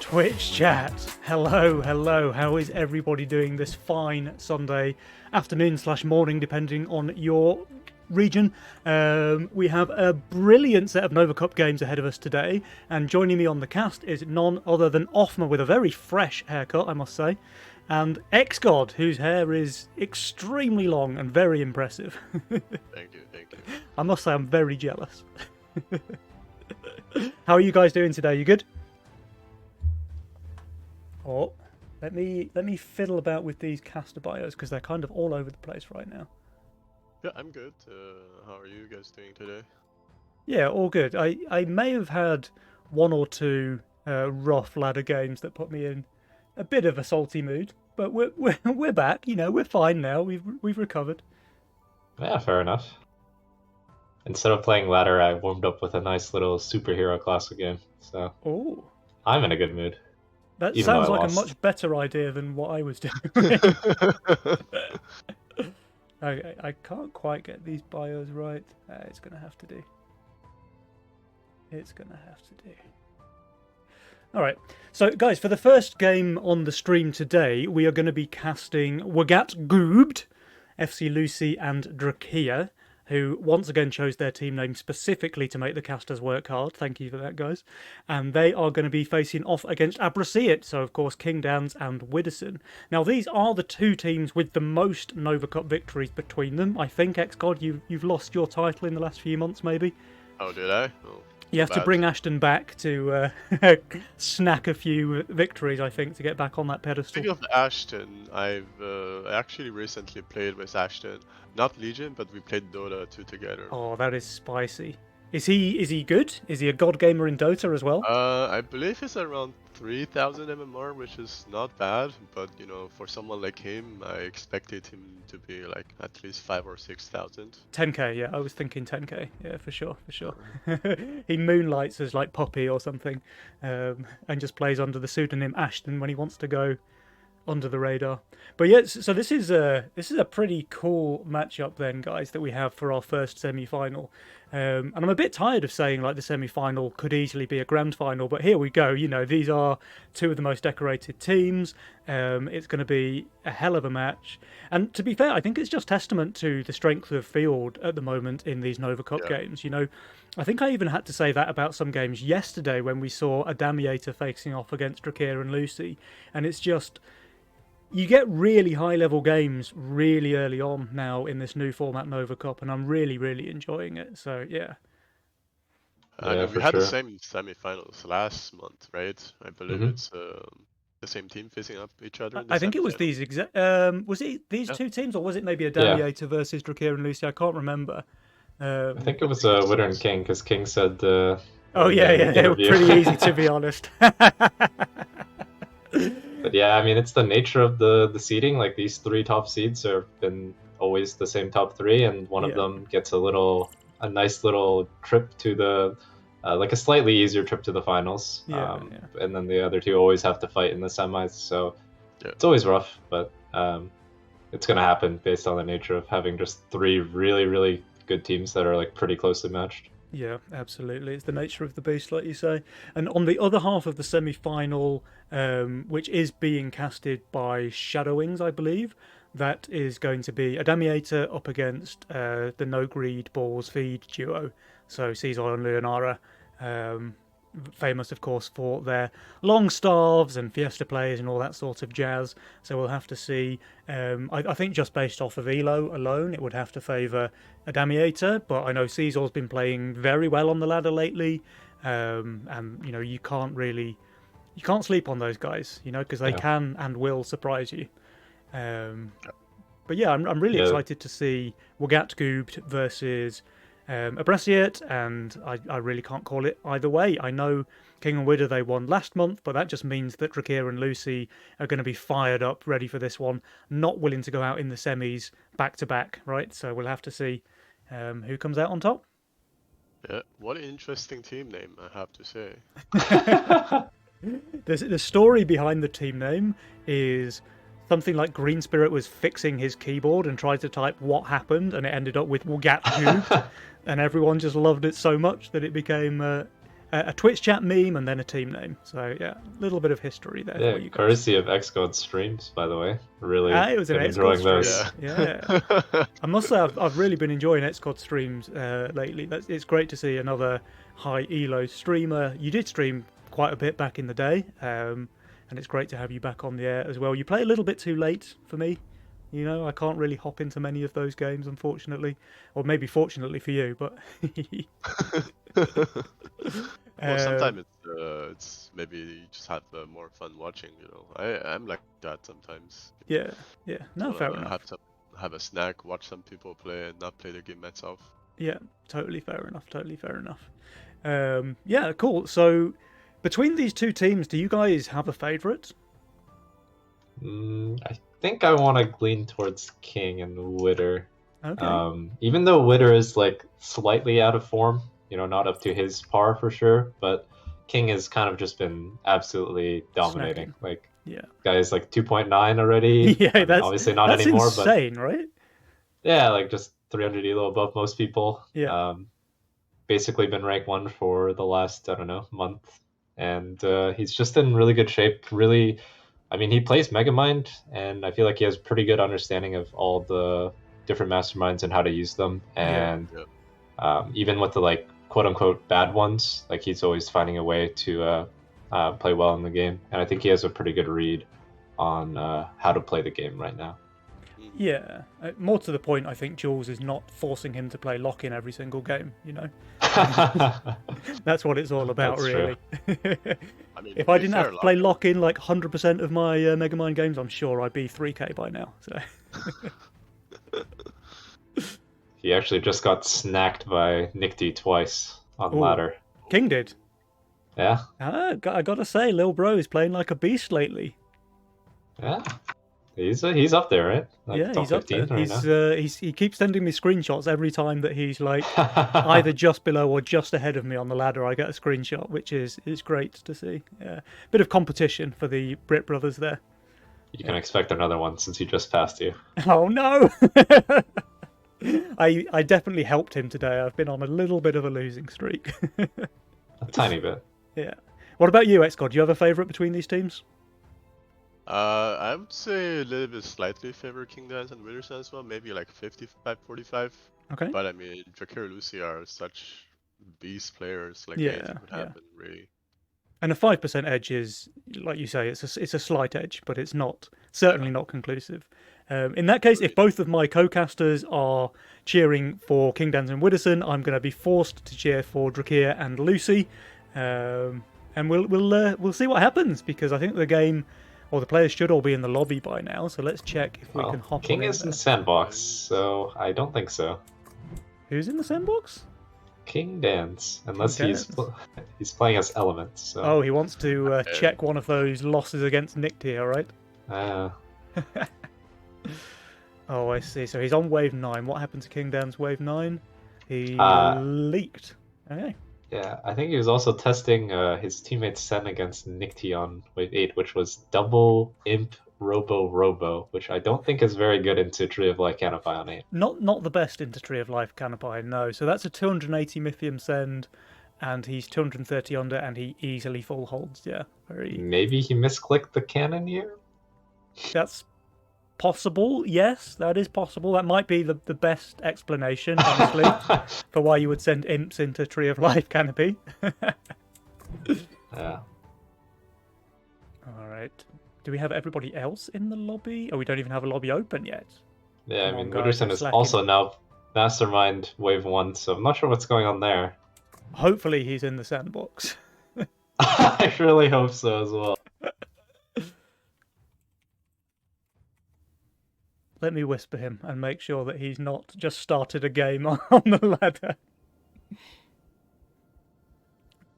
Twitch chat. Hello, hello. How is everybody doing this fine Sunday afternoon/morning, depending on your region? We have a brilliant set of Nova Cup games ahead of us today, and joining me on the cast is none other than Offma with a very fresh haircut, I must say, and XGod, whose hair is extremely long and very impressive. Thank you. I must say I'm very jealous. How are you guys doing today? You good? Oh, let me fiddle about with these caster bios because they're kind of all over the place right now. Yeah, I'm good. How are you guys doing today? Yeah, all good. I may have had one or two rough ladder games that put me in a bit of a salty mood, but we're back. You know, we're fine now. We've recovered. Yeah, fair enough. Instead of playing ladder, I warmed up with a nice little superhero classic game, so Oh, I'm in a good mood. that Even though sounds I like lost. a much better idea than what I was doing. I can't quite get these bios right. It's gonna have to do. It's gonna have to do. All right. So, guys, for the first game on the stream today, we are going to be casting Wagat Goobt, FC Lucy, and Drakia, who once again chose their team name specifically to make the casters work hard. Thank you for that, guys. And they are going to be facing off against Abrasiet, so of course King Dans and Widdowson. Now, these are the two teams with the most Nova Cup victories between them. I think, XGod, you've lost your title in the last few months, maybe? Oh, did I? Oh, You have to bad. bring Ashton back to snack a few victories, I think, to get back on that pedestal. Speaking of Ashton, I've actually recently played with Ashton. Not Legion, but we played Dota 2 together. Oh, that is spicy. Is he good? Is he a god gamer in Dota as well? I believe it's around 3,000 MMR, which is not bad, but you know, for someone like him, I expected him to be like at least 5 or 6,000. 10k, yeah, I was thinking 10k, yeah, for sure. He moonlights as like Poppy or something, and just plays under the pseudonym Ashton when he wants to go under the radar. But yeah, so this is a pretty cool matchup then, guys, that we have for our first semi-final. And I'm a bit tired of saying like the semi-final could easily be a grand final, but here we go. You know, these are two of the most decorated teams. It's going to be a hell of a match. And to be fair, I think it's just testament to the strength of field at the moment in these Nova Cup games. You know, I think I even had to say that about some games yesterday when we saw a Damiator facing off against Drakia and Lucy. And it's just, you get really high-level games really early on now in this new format Nova Cup, and I'm really, really enjoying it. So, yeah. Yeah, we for had the sure. same semi-finals last month, right? I believe Mhm. it's the same team facing up each other. In the I think it was semi-final. these exact. Was it these Yeah. two teams, or was it maybe a Yeah. Damiator versus Drakia and Lucy? I can't remember. I think it was Witter and King, because King said. Oh yeah, in the they were interview. pretty easy to be honest. But yeah, I mean, it's the nature of the seeding. Like, these three top seeds have been always the same top three, and one of Yeah. them gets a nice little trip to the, like a slightly easier trip to the finals. Yeah. And then the other two always have to fight in the semis. So Yeah. it's always rough, but it's gonna happen based on the nature of having just three really, really good teams that are like pretty closely matched. Yeah, absolutely. It's the nature of the beast, like you say. And on the other half of the semi-final, which is being casted by Shadowwings, I believe, that is going to be a Damiator up against the No Greed Balls Feed duo. So Caesar and Leonara, famous, of course, for their long staves and Fiesta plays and all that sort of jazz. So we'll have to see. I think just based off of Elo alone, it would have to favour a Damiator, but I know Caesar's been playing very well on the ladder lately, and you know, you can't sleep on those guys, you know, because they can and will surprise you. But yeah, I'm really excited to see Wagat Goobt versus Abrasiet, and I really can't call it either way. I know King and Widder, they won last month, but that just means that Drakia and Lucy are going to be fired up, ready for this one, not willing to go out in the semis back to back, right? So we'll have to see who comes out on top. Yeah, what an interesting team name, I have to say. The story behind the team name is something like Green Spirit was fixing his keyboard and tried to type what happened, and it ended up with Wagat Goobt, and everyone just loved it so much that it became a Twitch chat meme and then a team name. So yeah, a little bit of history there Yeah, for you guys. courtesy of Xcode streams, by the way. Really It was an been Xcode enjoying stream. those. Yeah. I must say I've really been enjoying Xcode streams lately. It's great to see another high elo streamer. You did stream quite a bit back in the day, and it's great to have you back on the air as well. You play a little bit too late for me. You know, I can't really hop into many of those games, unfortunately, or maybe fortunately for you. But Well, sometimes it's maybe you just have more fun watching. You know, I'm like that sometimes. yeah, no, fair Wanna enough. have a snack, watch some people play, and not play the game myself. Yeah, totally fair enough. Totally fair enough. Yeah, cool. So, between these two teams, do you guys have a favourite? I think I want to lean towards King and Witter. Okay. Even though Witter is like slightly out of form, you know, not up to his par for sure, but King has kind of just been absolutely dominating. Snacking. Like, Yeah. guy is like 2.9 already. Yeah, I mean, that's obviously not that's anymore, but insane, right? yeah, like just 300 elo above most people. Yeah. Basically been rank 1 for the last, I don't know, month, and he's just in really good shape. Really, I mean, he plays Megamind, and I feel like he has pretty good understanding of all the different masterminds and how to use them. And even with the like quote unquote bad ones, like he's always finding a way to play well in the game. And I think he has a pretty good read on how to play the game right now. Yeah. More to the point, I think Jules is not forcing him to play lock-in every single game. You know, that's what it's all about, That's really. I mean, If I didn't have to play lock-in like 100% of my Megamind games, I'm sure I'd be 3K by now. So. He actually just got snacked by Nicty twice on Ooh. ladder. King did. Yeah. I gotta say, Lil Bro is playing like a beast lately. Yeah. He's up there, right? Like Yeah, top he's up 15 there. right now. He keeps sending me screenshots every time that he's like either just below or just ahead of me on the ladder. I get a screenshot, which is great to see. Yeah, bit of competition for the Brit brothers there. You can expect another one since he just passed you. Oh no! I definitely helped him today. I've been on a little bit of a losing streak. A tiny bit. Yeah. What about you, Xcod? Do you have a favourite between these teams? I would say a little bit slightly favor King Dance and Witherson as well, maybe like 55-45. Okay. But I mean, Drakir and Lucy are such beast players, like Yeah, anything would yeah. happen, really. And a 5% edge is, like you say, it's a slight edge, but it's certainly not conclusive. In that case, if both of my co-casters are cheering for King Dans and Widdowson, I'm going to be forced to cheer for Drakir and Lucy, and we'll see what happens, because I think the game, or the players should all be in the lobby by now. So let's check if we can hop King on is in there. sandbox, so I don't think so. Who's in the sandbox? King Dance, unless King he's playing as Elements. So. Oh, he wants to check one of those losses against Nick Tier, right? Oh, I see. So he's on wave 9. What happened to King Dan's wave 9? He leaked. Okay. Yeah, I think he was also testing his teammate Sen against Nicty on wave 8, which was double Imp Robo, which I don't think is very good into Tree of Life Canopy on 8. Not the best into Tree of Life Canopy, no. So that's a 280 Mythium send, and he's 230 under, and he easily full holds, yeah. Maybe he misclicked the Cannoneer? That's possible, yes, that is possible. That might be the best explanation, honestly, for why you would send imps into Tree of Life Canopy. Yeah. Alright. Do we have everybody else in the lobby? Oh, we don't even have a lobby open yet. Yeah, Come I mean, on, guys, Witherson I'm is slacking. also now Mastermind wave 1, so I'm not sure what's going on there. Hopefully he's in the sandbox. I really hope so as well. Let me whisper him and make sure that he's not just started a game on the ladder.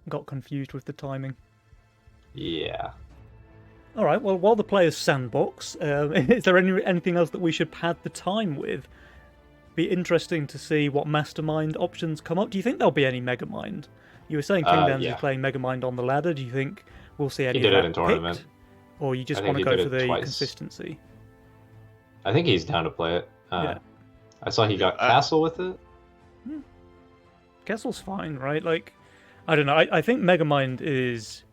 Got confused with the timing. Yeah. All right, well, while the players sandbox, is there anything else that we should pad the time with? Be interesting to see what Mastermind options come up. Do you think there'll be any Megamind? You were saying King Dance is playing Megamind on the ladder. Do you think we'll see any He did of it that in tournament. picked? Or you just I want to think he go did for it the twice. consistency? I think he's down to play it. Yeah. I saw he got Castle with it. Kessel's fine, right? Like, I don't know. I think Megamind is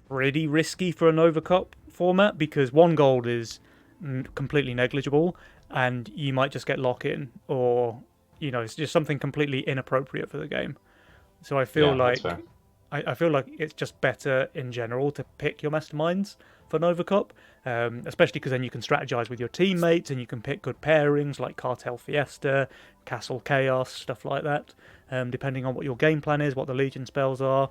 pretty risky for a Nova Cup format because one gold is completely negligible, and you might just get lock in, or it's just something completely inappropriate for the game. So I feel Yeah, that's like fair. I feel like it's just better in general to pick your masterminds for Nova Cup, especially because then you can strategize with your teammates and you can pick good pairings like Cartel Fiesta, Castle Chaos, stuff like that, depending on what your game plan is, what the Legion spells are.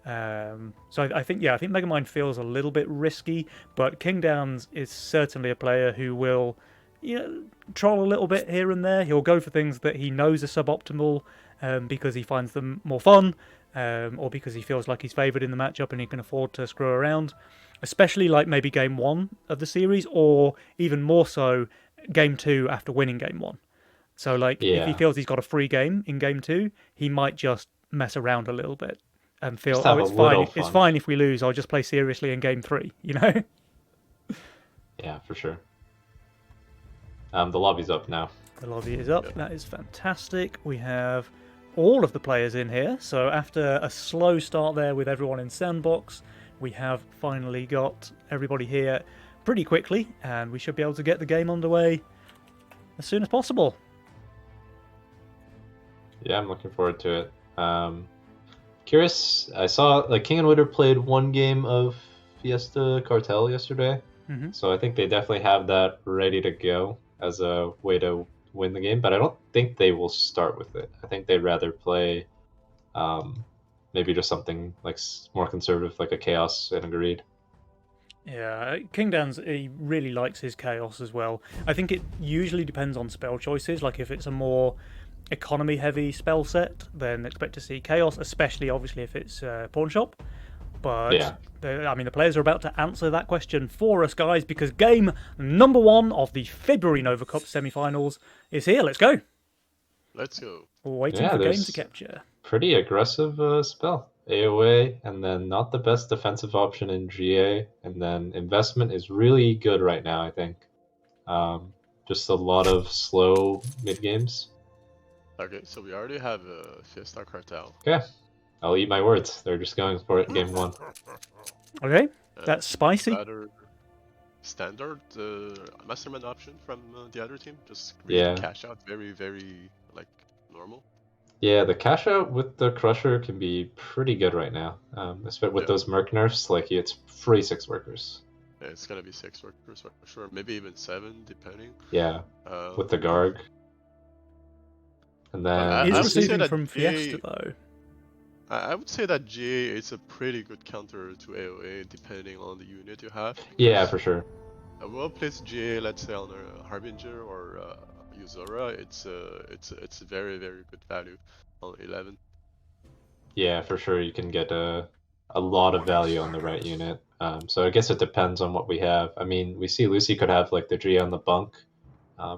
So I think Megamind feels a little bit risky, but King Downs is certainly a player who will troll a little bit here and there. He'll go for things that he knows are suboptimal because he finds them more fun, or because he feels like he's favoured in the matchup and he can afford to screw around. Especially like maybe game 1 of the series, or even more so game 2 after winning game 1. So like if he Yeah. feels he's got a free game in game 2, he might just mess around a little bit and feel, Just have it's a fine. little It's fun. fine if we lose. I'll just play seriously in game 3. Yeah, for sure. The lobby's up now. The lobby is up. Yep. That is fantastic. We have all of the players in here. So after a slow start there with everyone in sandbox, we have finally got everybody here pretty quickly, and we should be able to get the game underway as soon as possible. Yeah, I'm looking forward to it. Curious, I saw like King and Witter played one game of Fiesta Cartel yesterday, hmm so I think they definitely have that ready to go as a way to win the game. But I don't think they will start with it. I think they'd rather play maybe just something like more conservative, like a Chaos and a Greed. Yeah, King Dan's, he really likes his chaos as well. I think it usually depends on spell choices. Like if it's a more economy heavy spell set, then expect to see chaos, especially obviously if it's pawn shop. But Yeah. the players are about to answer that question for us, guys, because game number 1 of the February Nova Cup semi-finals is here. Let's go. Let's go. Waiting Yeah, for game there's- to capture. Pretty aggressive spell. AoA, and then not the best defensive option in GA, and then investment is really good right now, I think. Just a lot of slow mid games. Okay, so we already have a Fiesta Cartel. Yeah, I'll eat my words. They're just going for it game 1. Okay, Uh, that's spicy. Rather standard mastermind option from the other team. Just really Yeah. cash out, very, very like normal. Yeah, the cash out with the Crusher can be pretty good right now. Especially with Yeah. those Merc nerfs, like it's free 6 workers. Yeah, it's gonna be 6 workers for sure, maybe even 7 depending. Yeah, Um, with the Garg. And I then He's would say receiving that from GA Fiesta though. I would say that GA is a pretty good counter to AoA depending on the unit you have. yeah, because for sure. A well-placed GA, let's say on a Harbinger or Yuzora, it's very, very good value on 11. Yeah, for sure. You can get a lot of value on the right unit. So I guess it depends on what we have. I mean, we see Lucy could have like the G on the bunk.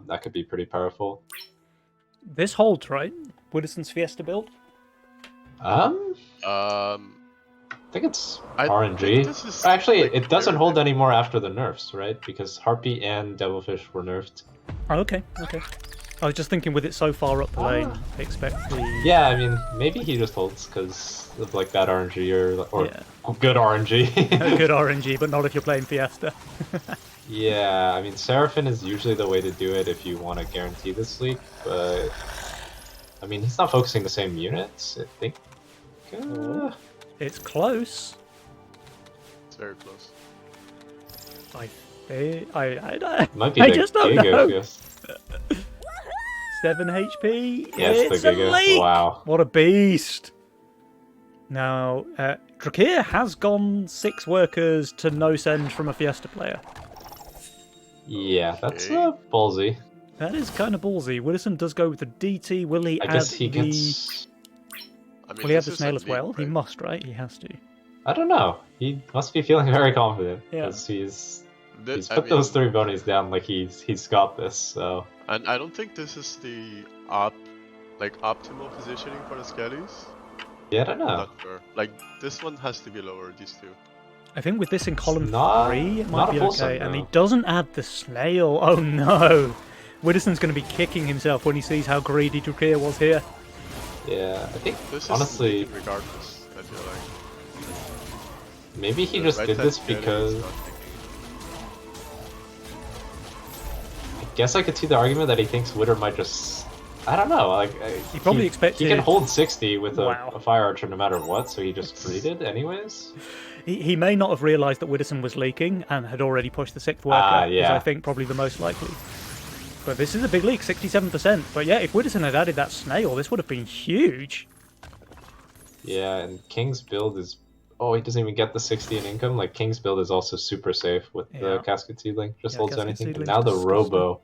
That could be pretty powerful. This holds, right? Wooderson's Fiesta build? I think it's I RNG. think this is, Actually, like, it doesn't very hold good. anymore after the nerfs, right? Because Harpy and Devilfish were nerfed. Oh, okay. I was just thinking with it so far up the lane, I expect the... Yeah, I mean, maybe he just holds because of like that RNG or Yeah. good RNG. Good RNG, but not if you're playing Fiesta. Yeah, I mean, Seraphim is usually the way to do it if you want to guarantee the sleep, but I mean, he's not focusing the same units, I think. It's close. It's very close. I Might be I the just don't Giga, know. yes. 7 HP. Yes, It's the Giga. elite. Wow. What a beast. Now, Drakir has gone 6 workers to no send from a Fiesta player. Yeah, that's Okay. ballsy. That is kind of ballsy. Wilson does go with the DT. Will he I add guess he the... gets. I mean, Will he add this the is snail a as well? league, He right? must, right? He has to. I don't know. He must be feeling very confident Yeah. because he's This- I put those mean, 3 bunnies down like he's got this. So And I don't think this is the optimal positioning for the Skellies. yeah, I don't know. Not sure. Like this one has to be lower. These two. I think with this in column not- 3, it not might a be full okay. send, And he no. doesn't add the snail. Oh no! Widdowson's going to be kicking himself when he sees how greedy Drakir was here. Yeah, I think This is honestly, league regardless. feel like. Maybe he The just right did hand this scaling is because not thinking. I guess I could see the argument that he thinks Witter might just. I don't know. Like He probably expected. he can hold 60 with Wow. a fire archer no matter what, so he just greeted anyways. He may not have realised that Widdowson was leaking and had already pushed the 6th worker, Ah, is yeah. I think probably the most likely. But this is a big leak, 67%. But yeah, if Widdowson had added that snail, this would have been huge. Yeah, and King's build is. Oh, he doesn't even get the 60 in income. Like King's build is also super safe with Yeah. the Casket Seedling. Just Yeah, holds Casket anything. And Seedling's now the disgusting. Robo.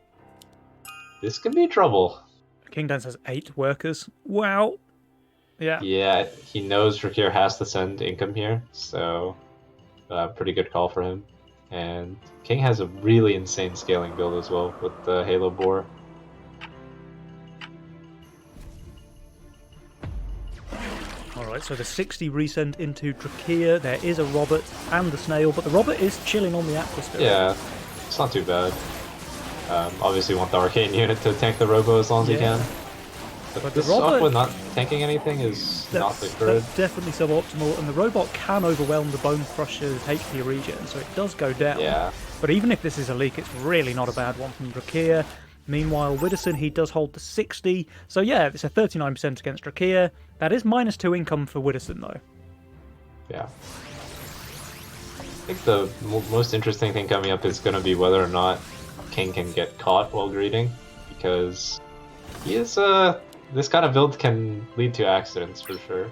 This could be trouble. King Dance has 8 workers. Wow. Yeah. Yeah, he knows Drakir has to send income here, so pretty good call for him. And King has a really insane scaling build as well with the Halo Boar. Alright, so the 60 resend into Drakir. There is a Robert and the snail, but the Robert is chilling on the Aqua still. Yeah, it's not too bad. Obviously want the Arcane unit to tank the Robo as long as he Yeah. can. But But the this Robot- Aqua not tanking anything is not the good. That's definitely suboptimal, and the robot can overwhelm the Bone Crusher's HP regen, so it does go down. Yeah. But even if this is a leak, it's really not a bad one from Drakir. Meanwhile, Widdowson, he does hold the 60. So yeah, it's a 39% against Drakir. That is -2 income for Widdowson, though. Yeah. I think the most interesting thing coming up is going to be whether or not King can get caught while greeting, because he is this kind of build can lead to accidents for sure.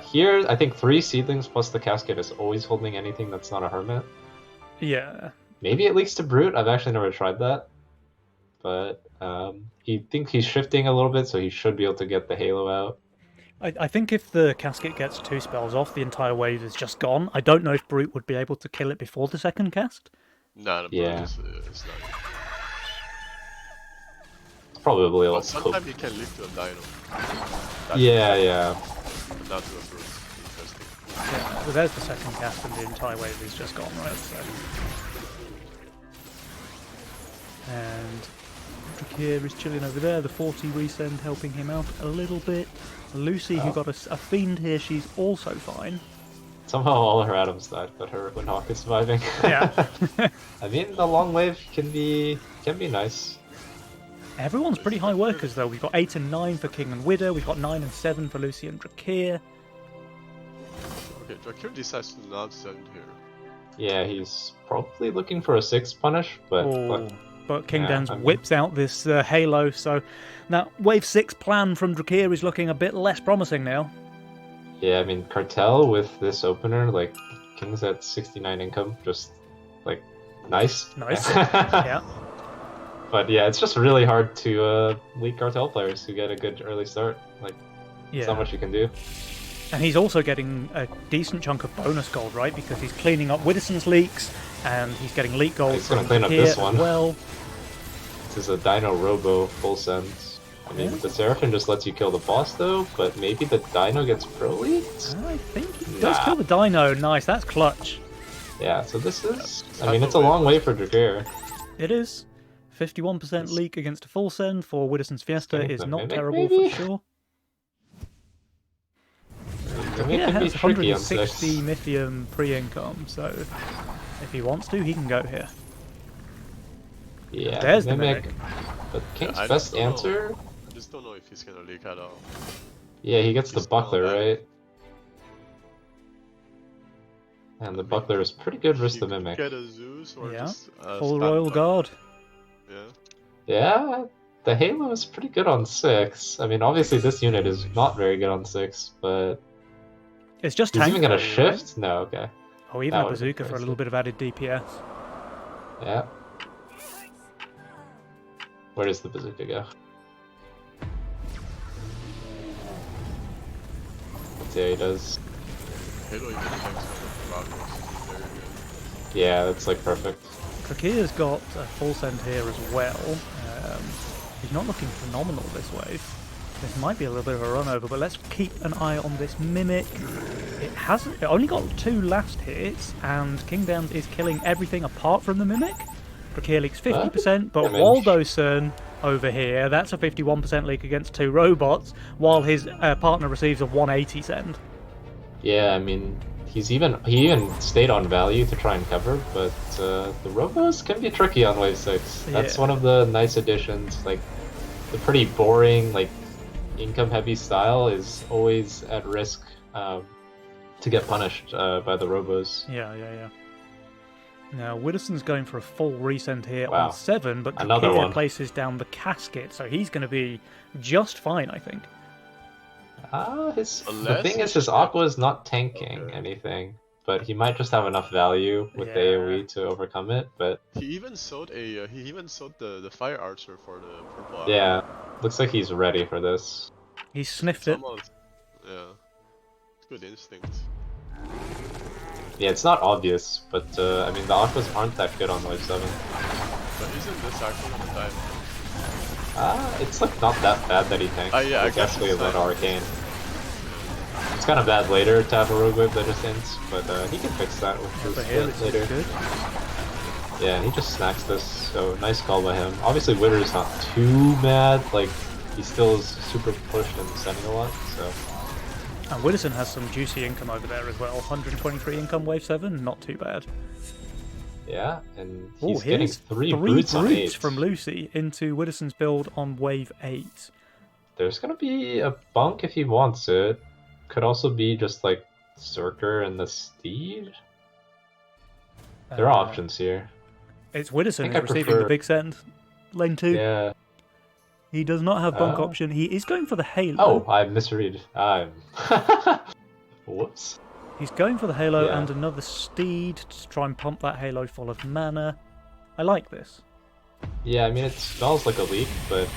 Here, I think 3 seedlings plus the casket is always holding anything that's not a hermit. Yeah. Maybe it leaks to brute. I've actually never tried that, but he thinks he's shifting a little bit, so he should be able to get the halo out. I think if the casket gets 2 spells off, the entire wave is just gone. I don't know if Brute would be able to kill it before the second cast. Nah, the Yeah. it's not. It's probably a But little sometimes you can lead to a dino. That's Yeah. But not to a brute. Interesting. Yeah, so there's the second cast, and the entire wave is just gone, right? So. And Drakir is chilling over there. The 40 resend helping him out a little bit. Lucy, who got a fiend here, she's also fine. Somehow all her atoms died, but her Windhawk is surviving. Yeah. I mean, the long wave can be nice. Everyone's pretty high workers, though. We've got 8 and 9 for King and Widow. We've got 9 and 7 for Lucy and Drakir. Okay, Drakir decides to not send here. Yeah, he's probably looking for a 6 punish, but Oh, but King yeah, Dan's I mean- whips out this Halo, so now wave 6 plan from Drakir is looking a bit less promising now. yeah, I mean, Cartel with this opener, like, King's at 69 income, just, like, nice. Nice. Yeah. But yeah, it's just really hard to lead Cartel players who get a good early start. Like, there's not Yeah. much you can do. And he's also getting a decent chunk of bonus gold, right? Because he's cleaning up Widdowson's leaks, and he's getting leak gold He's gonna from clean up Drakir this as one. well. This is a Dino Robo full sense. I mean, Yeah. the Seraphim just lets you kill the boss though, but maybe the Dino gets pro leaked? I think he does Nah. kill the Dino. Nice, that's clutch. Yeah, so this is... Yeah, I mean, it's a long way for Drakir. It is. 51% leak against a full send for Widdowson's Fiesta Think is the not Mimic, terrible maybe? for sure. Maybe Yeah, it can be has tricky on 160 6. Mythium pre-income, so if he wants to, he can go here. Yeah, There's the Mimic. Mimic. But King's I best don't know. answer? I just don't know if he's gonna leak at all. Yeah, he gets the He's not Buckler, that- right? And the Buckler is pretty good versus He the could Mimic. Get a Zeus or Yeah. just Full spam Royal Buckler. Guard. Yeah. Yeah, the Halo is pretty good on 6. I mean, obviously this unit is not very good on 6, but It's just he's tank even gonna value, right? shift? No, okay. Oh, even That a would've been bazooka for a crazy. little bit of added DPS. Yeah. Where does the bazooka go? Let's see how he does. Halo even tanks on the progress. Very good. Yeah, that's like perfect. Drakir's got a full send here as well. He's not looking phenomenal this wave. This might be a little bit of a run over, but let's keep an eye on this Mimic. It only got 2 last hits, and King Downs is killing everything apart from the Mimic. Drakir leaks 50%, but damage. Waldo Cern over here. That's a 51% leak against 2 robots, while his partner receives a 180 send. Yeah, I mean, he even stayed on value to try and cover, but the robos can be tricky on wave 6. That's Yeah. one of the nice additions. Like, the pretty boring, like, income-heavy style is always at risk to get punished by the robos. Yeah. Now, Widdowson's going for a full resend here Wow. on 7, but Another Drakir one. places down the casket, so he's going to be just fine, I think. The Unless thing is, it's his like- Aqua is not tanking Okay. anything, but he might just have enough value with the Yeah. AoE to overcome it. But He even sold the fire archer for the purple. Aqua. yeah, looks like he's ready for this. He sniffed It's it. almost, yeah. Good instinct. Yeah, it's not obvious, but I mean the Aquas aren't that good on wave 7. But isn't this actually the time? It's like not that bad that he tanked. Yeah, I It's guess actually a it's lot fine. arcane. It's kind of bad later to have a rogue wave that just ends, but he can fix that with So his here, split this later. is good. Yeah, and he just snacks this, so nice call by him. Obviously Witter is not too mad, like he still is super pushed and sending a lot, so And Widdowson has some juicy income over there as well. 123 income, wave 7, not too bad. yeah, and Oh, he's getting here's three brutes on 8. from Lucy into Widdowson's build on wave 8. There's gonna be a bunk if he wants it. Could also be just like Zerker and the Steed. There are Uh, options here. It's Widdowson I think who's I receiving the prefer- big send. Lane 2. Yeah. He does not have bunk Oh. option. He is going for the Halo. Oh, I misread. I'm. Whoops. He's going for the Halo Yeah. and another Steed to try and pump that Halo full of mana. I like this. Yeah, I mean it smells like a leak, but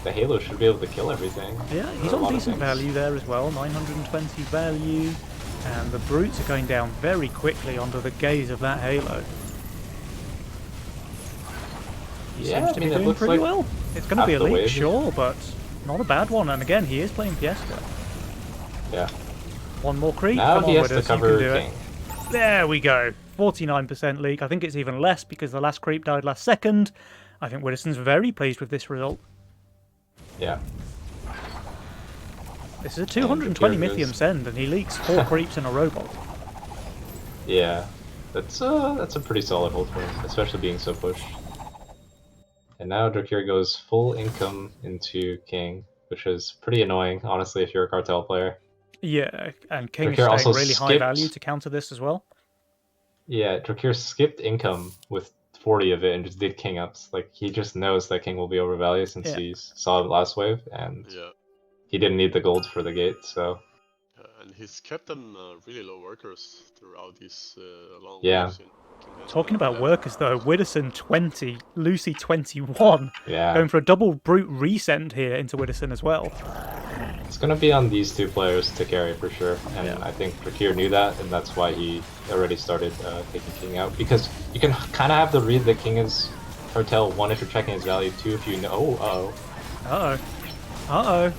the Halo should be able to kill everything. Yeah, he's for a on lot of decent things. value there as well. 920 value. And the Brutes are going down very quickly under the gaze of that Halo. He Yeah, seems I to mean, be it doing looks pretty like well. It's going to half be a the leak, wave. sure, but not a bad one. And again, he is playing Fiesta. Yeah. One more creep. Now Come he on, has to Widders, you cover can do King. it. There we go. 49% leak. I think it's even less because the last creep died last second. I think Widdowson's very pleased with this result. Yeah. This is a 220 here it Mythium goes. send, and he leaks 4 creeps in a robot. Yeah. That's a pretty solid hold for him, especially being so pushed. And now Drakir goes full income into King, which is pretty annoying, honestly, if you're a cartel player. Yeah, and King is Drakir staying also really high skipped- value to counter this as well. Yeah, Drakir skipped income with 40 of it and just did King ups. Like, he just knows that King will be overvalued since Yeah. he saw it last wave, and Yeah. he didn't need the gold for the gate, so... And he's kept them really low workers throughout these long Yeah. waves. Talking about workers though, Widdowson 20, Lucy 21. Yeah, Going for a double brute resend here into Widdowson as well. it's gonna be on these two players to carry for sure, and Yeah. I think Drakir knew that, and that's why he already started taking King out, because you can kind of have the read that King is cartel, 1 if you're checking his value, 2 if you know... Oh, Uh-oh. Uh-oh.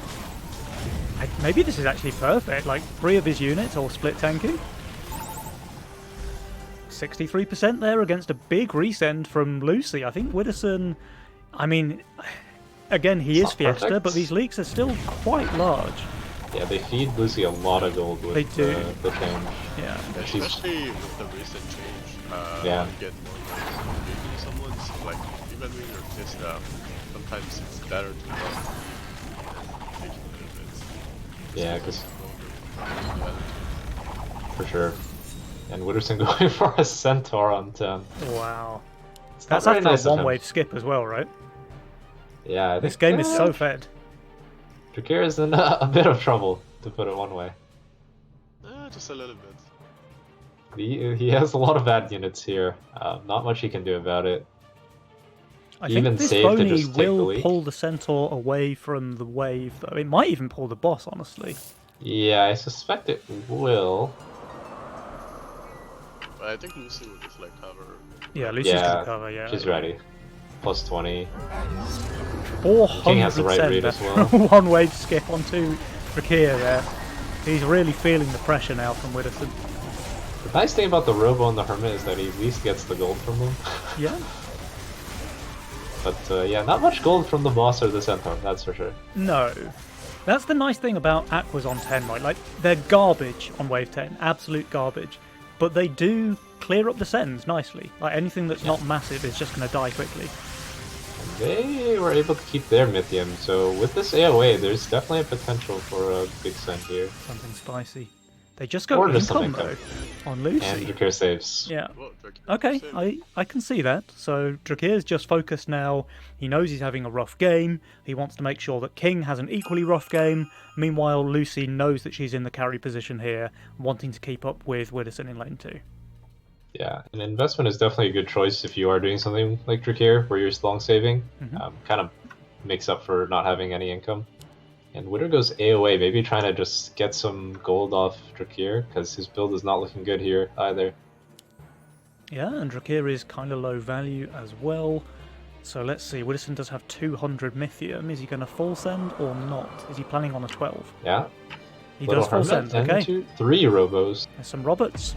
Maybe this is actually perfect, like 3 of his units all split tanking. 63% there against a big resend from Lucy. I think Widdowson, I mean, again, he It's is not Fiesta, perfect. but these leaks are still quite large. yeah, they feed Lucy a lot of gold with They do. the change. Yeah. And she's... Especially with the recent change. Yeah. You get more maybe someone's like even when you're pissed off, sometimes it's better to not take a little bit. Yeah, because Yeah. for sure. And Witterson going for a Centaur on 10. Wow. It's not That's very after nice a of him. one-wave skip as well, right? Yeah, I This think game is so fed. Drakir is in a bit of trouble, to put it one way. Just a little bit. He has a lot of bad units here. Not much he can do about it. I Even think this safe to Boney just take the will leak. pull the Centaur away from the wave, though. It might even pull the boss, honestly. Yeah, I suspect it will. But I think Lucy will just like cover. Yeah, Lucy's Yeah, gonna cover, yeah. She's ready. Plus 20. 400% King has the right read as well. One wave skip onto Drakir there. He's really feeling the pressure now from Widdowson. The nice thing about the Robo and the Hermit is that he at least gets the gold from them. Yeah. But yeah, not much gold from the boss or the centaur, that's for sure. No. That's the nice thing about Aquas on 10, right? Like, they're garbage on Wave 10, absolute garbage. But they do clear up the sends nicely. Like, anything that's not massive is just going to die quickly. They were able to keep their Mythium, so with this AOA, there's definitely a potential for a big send here. Something spicy. They just go Or just income, something though, on Lucy. And Drakir saves. Yeah. Whoa, Drake, Okay, same. I can see that. So Drakir's just focused now. He knows he's having a rough game. He wants to make sure that King has an equally rough game. Meanwhile, Lucy knows that she's in the carry position here, wanting to keep up with Widdowson in lane 2. Yeah, an investment is definitely a good choice if you are doing something like Drakir, where you're long saving. Kind of makes up for not having any income. And Widow goes AOA, maybe trying to just get some gold off Drakir, because his build is not looking good here either. Yeah, and Drakir is kind of low value as well. So let's see, Widdowson does have 200 Mythium. Is he going to full send or not? Is he planning on a 12? Yeah. He Little does full Hermit send, okay. and 3 Robos. There's some Roberts.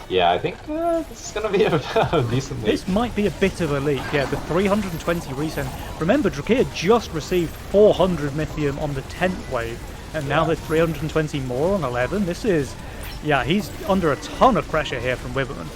Yeah, I think this is going to be a decent lead. This might be a bit of a leak, yeah, the 320 resend. Remember, Drakir just received 400 Mythium on the 10th wave, and now there's 320 more on 11. This is, yeah, he's under a ton of pressure here from Wibberman.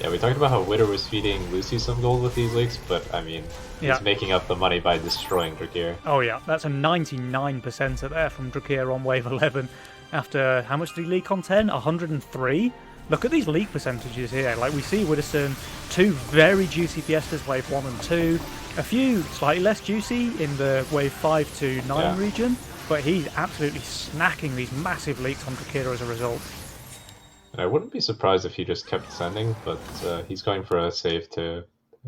Yeah, we talked about how Widow was feeding Lucy some gold with these leaks, but I mean, Yeah. he's making up the money by destroying Drakir. Oh yeah, that's a 99% there from Drakir on wave 11. After, how much did he leak on 10? 103? Look at these leak percentages here. Like, we see Widdowson, 2 very juicy Fiestas, wave 1 and 2. A few slightly less juicy in the wave 5 to 9 region, but he's absolutely snacking these massive leaks on Drakir as a result. And I wouldn't be surprised if he just kept sending, but he's going for a save to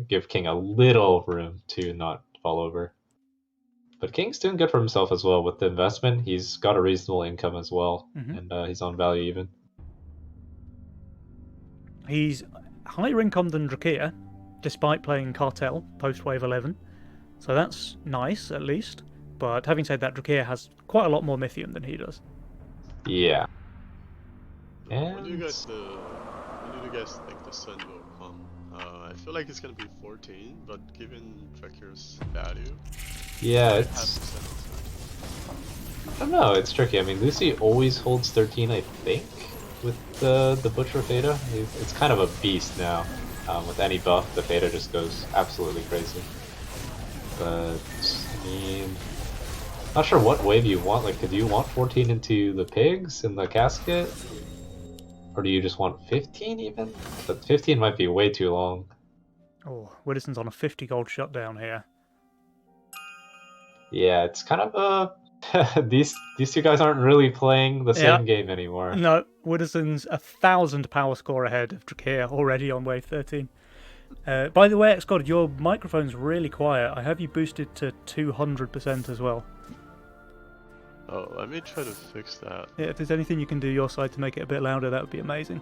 give King a little room to not fall over. But King's doing good for himself as well with the investment. He's got a reasonable income as well, and he's on value even. He's higher income than Drakir, despite playing Cartel post-Wave 11. So that's nice, at least. But having said that, Drakir has quite a lot more Mythium than he does. Yeah. When do you And guys think the sun will come? I feel like it's gonna be 14, but given Drakir's value, yeah, half it's percent. I don't know, it's tricky. I mean, Lucy always holds 13, I think, with the Butcher Theta. It's kind of a beast now. With any buff, the Theta just goes absolutely crazy. But I mean, not sure what wave you want. Like, do you want 14 into the pigs in the casket? Or do you just want 15 even? But 15 might be way too long. Oh, Widdowson's on a 50 gold shutdown here. Yeah, it's kind of a... these two guys aren't really playing the same game anymore. No, Widdowson's 1,000 power score ahead of Drakir already on wave 13. By the way, Xcod, your microphone's really quiet. I have you boosted to 200% as well. Oh, let me try to fix that. Yeah, if there's anything you can do your side to make it a bit louder, that would be amazing.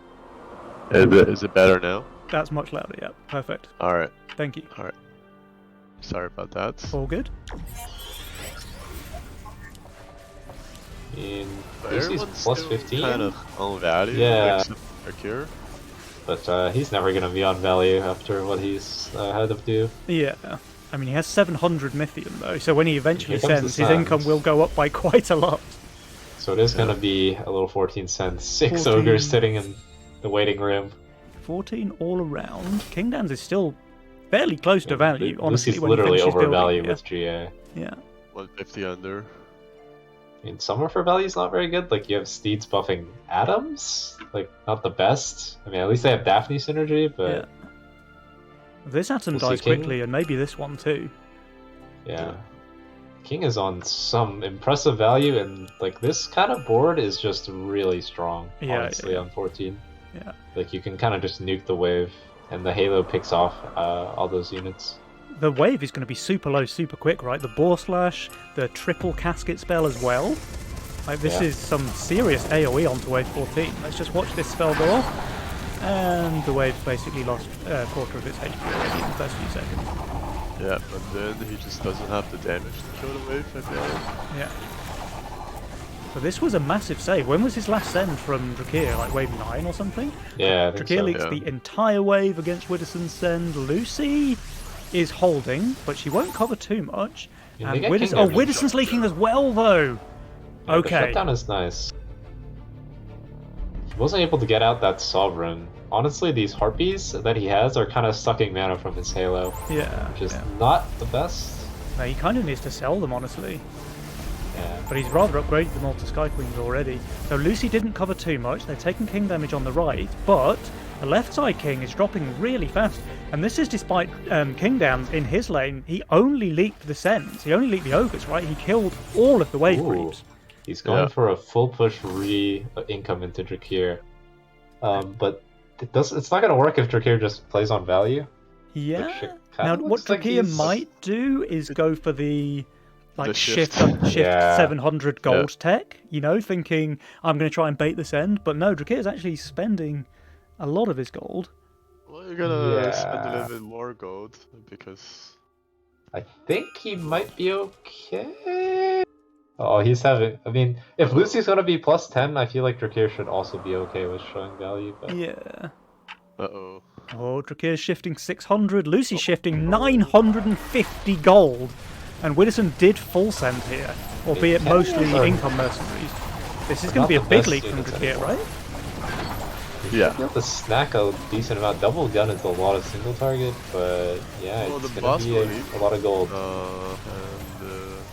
Is it better now? That's much louder, yeah. Perfect. Alright, Thank you. sorry about that. All good? In But Lucy's everyone's plus still 15, kind of on value, Yeah. except Drakir. but he's never going to be on value after what he's had to do. Yeah. I mean, he has 700 Mythium, though, so when he eventually Here comes the sends, his income sands. will go up by quite a lot. So it is going to be a little 14 cents. 6 14. ogres sitting in the waiting room. 14 all around. Kingdans is still fairly close to value, honestly. Lucy's when he literally finishes building, overvalued yeah. with GA. Yeah. 150 under. I mean, Summer for value is not very good. Like, you have Steeds buffing Adams. Like, not the best. I mean, at least they have Daphne synergy, but Yeah. This atom We'll see dies King. quickly, and maybe this one too. yeah. King is on some impressive value, and like this kind of board is just really strong, Yeah, honestly, yeah. on 14. Yeah. Like, you can kind of just nuke the wave, and the Halo picks off all those units. The wave is going to be super low, super quick, right? The Boar Slash, the triple casket spell as well. Like, this Yeah. is some serious AoE onto wave 14. Let's just watch this spell go off. And the wave basically lost a quarter of its HP already in the first few seconds. Yeah, but then he just doesn't have the damage to kill the wave, I feel like. Yeah. But this was a massive save. When was his last send from Drakir? Like wave 9 or something? Yeah, I think Drakir so. leaks yeah. the entire wave against Widdowson's send. Lucy? is holding, but she won't cover too much. They And get Widdowson, king oh, damage. Widdowson's leaking as well, though. Yeah, Okay. The shutdown is nice. He wasn't able to get out that Sovereign. Honestly, these Harpies that he has are kind of sucking mana from his Halo, Yeah. which is yeah. not the best. No, he kind of needs to sell them, honestly. Yeah. But he's rather upgraded them all to Sky Queens already. So Lucy didn't cover too much. They've taken king damage on the right, but the left side king is dropping really fast. And this is despite King Downs in his lane. He only leaked the Sens. He only leaked the Ogres, right? He killed all of the wave Ooh. creeps. He's going Yeah. for a full push income into Drakir. But it's not going to work if Drakir just plays on value. Yeah. Which it Now, kinda what looks like Drakir he's- might do is go for the The shift shift. Yeah. 700 gold tech, thinking I'm going to try and bait this end. But no, Drakir is actually spending a lot of his gold. Well, you're gonna spend a Yeah. little bit more gold because I think he might be okay. Oh, he's having. I mean, if Lucy's going to be plus 10, I feel like Drakir should also be okay with showing value. But Yeah. uh-oh. Oh, Drakir's shifting 600. Lucy's shifting 950 gold. And Widdowson did full send here, albeit mostly Sorry. income mercenaries. This is going Not to be a the big best leak from units Drakir, anymore. right? Yeah. You'll have to snack a decent amount. Double gun is a lot of single target, but yeah, Well, it's the going boss to be will leak. a lot of gold.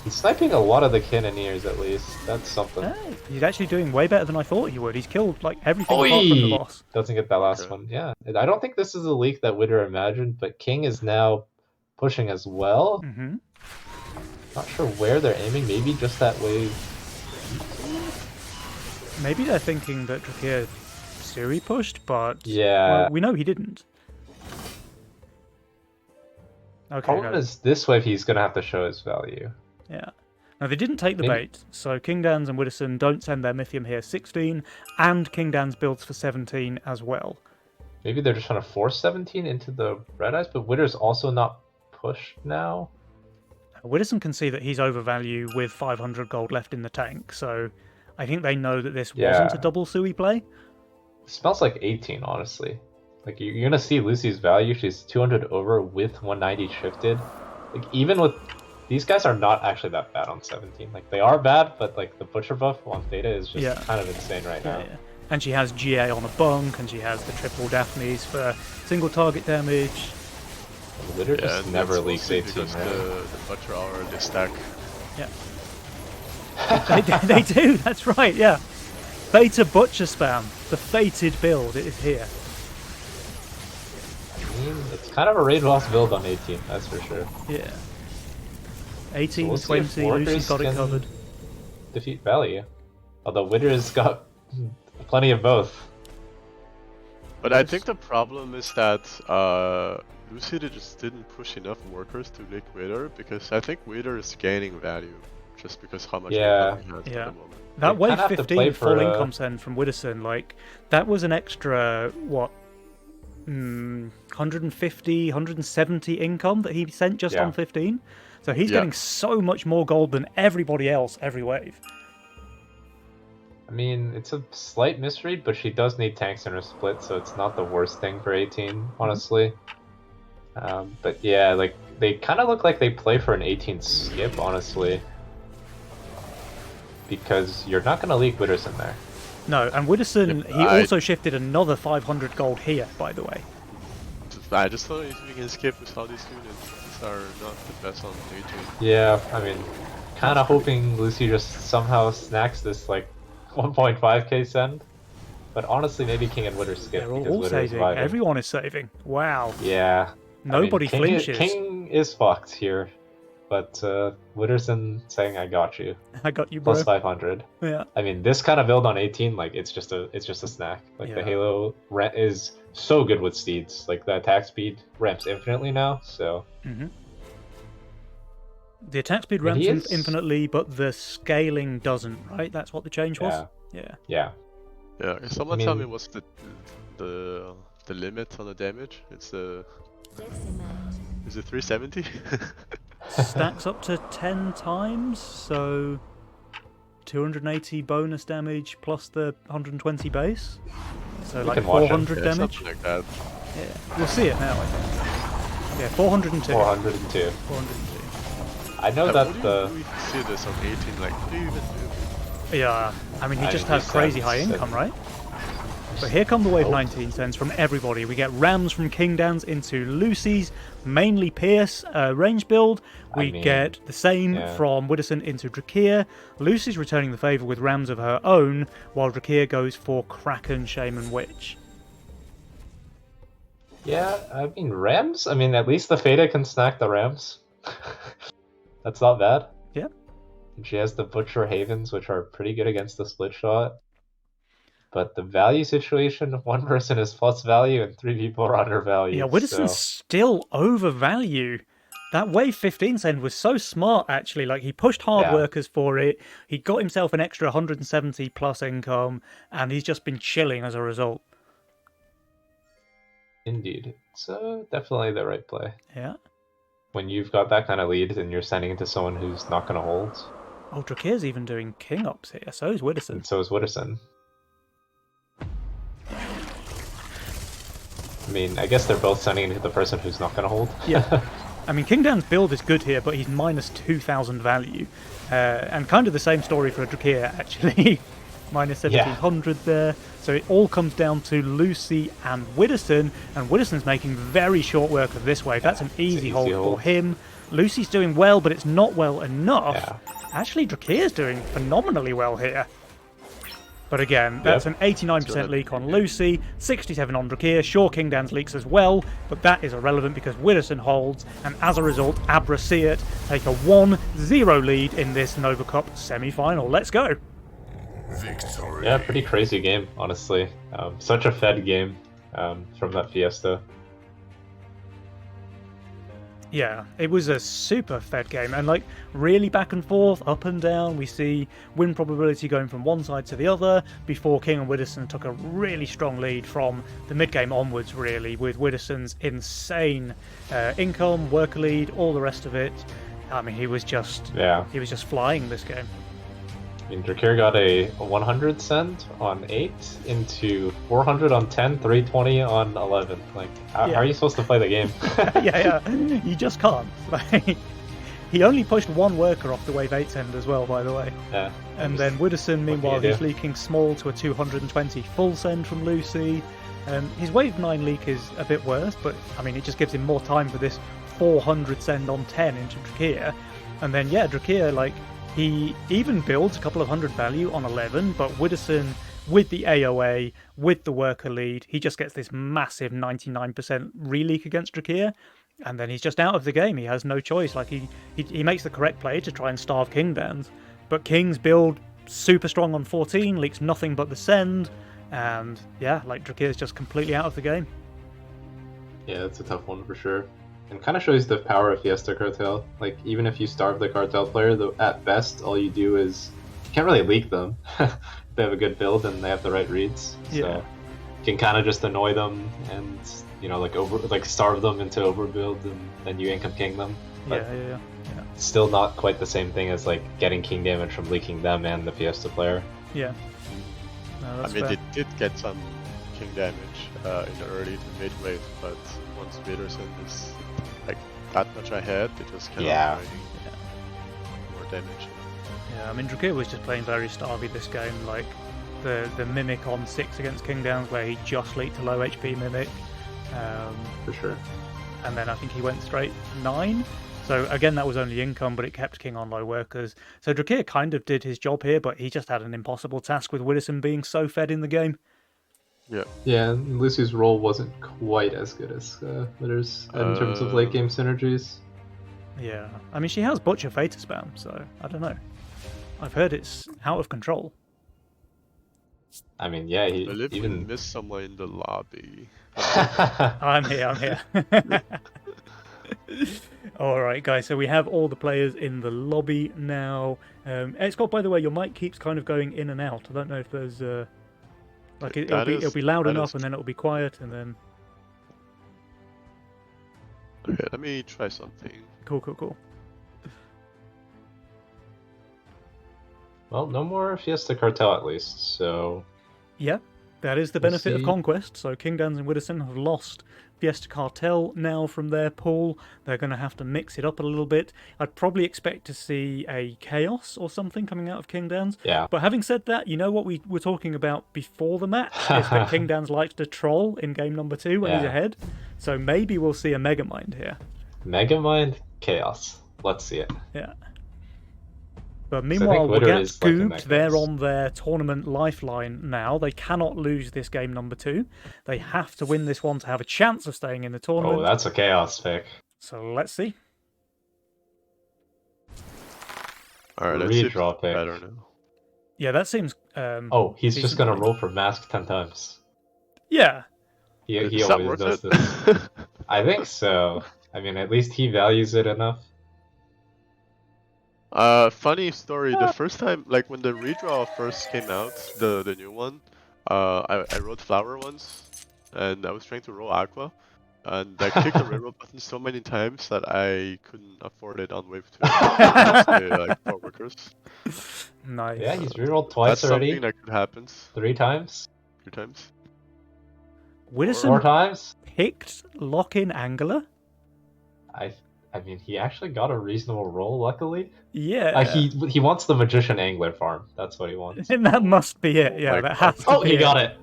He's sniping a lot of the cannoneers at least. That's something. Hey, he's actually doing way better than I thought he would. He's killed like everything Oi! apart from the boss. Doesn't get that last Okay. one. Yeah, I don't think this is a leak that Widder imagined, but King is now pushing as well. Hmm. Not sure where they're aiming. Maybe just that wave. Maybe they're thinking that Drakir Suri pushed, but Yeah. well, we know he didn't. Okay, Problem no. is this wave he's gonna have to show his value. Yeah. Now, they didn't take the Maybe- bait, so King Dans and Widdowson don't send their Mythium here 16, and King Dans builds for 17 as well. Maybe they're just trying to force 17 into the red eyes, but Widder's also not pushed now. Widdowson can see that he's overvalued with 500 gold left in the tank, so I think they know that this wasn't a Yeah. double Sui play. It smells like 18, honestly. Like you're gonna see Lucy's value. She's 200 over with 190 shifted. Like even with these guys are not actually that bad on 17. Like they are bad, but like the butcher buff on Theta is just Yeah. kind of insane right now. Yeah. And she has GA on a bunk, and she has the triple Daphnes for single target damage. Widder Yeah, just and never that's leaks mostly 18, because right? the butcher hour, they stack. Yeah. they do, that's right, yeah. Theta Butcher Spam, the fated build, it is here. I mean, it's kind of a raid boss build on 18, that's for sure. Yeah. 18, So we'll see if 20, Lucy's workers got it can covered. Defeat value. Although Widder's got plenty of both. But I think the problem is that Lucy just didn't push enough workers to lick Wader, because I think Wader is gaining value just because how much Yeah. income he has Yeah. at the moment. That They wave kinda have to 15 play full for, income send from Widdowson, like, that was an extra, what, 150, 170 income that he sent just Yeah. on 15? So he's Yeah. getting so much more gold than everybody else every wave. I mean, it's a slight misread, but she does need tanks in her split, so it's not the worst thing for 18, honestly. But yeah, like, they kind of look like they play for an 18 skip, honestly. Because you're not going to leak Widders in there. No, and Widdowson, Yeah, he I- also shifted another 500 gold here, by the way. I just thought if we can skip with all these units, these are not the best on 18. Yeah, I mean, kind of hoping Lucy just somehow snacks this, like, 1.5k send. But honestly, maybe King and Widder skip They're because all Widder is saving. vibing. Everyone is saving. Wow. Yeah. Nobody I mean, flinches. King is fucked here. But Widderson saying, I got you. I got you, bro. Plus 500. Yeah. I mean, this kind of build on 18, like it's just a snack. Like Yeah. the Halo is so good with steeds. Like the attack speed ramps infinitely now. So The attack speed And ramps he is- infinitely, but the scaling doesn't, right? That's what the change was? Yeah. Yeah. Yeah, can someone tell me mean- what's the limit on the damage? It's is it 370? Stacks up to 10 times, so 280 bonus damage plus the 120 base. So We like can watch it. 400 Yeah, damage. something like that. Yeah. We'll see it now, I think. Yeah, 402. 402. 402. I know Like, that what do the you see this on 18? Like, what do you even do? Yeah, I mean, he I just mean, has he crazy sends high it. income, right? But here come the wave Oh. 19 sends from everybody. We get Rams from Kingdans into Lucy's, mainly Pierce range build. I We mean, get the same yeah. from Widdowson into Drakir. Lucy's returning the favour with Rams of her own, while Drakir goes for Kraken, Shaman, Witch. Yeah, I mean Rams. I mean, at least the Fada can snack the Rams. That's not bad. Yeah. And she has the Butcher Havens, which are pretty good against the split shot. But the value situation, one person is plus value and three people are undervalued. Yeah, Widdowson's still overvalue. That wave 15 send was so smart, actually. Like, he pushed hard Yeah. workers for it. He got himself an extra 170 plus income, and he's just been chilling as a result. Indeed. It's definitely the right play. Yeah. When you've got that kind of lead and you're sending it to someone who's not going to hold, Oh, Drakir's even doing king ups here. So is Widdowson. and so is Widdowson. I mean, I guess they're both sending it to the person who's not going to hold. Yeah. I mean, King Dan's build is good here, but he's minus 2,000 value. And kind of the same story for Drakir, actually. Minus 1,700 there. So it all comes down to Lucy and Widdowson, and Widdowson's making very short work of this wave. That's an easy hold for him. Lucy's doing well, but it's not well enough. Yeah. Actually, Drakir's doing phenomenally well here. But again, that's an 89% leak on Lucy, 67 on Drakir. Sure, King Dan's leaks as well, but that is irrelevant because Widdowson holds, and as a result, Abra Seat take a 1-0 lead in this Nova Cup semi-final. Let's go! Victory. Yeah, pretty crazy game, honestly. Such a fed game from that Fiesta. Yeah, it was a super fed game, and like really back and forth, up and down. We see win probability going from one side to the other before King and Widdowson took a really strong lead from the mid game onwards, really, with Widdowson's insane income, worker lead, all the rest of it. I mean, he was just flying this game. I mean, Drakir got a 100 send on 8 into 400 on 10, 320 on 11. Like, how are you supposed to play the game? yeah, you just can't. Like, he only pushed one worker off the wave 8 send as well, by the way. Yeah. And then Widdowson, meanwhile, do? he's leaking small to a 220 full send from Lucy. His wave 9 leak is a bit worse, but I mean, it just gives him more time for this 400 send on 10 into Drakir. And then, yeah, Drakir, like, he even builds a couple of hundred value on 11, but Widdowson, with the AOA, with the worker lead, he just gets this massive 99% re-leak against Drakir, and then he's just out of the game. He has no choice. Like, he makes the correct play to try and starve King Dans, but King's build super strong on 14, leaks nothing but the send, and yeah, like, Drakir's just completely out of the game. Yeah, it's a tough one for sure. And kind of shows the power of Fiesta Cartel. Like, even if you starve the Cartel player, at best, all you do is... You can't really leak them. They have a good build and they have the right reads. Yeah. So you can kind of just annoy them and, you know, like starve them into overbuild and then you income king them. But Yeah. still not quite the same thing as, like, getting king damage from leaking them and the Fiesta player. Yeah. No, I that's mean, fair. they did get some king damage in the early to mid wave, but once Widdowson is like that much ahead, they just cannot do more damage. Yeah, I mean, Drakir was just playing very starvy this game, like the Mimic on 6 against King Downs, where he just leaked a low HP Mimic. For sure. And then I think he went straight 9. So again, that was only income, but it kept King on low workers. So Drakir kind of did his job here, but he just had an impossible task with Widdowson being so fed in the game. Yeah, and Lucy's role wasn't quite as good as Witter's in terms of late game synergies. Yeah, I mean, she has Butcher Fata spam, so I don't know. I've heard it's out of control. I mean, yeah, he But if we even... miss someone in the lobby, I'm here. Alright, guys, so we have all the players in the lobby now. Scott, by the way, your mic keeps kind of going in and out. I don't know if there's... like, it'll be loud enough, and then it'll be quiet, and then... okay, let me try something. Cool. Well, no more Fiesta Cartel at least, so... Yeah, That is the benefit of see. Conquest. So Kingdowns and Widdowson have lost Fiesta Cartel now from their pool. They're going to have to mix it up a little bit. I'd probably expect to see a Chaos or something coming out of Kingdowns. Yeah. But having said that, you know what we were talking about before the match? Is that Kingdowns likes to troll in game number 2 when he's Yeah. ahead. So maybe we'll see a Megamind here. Megamind Chaos. Let's see it. Yeah. But think meanwhile, Witter Wagat is like in that Scooped, they're case. on their tournament lifeline now. They cannot lose this game number 2. They have to win this one to have a chance of staying in the tournament. Oh, that's a Chaos pick. So let's see. Alright, let's see if Redraw it's pick. better now. Yeah, that seems. Oh, he's just decent gonna money. roll for Mask 10 times. Yeah. He Is that always worth does it? this. I think so. I mean, at least he values it enough. Funny story. The first time, like when the redraw first came out, the new one, I wrote Flower once, and I was trying to roll Aqua, and I clicked the reroll button so many times that I couldn't afford it on wave 2. Like 4 workers. Nice. Yeah, he's rerolled twice That's already. something that could happen 3 times. 3 times. 4 Widdowson times. picked Lock-in Angler. I mean, he actually got a reasonable roll, luckily. Yeah. He wants the Magician Angler farm. That's what he wants. And that must be it. Yeah, my that God. has to Oh, be he got it.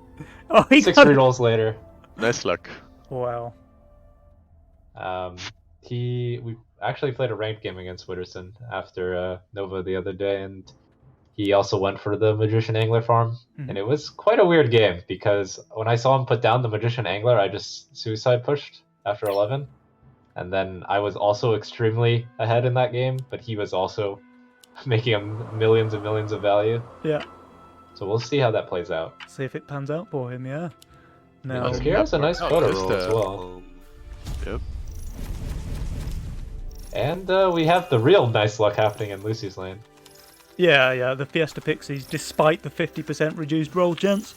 Oh, he 6 got it. rerolls later. Nice luck. Wow. We actually played a ranked game against Witterson after Nova the other day, and he also went for the Magician Angler farm. Mhm. And it was quite a weird game because when I saw him put down the Magician Angler, I just suicide pushed after 11. And then I was also extremely ahead in that game, but he was also making him millions and millions of value. Yeah. So we'll see how that plays out. See if it pans out for him, yeah. Now, Let's hear has a nice Oh, photo there's roll the, as well. Yep. And we have the real nice luck happening in Lucy's lane. yeah, the Fiesta Pixies, despite the 50% reduced roll chance.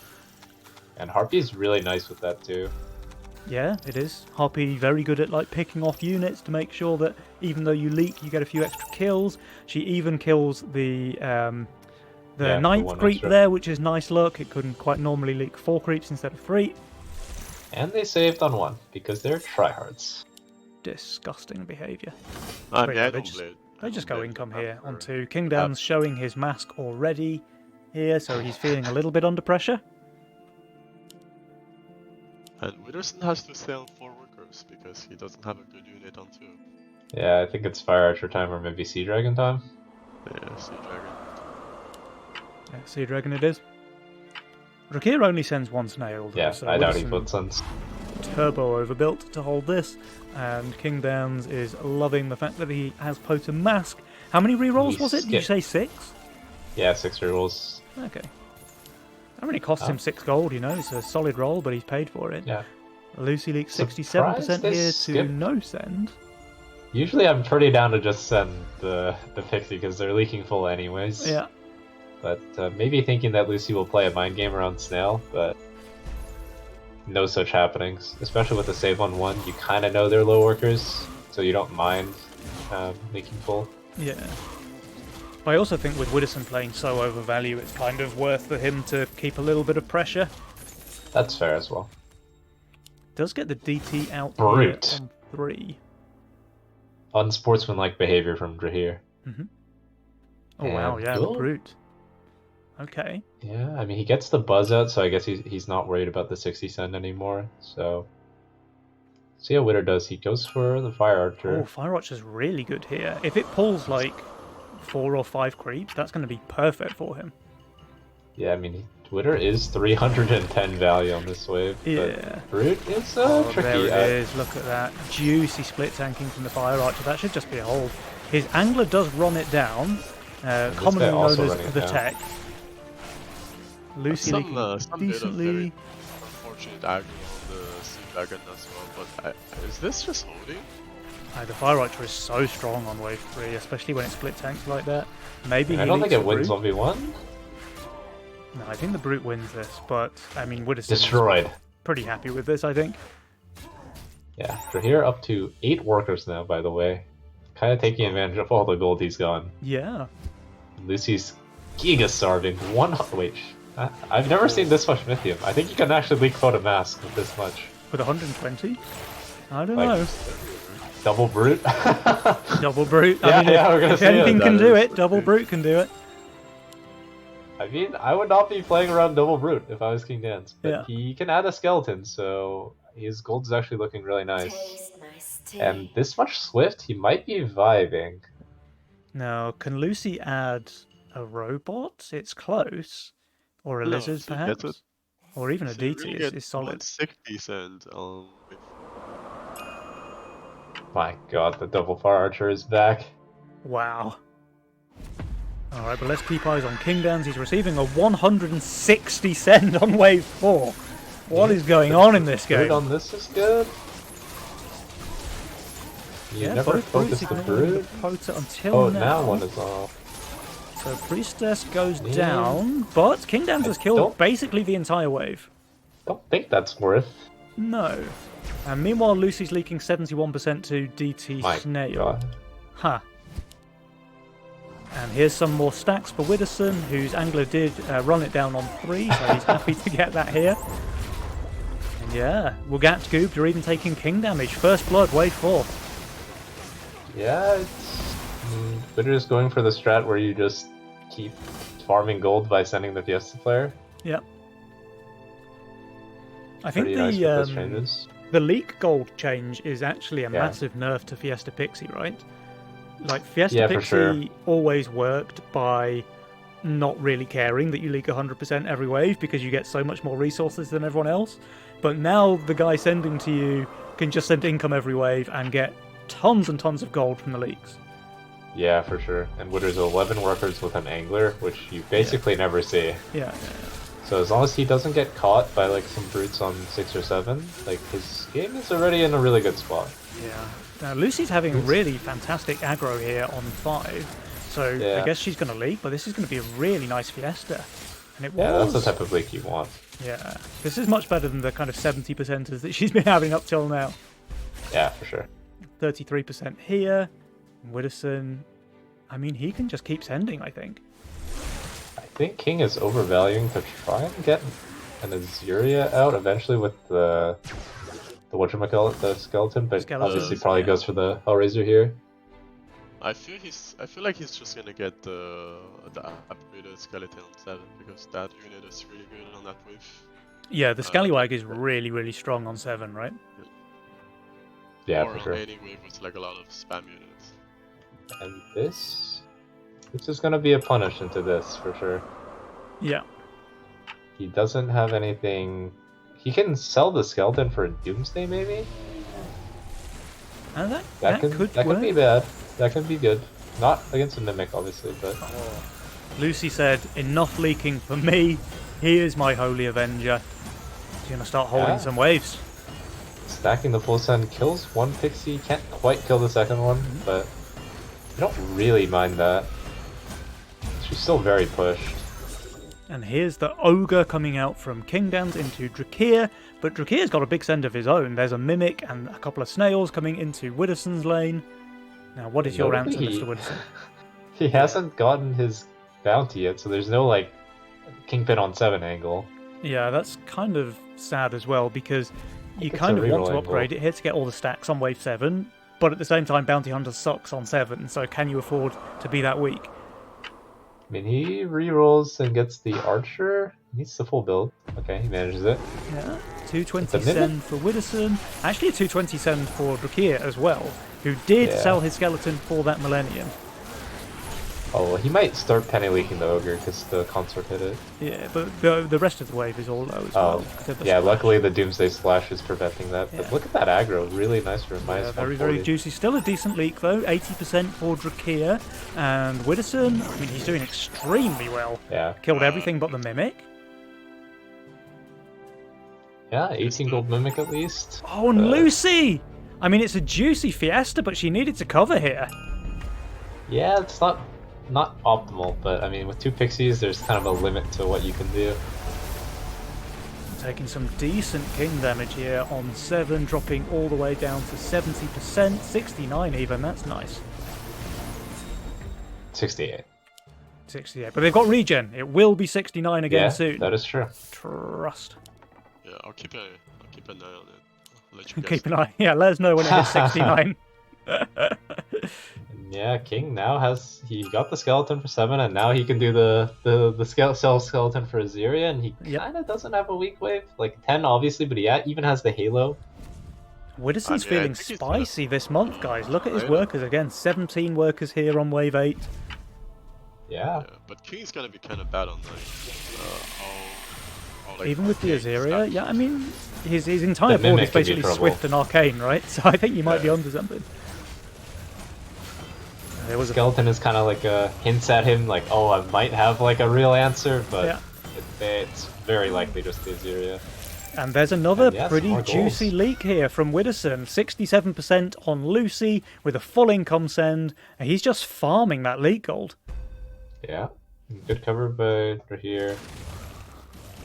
And Harpy's really nice with that too. Yeah, it is. Harpy very good at like picking off units to make sure that even though you leak, you get a few extra kills. She even kills the Yeah, for ninth 1 creep extra. there, which is nice luck. It couldn't quite normally leak 4 creeps instead of 3. And they saved on 1 because they're tryhards. Disgusting behaviour. I But mean, yeah, I they don't just- blame. They just go blame income them here after- onto Kingdown's showing his mask already here, so he's feeling a little bit under pressure. And Witterson has to stay on 4 workers because he doesn't have a good unit on 2. Yeah, I think it's Fire Archer time or maybe Sea Dragon time. Yeah, Sea Dragon. Yeah, Sea Dragon it is. Rakir only sends 1 snail, though, Yeah, so I doubt he Widdowson puts Suns. turbo overbuilt to hold this, and Kingdowns is loving the fact that he has Potent Mask. How many rerolls He was it? Did you skipped. say 6? Yeah, 6 rerolls. Okay. That only costs him 6 gold, you know, it's a solid roll, but he's paid for it. Yeah. Lucy leaks Surprised 67% they here to skipped. no send. Usually I'm pretty down to just send the Pixie because they're leaking full anyways. Yeah. But maybe thinking that Lucy will play a mind game around Snail, but no such happenings. Especially with the save on 1, you kind of know they're low workers, so you don't mind making full. Yeah. I also think with Widdowson playing so overvalue, it's kind of worth for him to keep a little bit of pressure. That's fair as well. Does get the DT out Brute. here on 3. Unsportsmanlike behavior from Drahir. Oh wow, And yeah, the gold. Brute. Okay. Yeah, I mean he gets the buzz out, so I guess he's not worried about the 60 send anymore. So see how Witter does. He goes for the Fire Archer. Oh, Fire Archer's really good here. If it pulls like 4 or 5 creeps, that's going to be perfect for him. Yeah, I mean Witter is 310 value on this wave. Yeah. But Brute is Oh, tricky. there it is. Look at that. Juicy split tanking from the Fire Archer. That should just be a hold. His Angler does run it down, commonly guy known also as running it the down. tech. Lucy leaking Some bit of decently. very unfortunate aggro on the Sea Dragon as well, but is this just holding? The Fire Archer is so strong on wave 3, especially when it split tanks like that. Maybe I he don't think leaks it wins Brute. 1v1. No, I think the Brute wins this, but I mean, Widdowson's Destroyed. pretty happy with this, I think. Yeah, Drahir up to 8 workers now, by the way. Kind of taking advantage of all the gold he's gone. Yeah. Lucy's giga starving. Wait, I've never seen this much Mythium. I think you can actually leak Photo Mask with this much. With 120? I don't Like, know. Double Brute? Double Brute. Yeah, I mean, yeah, we're gonna if see anything it. can That do is it, Double okay. Brute can do it. I mean, I would not be playing around Double Brute if I was King Dance, but Yeah. he can add a skeleton, so his gold is actually looking really nice. And this much Swift, he might be vibing. Now, can Lucy add a robot? It's close. Or a No, lizard, if you get perhaps? it- Or even a So you DT really is get solid. 160 cent with My god, the Double Fire Archer is back. Wow. Alright, but let's keep eyes on King Dance. He's receiving a 160 cent on wave 4. What is going on in this Brute game? on this is good. You never both brutes focus the ignoring Brute. the Pota until Oh, now. now one is off. So Priestess goes Yeah. down, but King Dance has killed don't- basically the entire wave. Don't think that's worth. No. And meanwhile, Lucy's leaking 71% to DT My Snail. god. Huh. And here's some more stacks for Widdowson, whose angler did run it down on 3, so he's happy to get that here. And yeah, Wugat Goobed are even taking king damage. First blood, wave 4. Yeah, it's... They're just going for the strat where you just keep farming gold by sending the Fiesta player. Yep. I think Pretty nice with those changes. the leak gold change is actually a Yeah. massive nerf to Fiesta Pixie, right? Like, Fiesta Yeah, for Pixie sure. always worked by not really caring that you leak 100% every wave because you get so much more resources than everyone else. But now the guy sending to you can just send income every wave and get tons and tons of gold from the leaks. Yeah, for sure. And there's 11 workers with an angler, which you basically never see. Yeah. So as long as he doesn't get caught by like some brutes on 6 or 7, like his game is already in a really good spot. Yeah. Now, Lucy's having really fantastic aggro here on 5. So Yeah. I guess she's going to leak, but this is going to be a really nice Fiesta. And it Yeah, was. that's the type of leak you want. Yeah. This is much better than the kind of 70%ers that she's been having up till now. Yeah, for sure. 33% here. Widdowson, I mean, he can just keep sending, I think. I think King is overvaluing to try and get an Azuria out eventually with the whatchamacallit, the skeleton, but Skeleton, obviously probably yeah. goes for the Hellraiser here. I feel like he's just gonna get the upgraded skeleton on 7 because that unit is really good on that wave. Yeah, the Scallywag is really, really strong on 7, right? Yeah, or for on sure. laning wave with like a lot of spam units. And this is gonna be a punish into this for sure. Yeah. He doesn't have anything. He can sell the skeleton for a Doomsday maybe. And that That could could work. be bad. That could be good. Not against a mimic, obviously, but Lucy said, enough leaking for me. He is my holy avenger. He's going to start holding Yeah. some waves. stacking the full send kills one pixie. Can't quite kill the second one, but I don't really mind that. She's still very pushed. And here's the Ogre coming out from King Dance into Drakir, but Drakir's got a big send of his own. There's a Mimic and a couple of Snails coming into Widdowson's lane. Now, what is your answer, Notably, Mr. Widdowson? He hasn't gotten his bounty yet, so there's no like Kingpin on 7 angle. Yeah, that's kind of sad as well, because you it's a kind of want to reroll upgrade it here to get all the stacks on wave 7, but at the same time, Bounty Hunter sucks on 7, so can you afford to be that weak? I mean, he rerolls and gets the Archer. He needs the full build. Okay, he manages it. Yeah, 220 It's a Mimic. send for Widdowson. Actually, a 220 send for Drakir as well, who did Yeah. sell his skeleton for that Millennium. Oh, well, he might start penny leaking the Ogre because the consort hit it. Yeah, but the rest of the wave is all low as Oh, well. except the yeah, splash. luckily the Doomsday Slash is preventing that. But Yeah. look at that aggro. Really nice for Yeah, minus very, 140. very juicy. Still a decent leak though. 80% for Drakir. And Widdowson, I mean, he's doing extremely well. Yeah. Killed everything but the Mimic. Yeah, 18 gold Mimic at least. Oh, and Uh, Lucy! I mean, it's a juicy Fiesta, but she needed to cover here. Yeah, it's not optimal, but I mean, with 2 pixies, there's kind of a limit to what you can do. Taking some decent king damage here on 7, dropping all the way down to 70%, 69 even, that's nice. 68. 68. But they've got regen. It will be 69 again Yeah, soon. that is true. Trust. Yeah, I'll keep an eye on it. I'll let you guys Keep an eye. Yeah, let us know when it hits 69. Yeah, King now he got the skeleton for 7, and now he can do the skeleton for Aziria, and he Yep. kind of doesn't have a weak wave. Like 10, obviously, but he even has the Halo. Widdowson's I feeling think he's spicy this month, guys. Look at his Yeah. workers again. 17 workers here on wave 8. Yeah. Yeah, but King's gonna be kind of bad on all like, Even with the arcane Aziria, stuff. yeah, I mean, his entire The board Mimic is can be basically trouble. Swift and Arcane, right? So I think you might be Yeah. onto something. There was a Skeleton is kind of like hints at him, like, oh, I might have like a real answer, but Yeah. it's very likely just the Aziria. And there's another And yeah, pretty some more juicy goals. leak here from Widdowson. 67% on Lucy with a full income send. And he's just farming that leak gold. Yeah, good cover by here.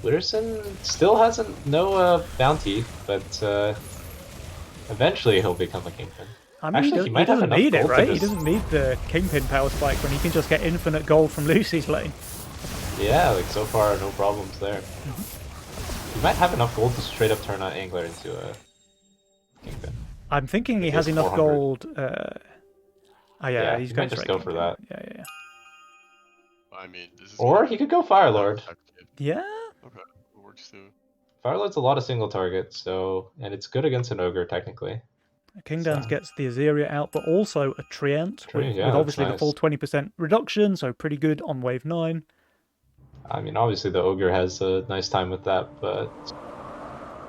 Witterson still hasn't no bounty, but eventually he'll become a kingpin. I mean, Actually, he might have doesn't enough need it, gold to right? He just- doesn't need the Kingpin power spike when he can just get infinite gold from Lucy's lane. Yeah, like so far no problems there. Mm-hmm. He might have enough gold to straight up turn out Angler into a kingpin. I'm thinking he He has has enough 400. gold. Oh, yeah, Yeah, he's he going might just for go Kingpin. for that. Yeah. I mean, this is. Or gonna he be could go Firelord. effective. Yeah? Okay, it works too. Firelord's a lot of single targets, so and it's good against an ogre technically. King Dance So- gets the Aziria out, but also a Treant Tree, with yeah, that's obviously the nice. full 20% reduction, so pretty good on wave 9. I mean, obviously the ogre has a nice time with that, but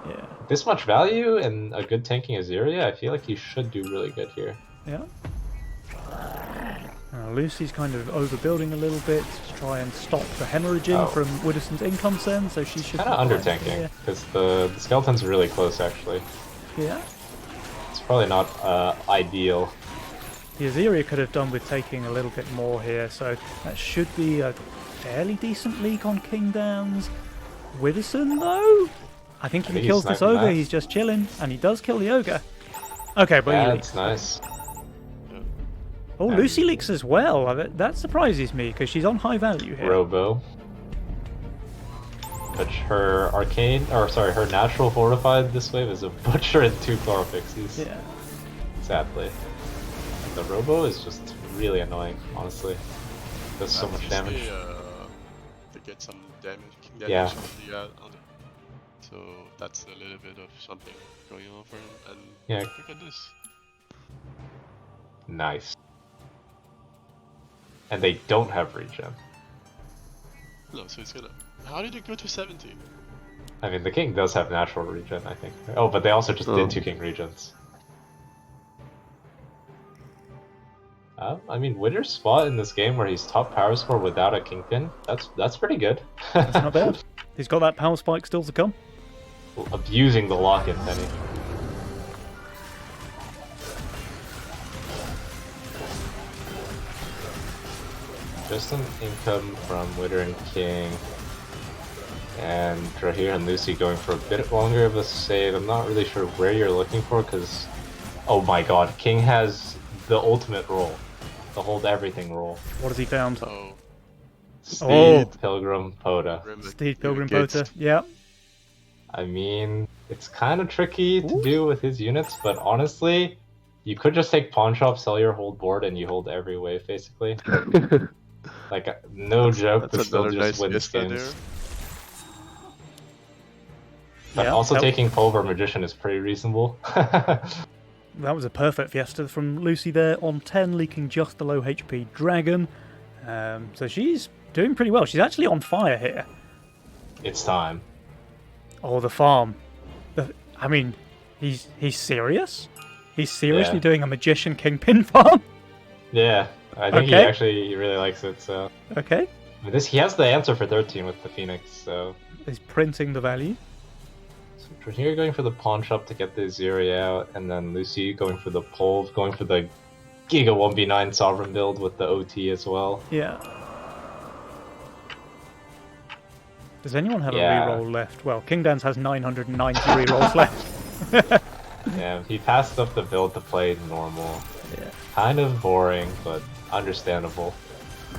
Yeah. this much value and a good tanking Aziria, I feel like he should do really good here. Yeah. Lucy's kind of overbuilding a little bit to try and stop the hemorrhaging Oh. from Widdowson's income send, so she should Kind be of under fine tanking here. because the skeleton's really close actually. Yeah. It's probably not ideal. The Aziria could have done with taking a little bit more here, so that should be a fairly decent leak on King Downs. Widdowson, though? I think if think he he's kills this sniping ogre, that. he's just chilling, and he does kill the ogre. Okay, but Yeah, he it's leaks. nice. Oh, Lucy leaks as well. That surprises me, because she's on high value here. Robo. But her arcane, or sorry, her natural fortified this wave is a butcher and 2 Chloropixies. Yeah. Sadly. And the Robo is just really annoying, honestly. Does so much damage. To get some damage, king damage Yeah. on the, so that's a little bit of something going on for him. And Yeah. look at this. Nice. And they don't have regen. No, so it's gonna. How did it go to 70? I mean, the king does have natural regen, I think. Oh, but they also just Oh. did 2 king regens. I mean, Witter's spot in this game where he's top power score without a kingpin, that's pretty good. That's not bad. He's got that power spike still to come. Abusing the lock-in penny. Just an income from Witter and King. And Drahir and Lucy going for a bit longer of a save. I'm not really sure where you're looking for because... Oh my god, King has the ultimate roll. The hold everything roll. What has he found? Oh, Steed, Oh. Pilgrim, Poda. Steed Pilgrim Gates. Poter. Yeah. I mean, it's kind of tricky to do with his units, but honestly, you could just take Pawn Shop, sell your whole board, and you hold every wave, basically. Like, no joke, That's this still another just nice wins guess right games. there. But Yeah, also that- taking Pulver Magician is pretty reasonable. That was a perfect fiesta from Lucy there on 10, leaking just the low HP Dragon. So she's doing pretty well. She's actually on fire here. It's time. Oh, the farm. I mean, he's serious? He's seriously Yeah. doing a Magician Kingpin farm? Yeah, I think Okay. he really likes it, so... Okay. I mean, he has the answer for 13 with the Phoenix, so... He's printing the value. So Drahir going for the Pawn Shop to get the Aziri out, and then Lucy going for the Pulve, going for the Giga 1v9 Sovereign build with the OT as well. Yeah. Does anyone have Yeah. a reroll left? Well, King Dance has 990 rerolls left. Yeah, he passed up the build to play normal. Yeah. Kind of boring, but understandable.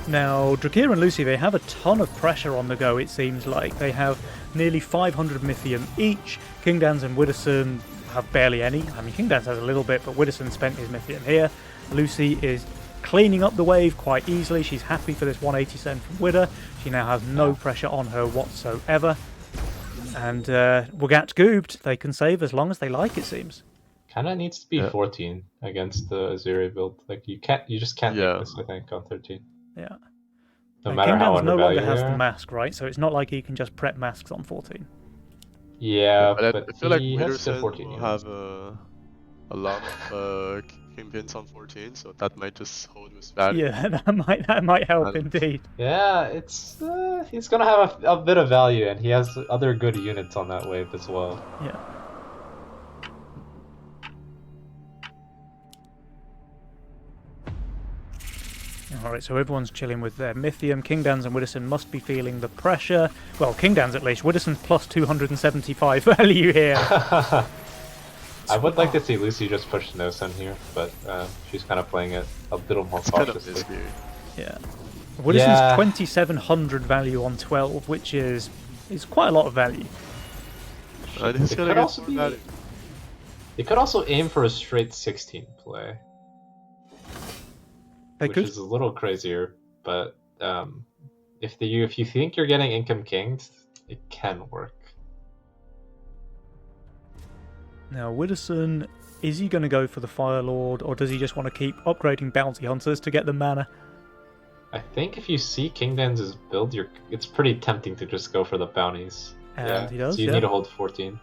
Now, Drakir and Lucy, they have a ton of pressure on the go, it seems like. They have nearly 500 Mythium each. Kingdans and Widdowson have barely any. I mean, Kingdans has a little bit, but Widdowson spent his Mythium here. Lucy is cleaning up the wave quite easily. She's happy for this 180 send from Widder. She now has no pressure on her whatsoever. And Wagat Goobed, they can save as long as they like, it seems. Kind of needs to be 14 against the Azuri build. Like you just can't make this, I think, on 13. Yeah. No And matter how Kingdans no longer undervalued has you the are. mask, right? So it's not like he can just prep masks on 14. Yeah, But I feel like he has the Widdowson 14 will units. have a lot of kingpins on 14, so that might just hold his value. Yeah, that might help And- indeed. Yeah, it's he's gonna have a bit of value, and he has other good units on that wave as well. Yeah. Alright, so everyone's chilling with their Mythium. Kingdans and Widdowson must be feeling the pressure. Well, Kingdans at least. Widdowson's plus 275 value here. I would like to see Lucy just push Nosen here, but she's kind of playing it a little more It's kind of cautiously. risky. Yeah. Widdowson's Yeah. 2700 value on 12, which is quite a lot of value. And he's It gonna could get also more be- value. They could also aim for a straight 16 play, They which could. is a little crazier. But if you think you're getting income kinged, it can work. Now, Widdowson, is he going to go for the Fire Lord, or does he just want to keep upgrading Bounty Hunters to get the mana? I think if you see Kingdans' build, it's pretty tempting to just go for the bounties. And he does, So you yeah. need to hold 14.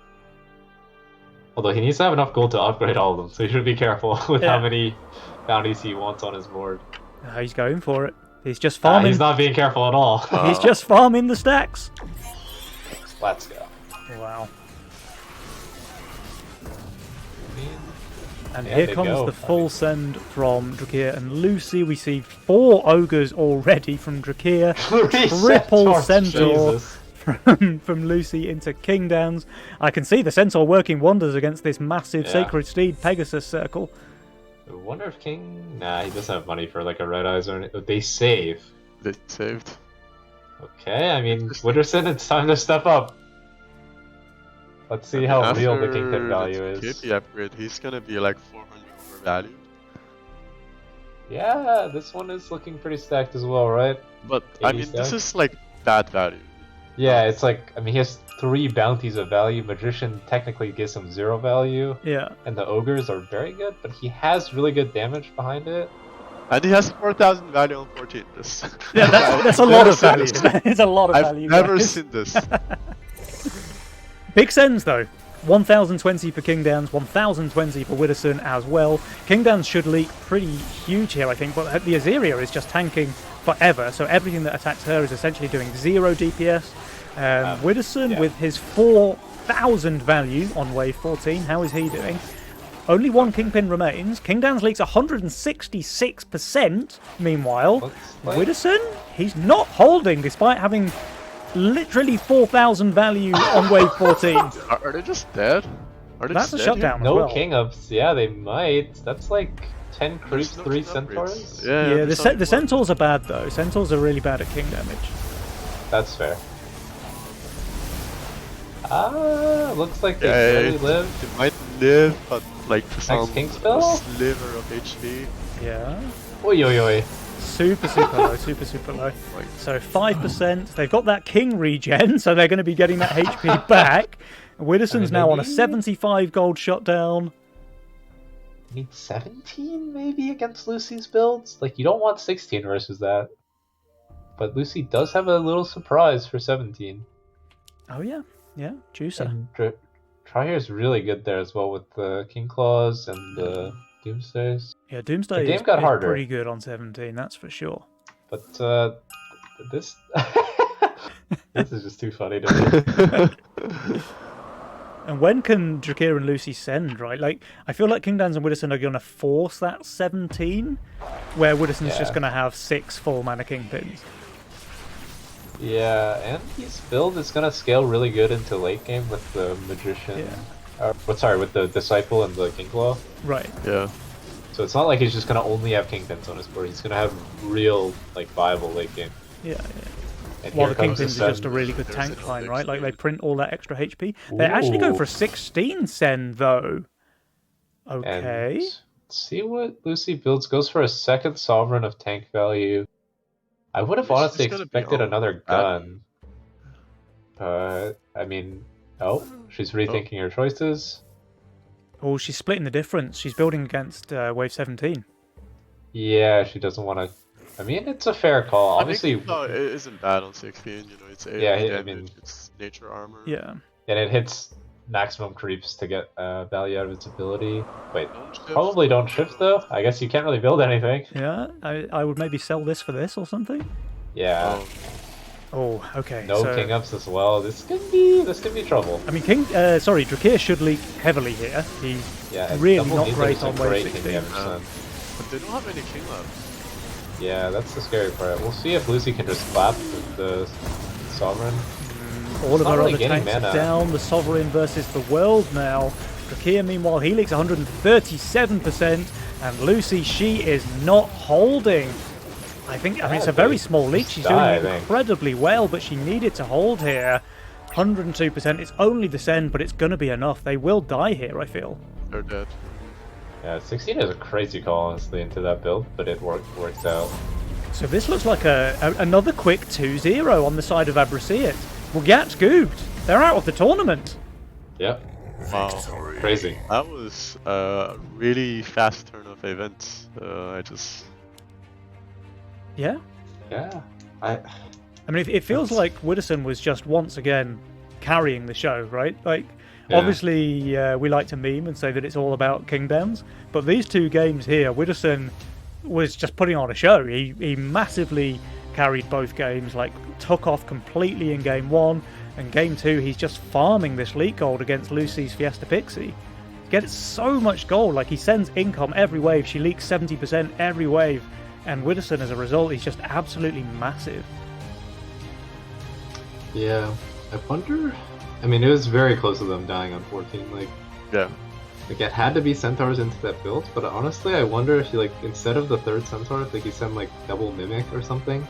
Although he needs to have enough gold to upgrade all of them, so you should be careful with Yeah. how many bounties he wants on his board. He's going for it. He's just farming. He's not being careful at all. He's just farming the stacks. Let's go. Wow. And Yeah, here they comes go. the full send from Drakir and Lucy. We see 4 ogres already from Drakir. Triple Centaur Jesus. from Lucy into Kingdans. I can see the Centaur working wonders against this massive Yeah. Sacred Steed Pegasus circle. I wonder if King... Nah, he doesn't have money for like a Red Eyes or anything. They save. They saved. Okay, I mean, Witterson, it's time to step up. Let's see how real the Kingpin value is. KP upgrade, he's gonna be like 400 overvalued. Yeah, this one is looking pretty stacked as well, right? But I 80 mean, this stack? is like bad value. Yeah, it's like, I mean, he has 3 bounties of value. Magician technically gives him 0 value. Yeah. And the ogres are very good, but he has really good damage behind it. And he has 4,000 value on 14. This. Yeah, that's a I've lot never of seen value. this. It's a lot of I've value. never guys. seen this. Big sends though. 1020 for Kingdans, 1020 for Widdowson as well. Kingdans should leak pretty huge here, I think, but the Azeria is just tanking forever, so everything that attacks her is essentially doing 0 DPS. Widdowson yeah. with his 4,000 value on wave 14, how is he doing? Only 1 Kingpin remains. Kingdans leaks 166%. Meanwhile, Looks like- Widdowson, he's not holding despite having literally 4,000 value on wave 14. Are they just dead? Are they That's just a dead shutdown. here? No well. king ups. Yeah, they might. That's like 10 creeps, There's no 3 king upgrades. centaurs. Yeah, Yeah, there's the only one. Centaurs are bad though. Centaurs are really bad at king damage. That's fair. Looks like they Yeah, barely live. They might live, but like some king spell? sliver of HP. Yeah. Oi, oi, oi. Super low, super low. Like, So 5%. They've got that king regen, so they're going to be getting that HP back. Widdowson's now on a 75 gold shutdown. Need 17 maybe against Lucy's builds? Like, you don't want 16 versus that. But Lucy does have a little surprise for 17. Oh yeah, yeah, juicer. And Trier is really good there as well with the King Claws and the Doomsdays. Yeah, Doomsday the game is, got is harder. pretty good on 17, that's for sure. But this this is just too funny to me. And when can Drakir and Lucy send, right? Like, I feel like Kingdans and Widdowson are going to force that 17, where Widdowson's just Yeah. going to have 6 full mana kingpins. Yeah, and his build is gonna scale really good into late game with the Magician. Yeah. Sorry, with the Disciple and the King Claw. Right. yeah. So it's not like he's just gonna only have Kingpins on his board. He's gonna have real, like, viable late game. Yeah. And While here the comes Kingpins are just a Sen. really good There's tank an line, Olix right? Like they dude. print all that extra HP. They actually go Ooh. for 16 Sen though. And Okay. let's see what Lucy builds. Goes for a second Sovereign of tank value. I would have She's honestly gonna be expected on another bad. gun. But, I mean, oh, she's rethinking her choices. Oh, she's splitting the difference. She's building against Wave 17. Yeah, she doesn't want to. I mean, it's a fair call. Obviously, no, it isn't bad on 16. You know, it's Yeah, AoE I damage, mean- it's nature armor. Yeah. and it hits maximum creeps to get value out of its ability. Wait, Don't shift. probably don't shift though. I guess you can't really build anything. Yeah. I would maybe sell this for this or something. Yeah, Oh, okay. no so, king ups as well. This could be trouble. I mean, Drakir should leak heavily here. He's Yeah, and really Double not Needler's great a on wave great king 16. damage son. But they don't have any king left. Yeah, that's the scary part. We'll see if Lucy can just clap with the Sovereign. All of not her really other getting tanks are mana. down. The Sovereign versus the World now. Drakir, meanwhile, he leaks 137%. And Lucy, she is not holding. I mean, it's a very small leak. She's doing I think. incredibly well, but she needed to hold here. 102%. It's only the send, but it's going to be enough. They will die here, I feel. They're dead. Yeah, 16 is a crazy call, honestly, into that build, but it worked out. So this looks like another quick 2-0 on the side of Abrasiet. Well, Gat's gooped. They're out of the tournament. Yep, Wow. Victory. crazy. That was a really fast turn of events. Yeah. Yeah, I mean, it feels like Widdowson was just once again carrying the show, right? Like, Yeah. obviously, we like to meme and say that it's all about Kingdoms, but these two games here, Widdowson was just putting on a show. He massively carried both games, like, took off completely in game one, and game two, he's just farming this leak gold against Lucy's Fiesta Pixie. Gets so much gold, like, he sends income every wave, she leaks 70% every wave, and Widdowson, as a result, he's just absolutely massive. Yeah, I wonder. I mean, it was very close to them dying on 14. Yeah. Like it had to be centaurs into that build, but honestly, I wonder if you instead of the third centaur, if you send double mimic or something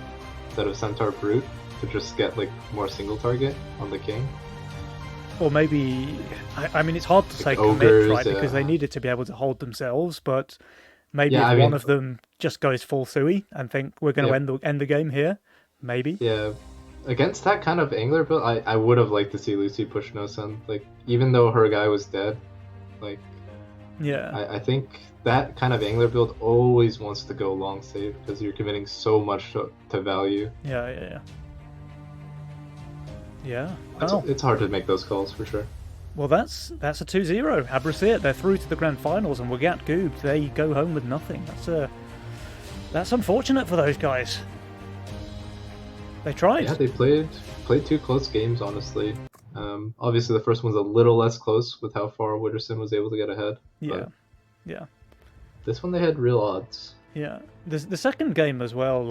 instead of centaur brute to just get more single target on the king. Or maybe, I mean, it's hard to say commit, ogres, right? Because yeah. they needed to be able to hold themselves. But maybe Yeah, if I one mean- of them just goes full Sui and think we're going to Yep. end the game here, maybe. Yeah, against that kind of angler build, I would have liked to see Lucy push no sun. Even though her guy was dead, Yeah, I think that kind of angler build always wants to go long save because you're committing so much to value. yeah. It's, Well, it's hard to make those calls for sure. well, that's a 2-0. Abrasiet, they're through to the grand finals, and Wagat Goob, they go home with nothing. That's unfortunate for those guys. They tried. Yeah, they played two close games, honestly. Obviously, the first one's a little less close with how far Witterson was able to get ahead. Yeah, but yeah. This one they had real odds. Yeah, the second game as well,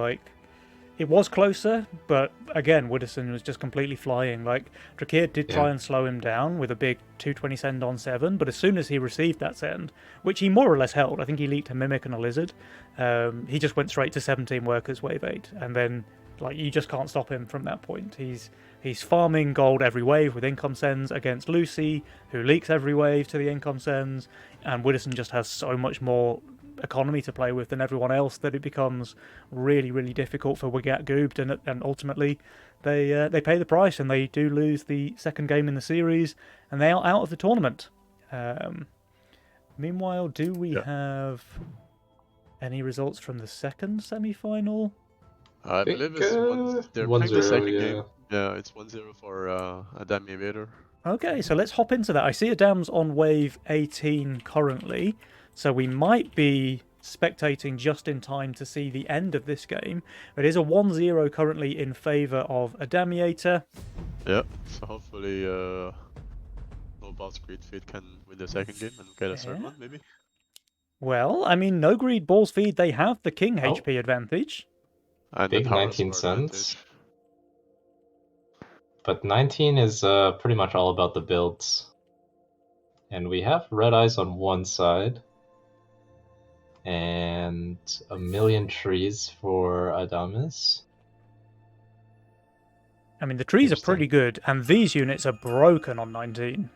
it was closer, but again, Widdowson was just completely flying. Drakir did try Yeah. and slow him down with a big 220 send on 7, but as soon as he received that send, which he more or less held, I think he leaked a Mimic and a Lizard, he just went straight to 17 workers wave 8, and then, you just can't stop him from that point. He's farming gold every wave with income sends against Lucy, who leaks every wave to the income sends, and Widdowson just has so much more economy to play with than everyone else that it becomes really, really difficult for Wigat Goobed, and ultimately they pay the price and they do lose the second game in the series and they are out of the tournament. Meanwhile, do we have any results from the second semi-final? I believe it's they're 1-0, playing the second yeah. game. Yeah, it's 1-0 for Adam Vader. Okay, so let's hop into that. I see Adam's on wave 18 currently, so we might be spectating just in time to see the end of this game. It is a 1-0 currently in favour of Adamiator. Yeah, so hopefully no boss Greed Feed can win the second game and get a third Yeah. one, maybe. Well, I mean, no greed balls feed, they have the king Oh. HP advantage. And Big the power 19 score cents. advantage. But 19 is pretty much all about the builds. And we have Red Eyes on one side. and a million trees for Adamas. I mean, the trees are Interesting. pretty good, and these units are broken on 19.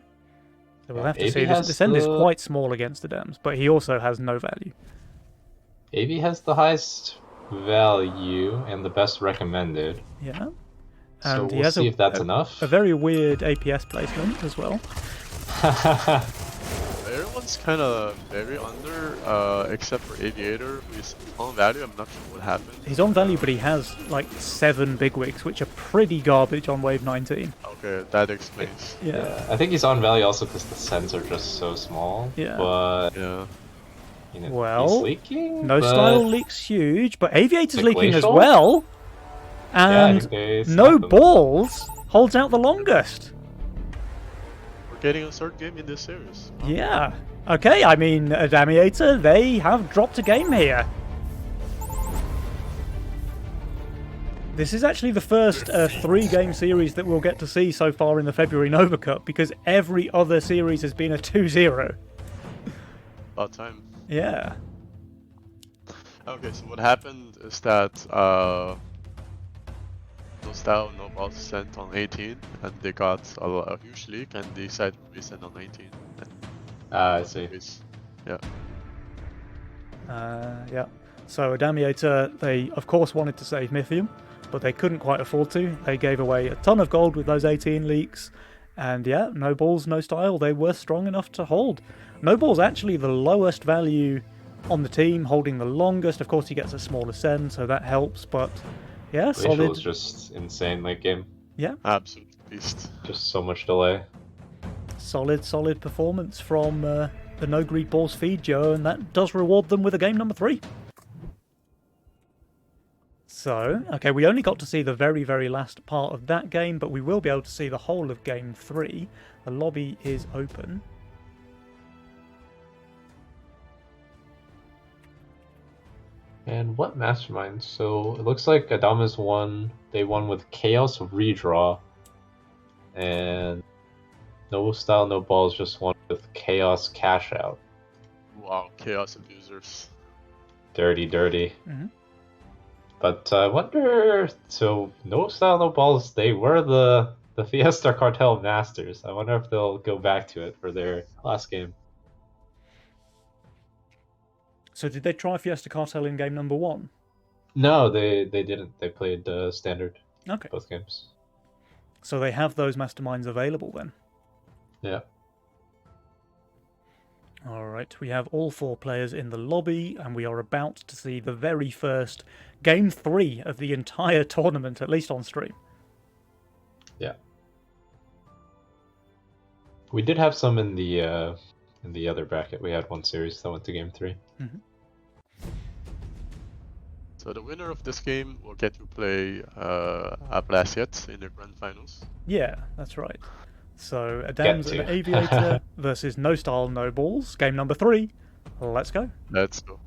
So we'll Yeah, have to AB see. has This end is the- quite small against the Dems, but he also has no value. AB has the highest value and the best recommended. Yeah. So And he we'll has see if that's enough. a very weird APS placement as well. Everyone's kind of very under, except for Aviator, who is on value. I'm not sure what happened. He's on value, but he has like 7 bigwigs, which are pretty garbage on wave 19. Okay, that explains. Yeah. I think he's on value also because the sends are just so small. Yeah. But Yeah. you know, Well, he's leaking. No but... style leaks huge, but Aviator's The leaking as Glacial? well. Yeah, And they No snapped them. Balls holds out the longest. We're getting a third game in this series. Yeah. Okay, I mean, Adamiator, they have dropped a game here. This is actually the first 3-game series that we'll get to see so far in the February Nova Cup, because every other series has been a 2-0. About time. Yeah. Okay, so what happened is that no style, no balls sent on 18, and they got a huge leak, and they decided to resend on 19. I see. Yeah. Yeah. So Adamiator, they of course wanted to save Mythium, but they couldn't quite afford to. They gave away a ton of gold with those 18 leaks, and yeah, no balls, no style. They were strong enough to hold. No ball's actually the lowest value on the team, holding the longest. Of course, he gets a smaller send, so that helps. But yeah, Glacial solid. is just insane late game. Yeah, Absolute beast. Just so much delay. solid performance from the No Greed Balls feed, Joe, and that does reward them with a game number 3. So, okay, we only got to see the very, very last part of that game, but we will be able to see the whole of game 3. The lobby is open. And what mastermind? So it looks like Adamas won. They won with Chaos Redraw. And no style, no balls, just won with Chaos Cash Out. Wow, chaos abusers. Dirty. Mhm. But I wonder. So no style, no balls. They were the Fiesta Cartel Masters. I wonder if they'll go back to it for their last game. So did they try Fiesta Cartel in game number 1? No, they didn't. They played standard Okay. both games. So they have those masterminds available then. Yeah. Alright, we have all 4 players in the lobby, and we are about to see the very first game 3 of the entire tournament, at least on stream. Yeah. We did have some in the other bracket. We had one series that went to game 3. So the winner of this game will get to play Ablasiet in the grand finals. Yeah, that's right. So Adams Get and to. Aviator versus No Style, No Balls. Game number 3. Let's go. Let's go.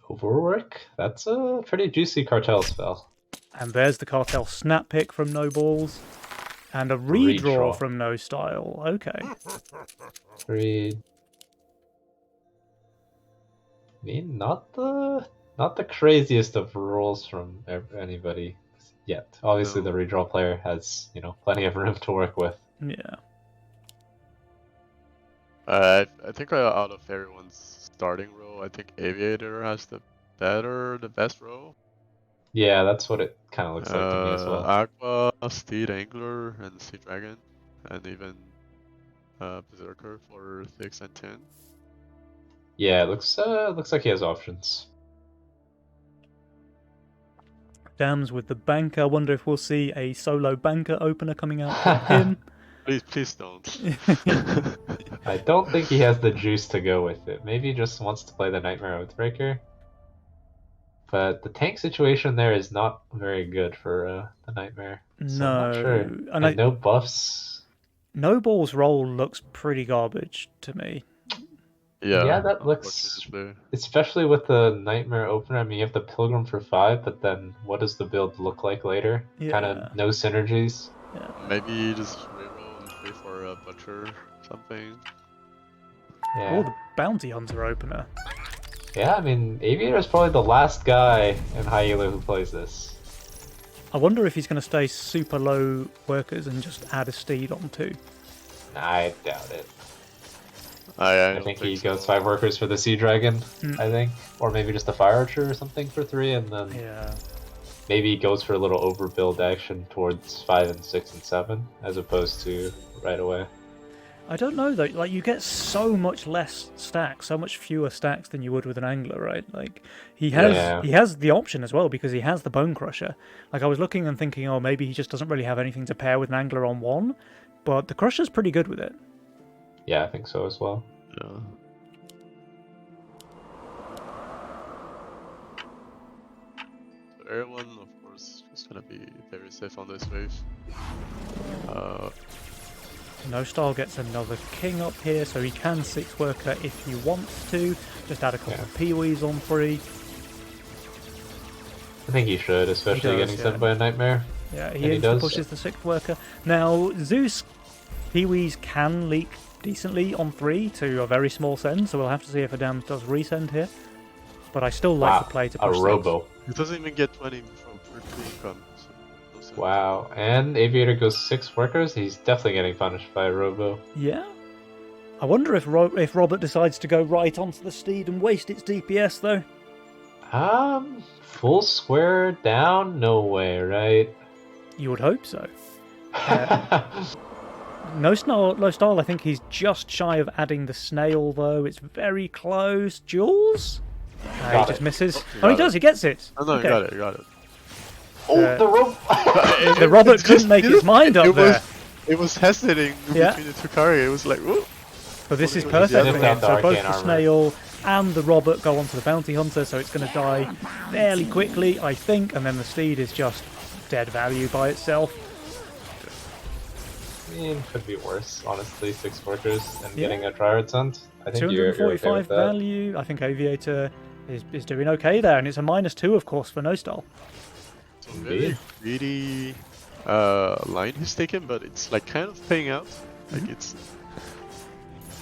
Overwork? That's a pretty juicy cartel spell. And there's the cartel snap pick from No Balls. And a redraw Redraw. from No Style. Okay. Read. I mean, not the craziest of rules from anybody yet. Obviously, No. the redraw player has plenty of room to work with. Yeah. I think out of everyone's starting row, I think Aviator has the best row. Yeah, that's what it kind of looks like to me as well. Aqua, Steed Angler, and Sea Dragon, and even Berserker for 6 and 10. Yeah, it looks like he has options. Dams with the banker. I wonder if we'll see a solo banker opener coming out from him. Please don't. I don't think he has the juice to go with it. Maybe he just wants to play the Nightmare Oathbreaker. But the tank situation there is not very good for the Nightmare. So I'm not sure. And no buffs. No Ball's role looks pretty garbage to me. Yeah, that looks. unfortunately. Especially with the Nightmare opener, I mean, you have the Pilgrim for 5, but then what does the build look like later? Kind Yeah. of no synergies. Yeah. Maybe just reroll and pray for a butcher or something. Yeah. Or the Bounty Hunter opener. Yeah, I mean, Aviator is probably the last guy in High Elo who plays this. I wonder if he's going to stay super low workers and just add a steed on too. I doubt it. I I don't think he so. goes 5 workers for the Sea Dragon, Mm. I think. Or maybe just a Fire Archer or something for 3, and then Yeah. maybe he goes for a little overbuild action towards 5 and 6 and 7, as opposed to right away. I don't know though. Like you get so much less stacks, so much fewer stacks than you would with an angler, right? Like he has the option as well because he has the Bone Crusher. Like I was looking and thinking, oh, maybe he just doesn't really have anything to pair with an angler on 1, but the Crusher's pretty good with it. Yeah, I think so as well. Yeah. So everyone, of course, is gonna be very safe on this wave. No Style gets another king up here, so he can 6 worker if he wants to. Just add a couple of Peewees on 3. I think he should, especially does, getting yeah. sent by a Nightmare. Yeah, he he does. pushes the 6th worker. Now, Zeus Peewees can leak decently on 3 to a very small send, so we'll have to see if Adams does resend here. But I still like the play to a push things. Robo. He doesn't even get 20 from per income. So no sense. Wow, and Aviator goes 6 workers, he's definitely getting punished by a Robo. Yeah. I wonder if Robert decides to go right onto the steed and waste its DPS, though. Full square down? No way, right? You would hope so. No style, I think he's just shy of adding the snail, though. It's very close. Jules? He Got just it. misses. Oh, Oh, he got does, it. he gets it. Oh no, Okay. you got it. Oh, the Robo! The Robert It couldn't just make his didn't- mind up it there. It was hesitating Yeah. between the two carry. It was like, whoa. But this is He perfect zipped for him. out the So both arcane the armor. snail and the Robert go onto the bounty hunter, so it's going to die fairly quickly, I think, and then the steed is just dead value by itself. I mean, could be worse, honestly. 6 workers and Yeah. getting a Dryad Hunt. I think you're okay 245 with that. value. I think Aviator is doing okay there, and it's a -2, of course, for No Style. So very greedy line he's taken, but it's like kind of paying out. Like it's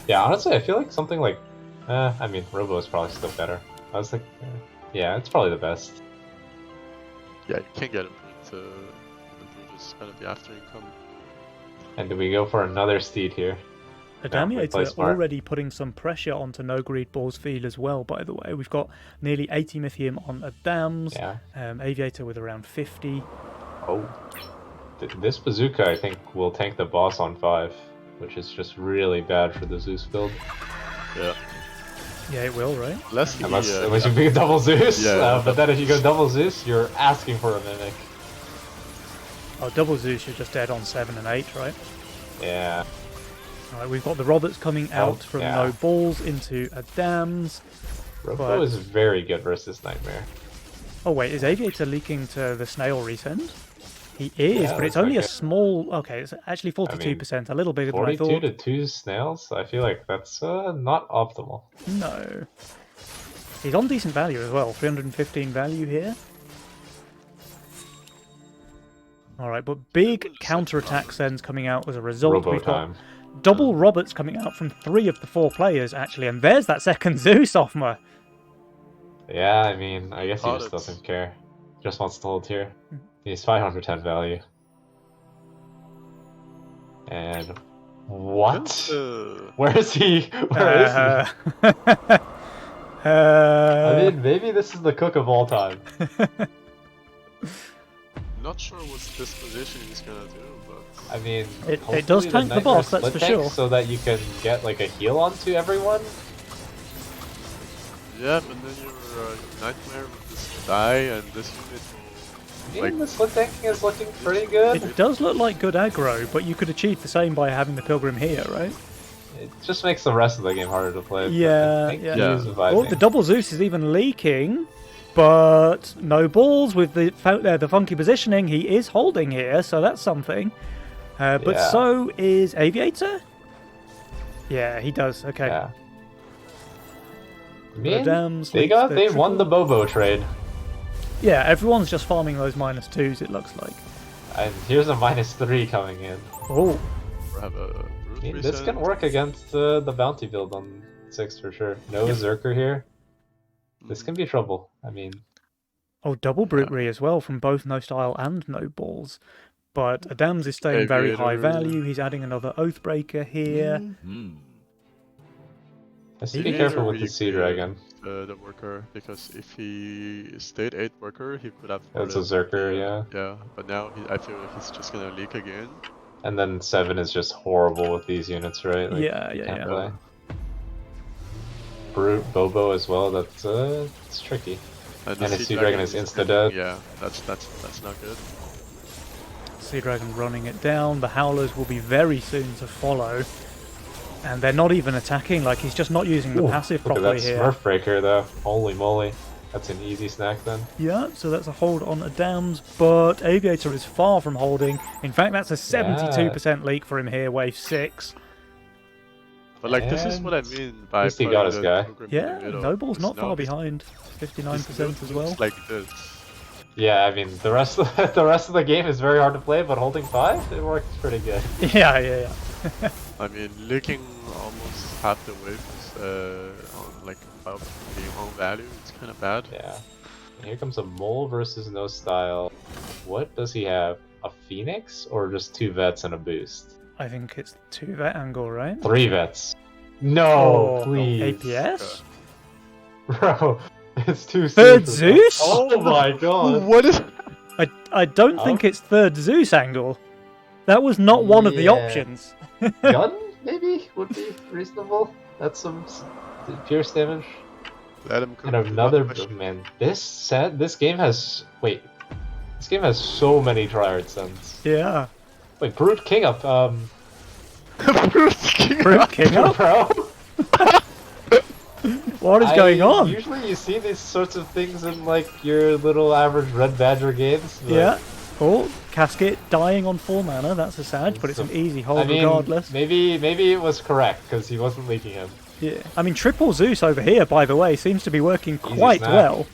Yeah, honestly, I feel like something like... I mean, Robo is probably still better. I was like... yeah, it's probably the best. yeah, you can't get him. The brute is gonna be after income. And do we go for another steed here? we play Adamiator smart. already putting some pressure onto No Greed Ball's field as well, by the way. We've got nearly 80 Mythium on Adams, Yeah. Aviator with around 50. Oh. This bazooka, I think, will tank the boss on 5, which is just really bad for the Zeus build. Yeah. Yeah, it will, right? Unless he, Unless you pick double Zeus. Yeah. But then if you go double Zeus, you're asking for a Mimic. Oh, double Zeus, you're just dead on 7 and 8, right? Yeah. Alright, we've got the Roberts coming out from yeah. No Balls into Adams. Robo But- is very good versus Nightmare. Oh wait, is Aviator leaking to the snail resend? He is, Yeah, but it's looks only like a it. small... Okay, it's actually 42%, a little bigger than I 42 thought. to 2 snails? I feel like that's not optimal. No. He's on decent value as well, 315 value here. Alright, but big counter-attack sends coming out as a result. Robo We've got time. double Roberts coming out from 3 of the 4 players, actually, and there's that second Zeus Offmer. Yeah, I mean, I guess he just Audits. doesn't care. Just wants to hold here. He's 510 value. And what? Where is he? Where is he? I mean, maybe this is the cook of all time. Not sure what this position he's gonna do, but I mean, It does hopefully tank the Nightmare boss, that's split for tank sure. So that you can get like a heal onto everyone. yeah, but then your nightmare with this die and this unit I will mean, like the split tanking is looking pretty good. It does look like good aggro, but you could achieve the same by having the Pilgrim here, right? It just makes the rest of the game harder to play. but Yeah, I think yeah. he is Oh, surviving. the double Zeus is even leaking, but no balls with the funky positioning. He is holding here, so that's something. But Yeah. so is Aviator? Yeah, he does. Okay. Yeah. I mean, Adams they leaks the they won the triple. Bobo trade. Yeah, everyone's just farming those -2s, it looks like. And here's a -3 coming in. Oh, have a I brute mean, this reset. can work against the bounty build on 6 for sure. Nova Zerker here. This can be trouble. I mean, Oh, double Brute as well from both No Style and No Balls. But Adams is staying very high Aviator. value. He's adding another Oathbreaker here. has to be Yeah. careful with the Sea Dragon. The worker, because if he stayed 8 worker, he could have. That's a fought Zerker, yeah. Yeah, but now I feel like he's just gonna leak again. And then 7 is just horrible with these units, right? Like, Yeah, you yeah, can't yeah. play. Brute, Bobo as well, that's it's tricky. the And his Sea Sea Dragon is insta-dead. Yeah, that's not good. Sea Dragon running it down. The Howlers will be very soon to follow. And they're not even attacking, like he's just not using the passive Look at properly that here. Smurf Breaker though. Holy moly. That's an easy snack then. Yeah, so that's a hold on Adams, but Aviator is far from holding. In fact, that's a 72% leak for him here, wave 6. But like this is what I And mean by least he putting got his the guy. program in Yeah, the middle. Noble's not It's far not- behind, this 59% as well. looks like this. Yeah, I mean the rest of the game is very hard to play, but holding 5, it works pretty good. Yeah, yeah, yeah. I mean, leaking almost half the waves on like about being on value. It's kind of bad. Yeah. And here comes a Mole versus No Style. What does he have? A Phoenix or just 2 vets and a boost? I think it's 2 vet angle, right? 3 vets. No, Oh, please. APS? Bro, it's too Third soon for that. Zeus? Oh my god. What is? I don't think it's 3rd Zeus angle. That was not one of the Yeah. options. Gun, maybe, would be reasonable. That's some pierce damage. Let him And cook. another, What the man, this game has, wait. This game has so many tryhard sons. Yeah. Wait, Brute King up, Brute King up? bro. What is going on? Usually you see these sorts of things in like your little average Red Badger games. But Yeah. Oh, Casket dying on 4 mana. That's a sad, but it's an easy hold I mean, regardless. maybe it was correct because he wasn't leaking him. Yeah. I mean, triple Zeus over here, by the way, seems to be working Easy quite snap. well.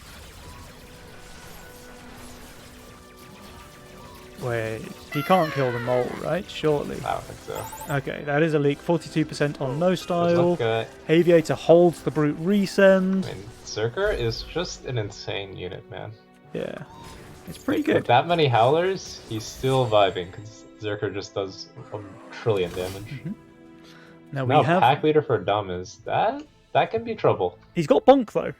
Wait, he can't kill the mole, right? Surely. I don't think so. Okay, that is a leak. 42% on no Good style. luck, guy. Aviator holds the brute resend. I mean, Zerker is just an insane unit, man. Yeah, it's pretty With good. that many howlers, he's still vibing because Zerker just does a trillion damage. Now we Now have. pack leader for Dumb is that can be trouble. He's got Bonk though.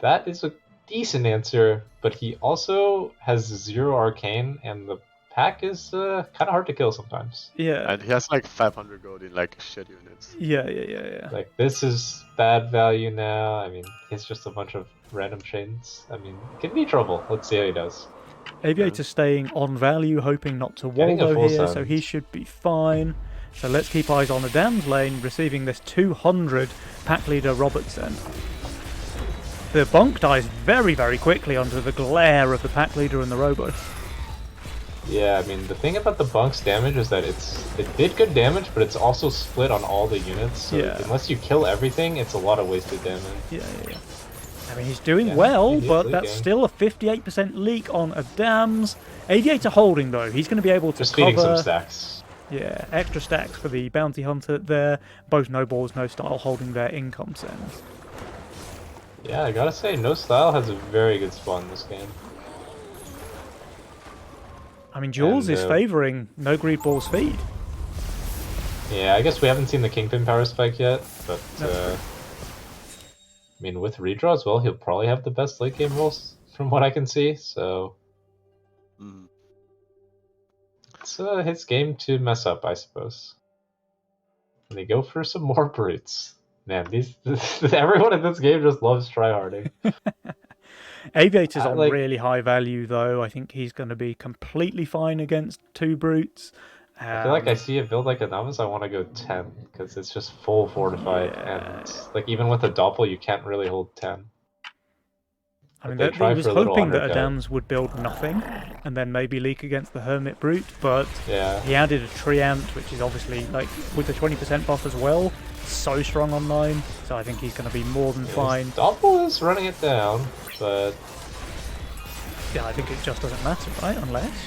That is a decent answer, but he also has 0 arcane, and the pack is kind of hard to kill sometimes. Yeah. And he has like 500 gold in like shit units. Yeah. Like this is bad value now. I mean, it's just a bunch of random chains. I mean, it can be trouble. Let's see how he does. Aviator staying on value, hoping not to Getting a Waldo full here, so send. he should be fine. So let's keep eyes on Adam's lane, receiving this 200 pack leader Robertson. The Bonk dies very, very quickly under the glare of the pack leader and the Robo. Yeah, I mean, the thing about the Bunk's damage is that it did good damage, but it's also split on all the units. So Yeah. unless you kill everything, it's a lot of wasted damage. Yeah. I mean, he's doing Yeah, well, he is but that's leaking. still a 58% leak on Adams. Aviator holding, though. He's going to be able to Just cover... feeding some stacks. Yeah, extra stacks for the Bounty Hunter there. Both No Balls, No Style holding their income sends. Yeah, I gotta say, No Style has a very good spawn in this game. I mean, Jules And, is favouring No Greed Ball speed. Yeah, I guess we haven't seen the Kingpin power spike yet, but That's true. I mean, with redraw as well, he'll probably have the best late game rolls from what I can see. So Mm. it's his game to mess up, I suppose. And they go for some more brutes. Man, these everyone in this game just loves tryharding. Aviator's on like- really high value, though. I think he's going to be completely fine against 2 brutes. I feel like I see a build like Adamas, I want to go 10 because it's just full fortified, Yeah. and like even with a doppel, you can't really hold 10. I mean, they he tried was for a little hoping that undercut. Adams would build nothing and then maybe leak against the Hermit Brute, but Yeah. he added a Treant, which is obviously, like, with the 20% buff as well, so strong online, so I think he's going to be more than fine. Doppel is running it down, but Yeah, I think it just doesn't matter, right? Unless...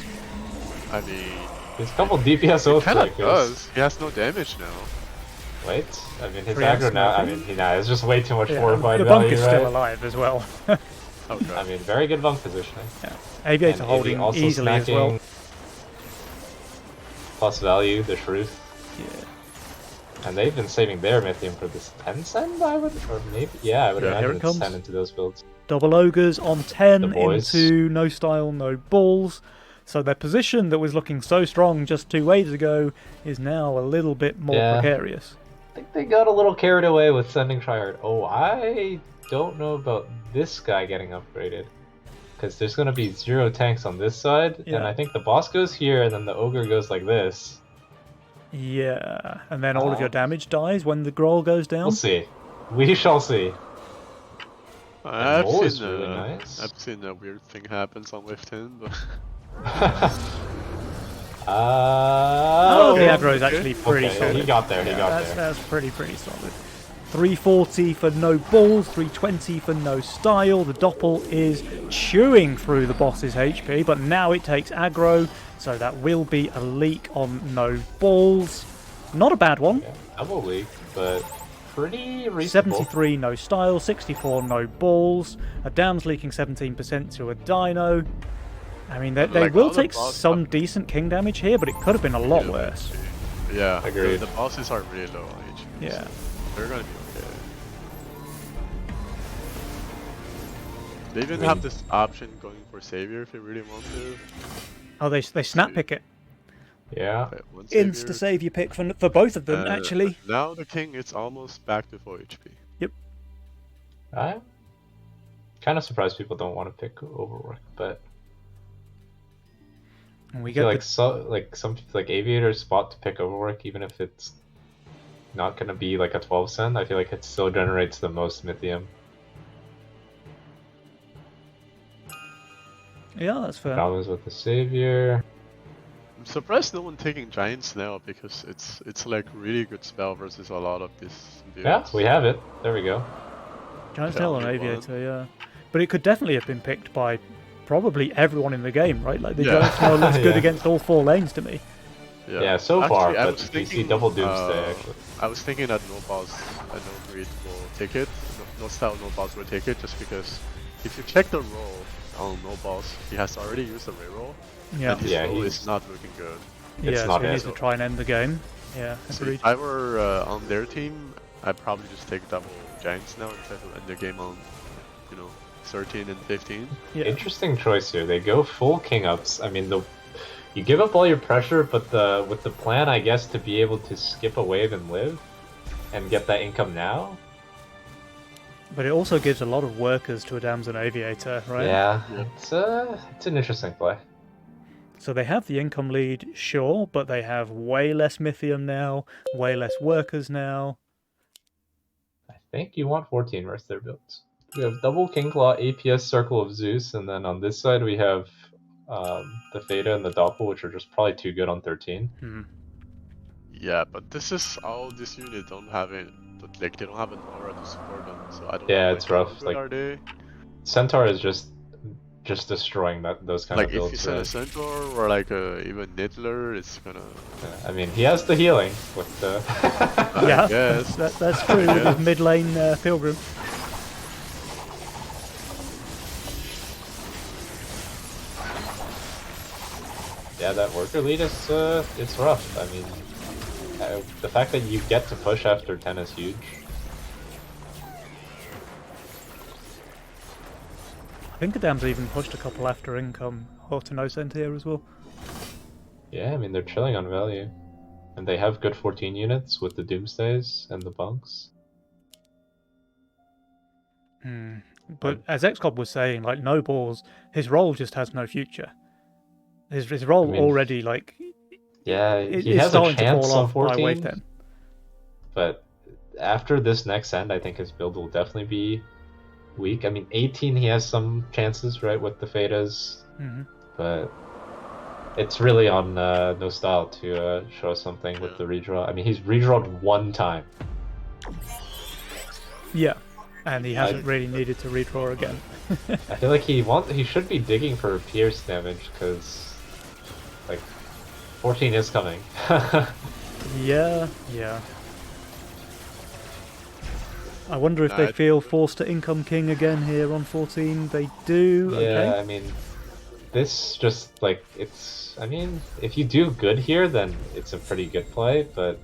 I mean, there's a couple DPS kind of Oathbreakers. does. He has no damage now. Wait, I mean his Preempt aggro now. I smoking. mean, it's just way too much Yeah, fortified the bunk value, is still right? alive as well. Oh I god. mean, very good bunk positioning. Aviator And holding also easily as well. snacking, Plus value, the Shruth. Yeah. And they've been saving their Mythium for this 10 send, I would, or maybe, yeah, I would Yeah, imagine here it it's comes. 10 into those builds. Double ogres on 10 The boys. into no style, no balls. So their position that was looking so strong just 2 waves ago is now a little bit more Yeah. precarious. I think they got a little carried away with sending Triard. Oh, I don't know about this guy getting upgraded. Because there's going to be 0 tanks on this side, and Yeah. I think the boss goes here, and then the ogre goes like this. Yeah, and then all of your damage dies when the Groll goes down. We'll see. We shall see. I've Mole is seen, really nice. I've seen a weird thing happens on Lift 10, but Oh, the okay. aggro is actually pretty Okay, solid. he got there, he got that's, there. That's pretty solid. 340 for no balls, 320 for no style. The Doppel is chewing through the boss's HP, but now it takes aggro, so that will be a leak on no balls. Not a bad one. Yeah, double leak, but pretty reasonable. 73 no style, 64 no balls. A dam's leaking 17% to a Dino. I mean, they Like, will all the take boss- some decent king damage here, but it could have been a lot worse. yeah, Agreed. the bosses are really low on HP. Yeah. So they're gonna be okay. They even have this option going for Savior if you really want to. Oh, they snap pick it. Yeah. Okay, one Savior. Insta savior pick for both of them, actually. Now the king is almost back to full HP. I'm kind of surprised people don't want to pick Overwork, but And we I get feel the like some Aviator's spot to pick Overwork, even if it's not gonna be like a 12 cent. I feel like it still generates the most Mythium. Yeah, that's fair. Problems with the Savior. I'm surprised no one taking Giants now because it's like really good spell versus a lot of these builds. Yeah, we have it. There we go. Giant Yeah, Tail on only Aviator, yeah. But it could definitely have been picked by probably everyone in the game, right? Like the Yeah. Giant Tail looks good Yeah. against all 4 lanes to me. Yeah, so far, Actually, I but was we see thinking, double Doomsday, actually. I was thinking that no boss and no breed will take it. No style, no boss will take it just because if you check the roll on no boss, he has already used the reroll. Yeah, And his Yeah, roll he's- is not looking good. it's yeah. not So he it. needs to try and end the game. Yeah, So agreed. if I were on their team, I'd probably just take double Giants now and try to end the game on, 13 and 15. Yeah, Interesting choice here. They go full king ups. I mean, you give up all your pressure, but with the plan, I guess, to be able to skip a wave and live, and get that income now. but it also gives a lot of workers to a Damson Aviator, right? Yeah, Yeah. it's an interesting play. So they have the income lead, sure, but they have way less Mythium now, way less workers now. I think you want 14 versus their builds. We have double King Claw, APS Circle of Zeus, and then on this side we have the Theta and the Doppel, which are just probably too good on 13. Hmm. Yeah, but this is all this unit don't have it. But like they don't have an aura to support them, so I don't Yeah, know. it's like, how rough, good like- are they? Centaur is just destroying those kind Like of if you builds. send a Right? Centaur or like even Niddler, it's gonna. I mean, he has the healing with the. Yeah, guess. that's true with his mid lane Pilgrim. Yeah, that worker lead is it's rough. I mean, the fact that you get to push after 10 is huge. I think Adam's even pushed a couple after income or to no cent here as well. Yeah, I mean they're chilling on value, and they have good 14 units with the Doomsdays and the bunks. Hmm. But as XCOP was saying, like no balls, his role just has no future. His role I mean, already like Yeah, it he is has a starting to chance fall on off by 14, wave 10. but after this next end, I think his build will definitely be weak. I mean, 18 he has some chances, right, with the Thetas, Hmm. but it's really on No Style to show us something with the redraw. I mean, he's redrawed one time. Yeah, and he hasn't really needed to redraw again. I feel like he should be digging for pierce damage because like 14 is coming. Yeah. I wonder if Nah, they I feel think- forced to income king again here on 14. They do. Yeah, Okay. I mean, this just like it's. I mean, if you do good here, then it's a pretty good play. But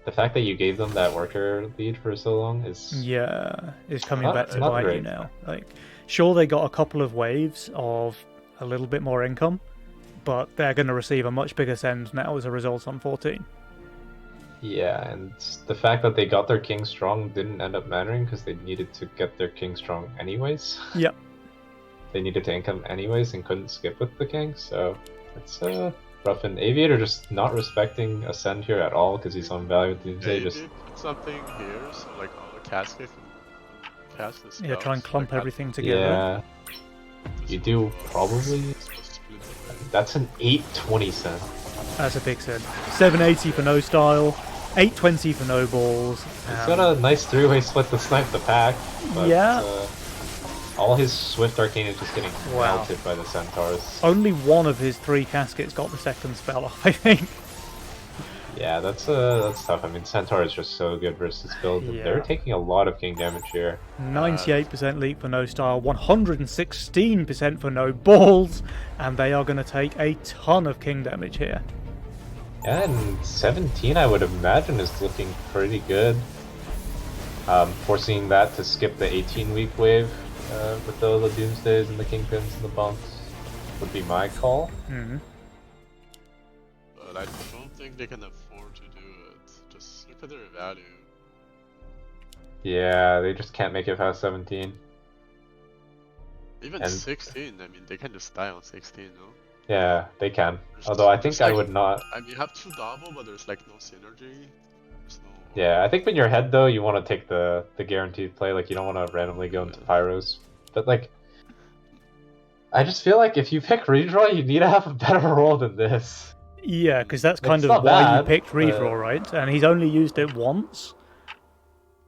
the fact that you gave them that worker lead for so long is Yeah, it's coming Not- back to not bite you great. now. Like, sure, they got a couple of waves of a little bit more income, but they're going to receive a much bigger send now as a result on 14. yeah, and the fact that they got their king strong didn't end up mattering because they needed to get their king strong anyways. Yep. They needed to income anyways and couldn't skip with the king, so it's rough. And Aviator just not respecting Ascend here at all because he's on value with Yeah, Doomsday. you Just did put something here, so like all the casket can cast the spells. Yeah, try and clump like, everything together. yeah, this you one, do probably. supposed to split it. That's an 820 cent. That's a big send. 780 for no style, 820 for no balls. He's got a nice three-way split to snipe the pack. But, Yeah. all his Swift Arcane is just getting Wow. melted by the Centaurs. Only one of his 3 caskets got the second spell off, I think. Yeah, that's tough. I mean, Centaur is just so good versus build. and Yeah. They're taking a lot of king damage here. 98% leap for no style, 116% for no balls, and they are going to take a ton of king damage here. Yeah, and 17, I would imagine, is looking pretty good. Forcing that to skip the 18-week wave with all the Doomsdays and the Kingpins and the bumps would be my call. Mhm. But I don't think they can afford to do it. Just look at their value. Yeah, they just can't make it past 17. Even And- 16, I mean, they can just die on 16, no? Yeah, they can. There's Although I there's think I like- would not. I mean, you have 2 double, but there's like no synergy. There's no... Yeah, I think in your head though, you want to take the guaranteed play. Like you don't want to randomly go into pyros. But like, I just feel like if you pick redraw, you need to have a better roll than this. Yeah, because that's kind It's of not why you bad, picked but- redraw, right? And he's only used it once.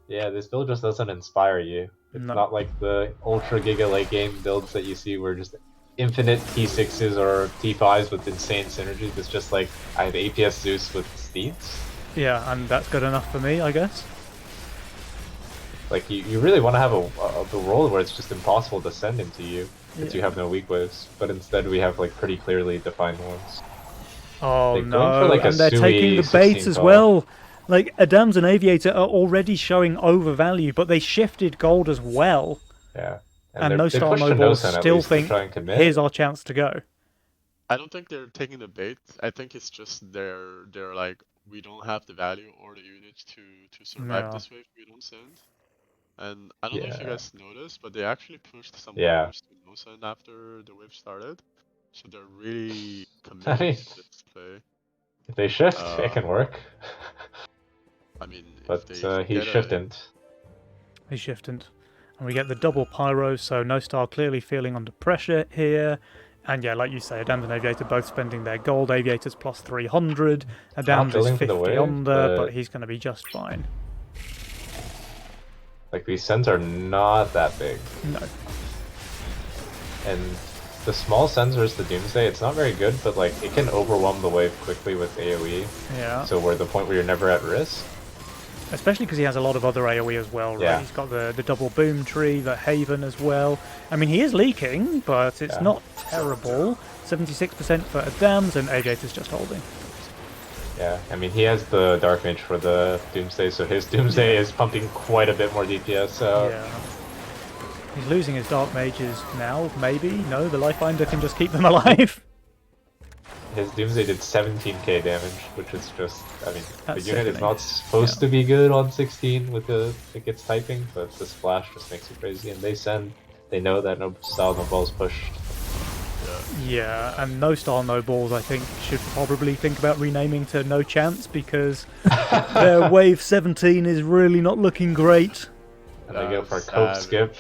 Yeah, this build just doesn't inspire you. It's No. not like the ultra giga late game builds that you see where just infinite T6s or T5s with insane synergies. It's just like I have APS Zeus with Steeds. Yeah, and that's good enough for me, I guess. Like you really want to have a role where it's just impossible to send into you since you Yeah. have no weak waves. But instead we have like pretty clearly defined ones. Oh They're going no, for, like, a and they're taking the Sui bait 16 as call. well. Like, Adams and Aviator are already showing overvalue, but they shifted gold as well. Yeah. And they're- No they Star pushed No to Balls Nosen at still least to think, try and commit. here's our chance to go. I don't think they're taking the bait. I think it's just they're like, we don't have the value or the units to survive No. this wave. We don't send. And I don't know if you Yeah. guys noticed, but they actually pushed some Yeah. players to no send after the wave started. So they're really mean- committed to this play. If they shift, Uh, it can work. I mean, But if they he's get a- shifting. He's shifting. And we get the double pyro, so No Star clearly feeling under pressure here. And yeah, like you say, Adams and Aviator both spending their gold. Aviator's plus 300. Adams is building for 50 the wave, under, but- but he's going to be just fine. Like these sends are not that big. No. And the small sensors, the Doomsday, it's not very good, but like it can overwhelm the wave quickly with AoE. Yeah. So we're at the point where you're never at risk. Especially because he has a lot of other AoE as well, right? Yeah. He's got the double boom tree, the Haven as well. I mean, he is leaking, but it's Yeah. not terrible. 76% for Adams, and Aviator's just holding. Yeah, I mean he has the Dark Mage for the Doomsday, so his Doomsday is pumping quite a bit more DPS. So Yeah. He's losing his Dark Mages now, maybe. No, the Lifebinder can just keep them alive. his Doomsday did 17k damage, which is just, I mean, That's the unit is sickening. not supposed to be good on 16 with the it gets typing, but the splash just makes it crazy. And they send, they know that no style, no balls pushed. Yeah, and No Star No Balls, I think, should probably think about renaming to No Chance because their Wave 17 is really not looking great. And they go for a Sad. cope skip.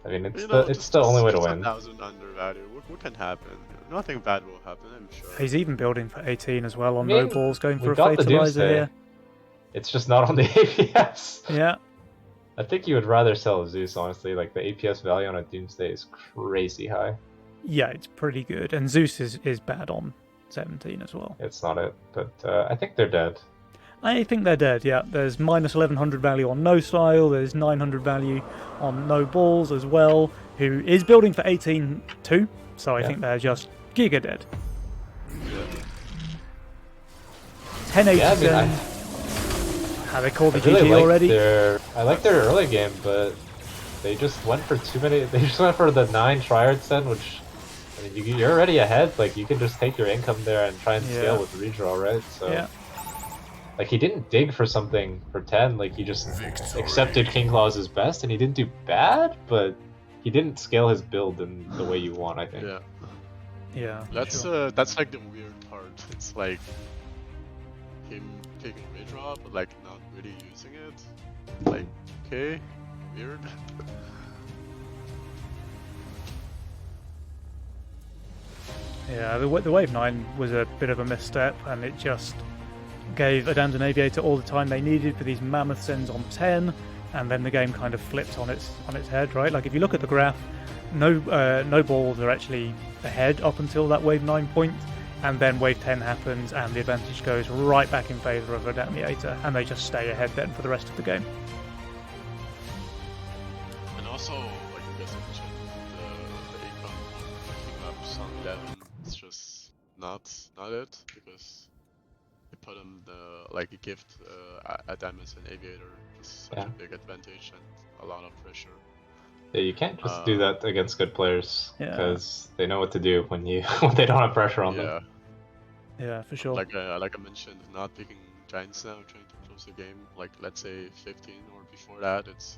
I mean, it's You know, it's the only way to win. 6,000 undervalue. What can happen? Nothing bad will happen, I'm sure. He's even building for 18 as well on I mean, No Balls, going we for a got the Fatalizer Doomsday. here. It's just not on the APS. Yeah, I think you would rather sell Zeus, honestly. Like, the APS value on a Doomsday is crazy high. yeah, it's pretty good. And Zeus is bad on 17 as well. It's not it, but I think they're dead. I think they're dead, yeah. There's minus 1100 value on No Style, there's 900 value on No Balls as well, who is building for 18-2, so I think they're just giga dead. 1087. Yeah, I mean, Have they called the I really GG like already? I like their early game, but they just went for too many. They just went for the 9 Triard Sen, which I mean, you're already ahead. Like you can just take your income there and try and scale with redraw, right? So Yeah. like he didn't dig for something for 10. Like he just Victory. accepted King Claw's as best, and he didn't do bad, but he didn't scale his build in the way you want. I think. Yeah, Yeah. that's like the weird part. It's like him taking redraw, but like not really using it. Like, okay, weird. Yeah, the Wave 9 was a bit of a misstep, and it just gave Adams and Aviator all the time they needed for these mammoth sends on 10, and then the game kind of flipped on its head, right? Like if you look at the graph, no balls are actually ahead up until that Wave 9 point, and then Wave 10 happens, and the advantage goes right back in favour of Adamiator, and they just stay ahead then for the rest of the game. And also, like you guys mentioned, the Akon picking up Song 11 is just not it, because they put him like a gift Adamus and Aviator is such a big advantage and a lot of pressure. Yeah, you can't just do that against good players Yeah. because they know what to do when when they don't have pressure on them. Yeah, Yeah, for sure. like I mentioned, not picking Giants now, trying to close the game. Like let's say 15 or before that, it's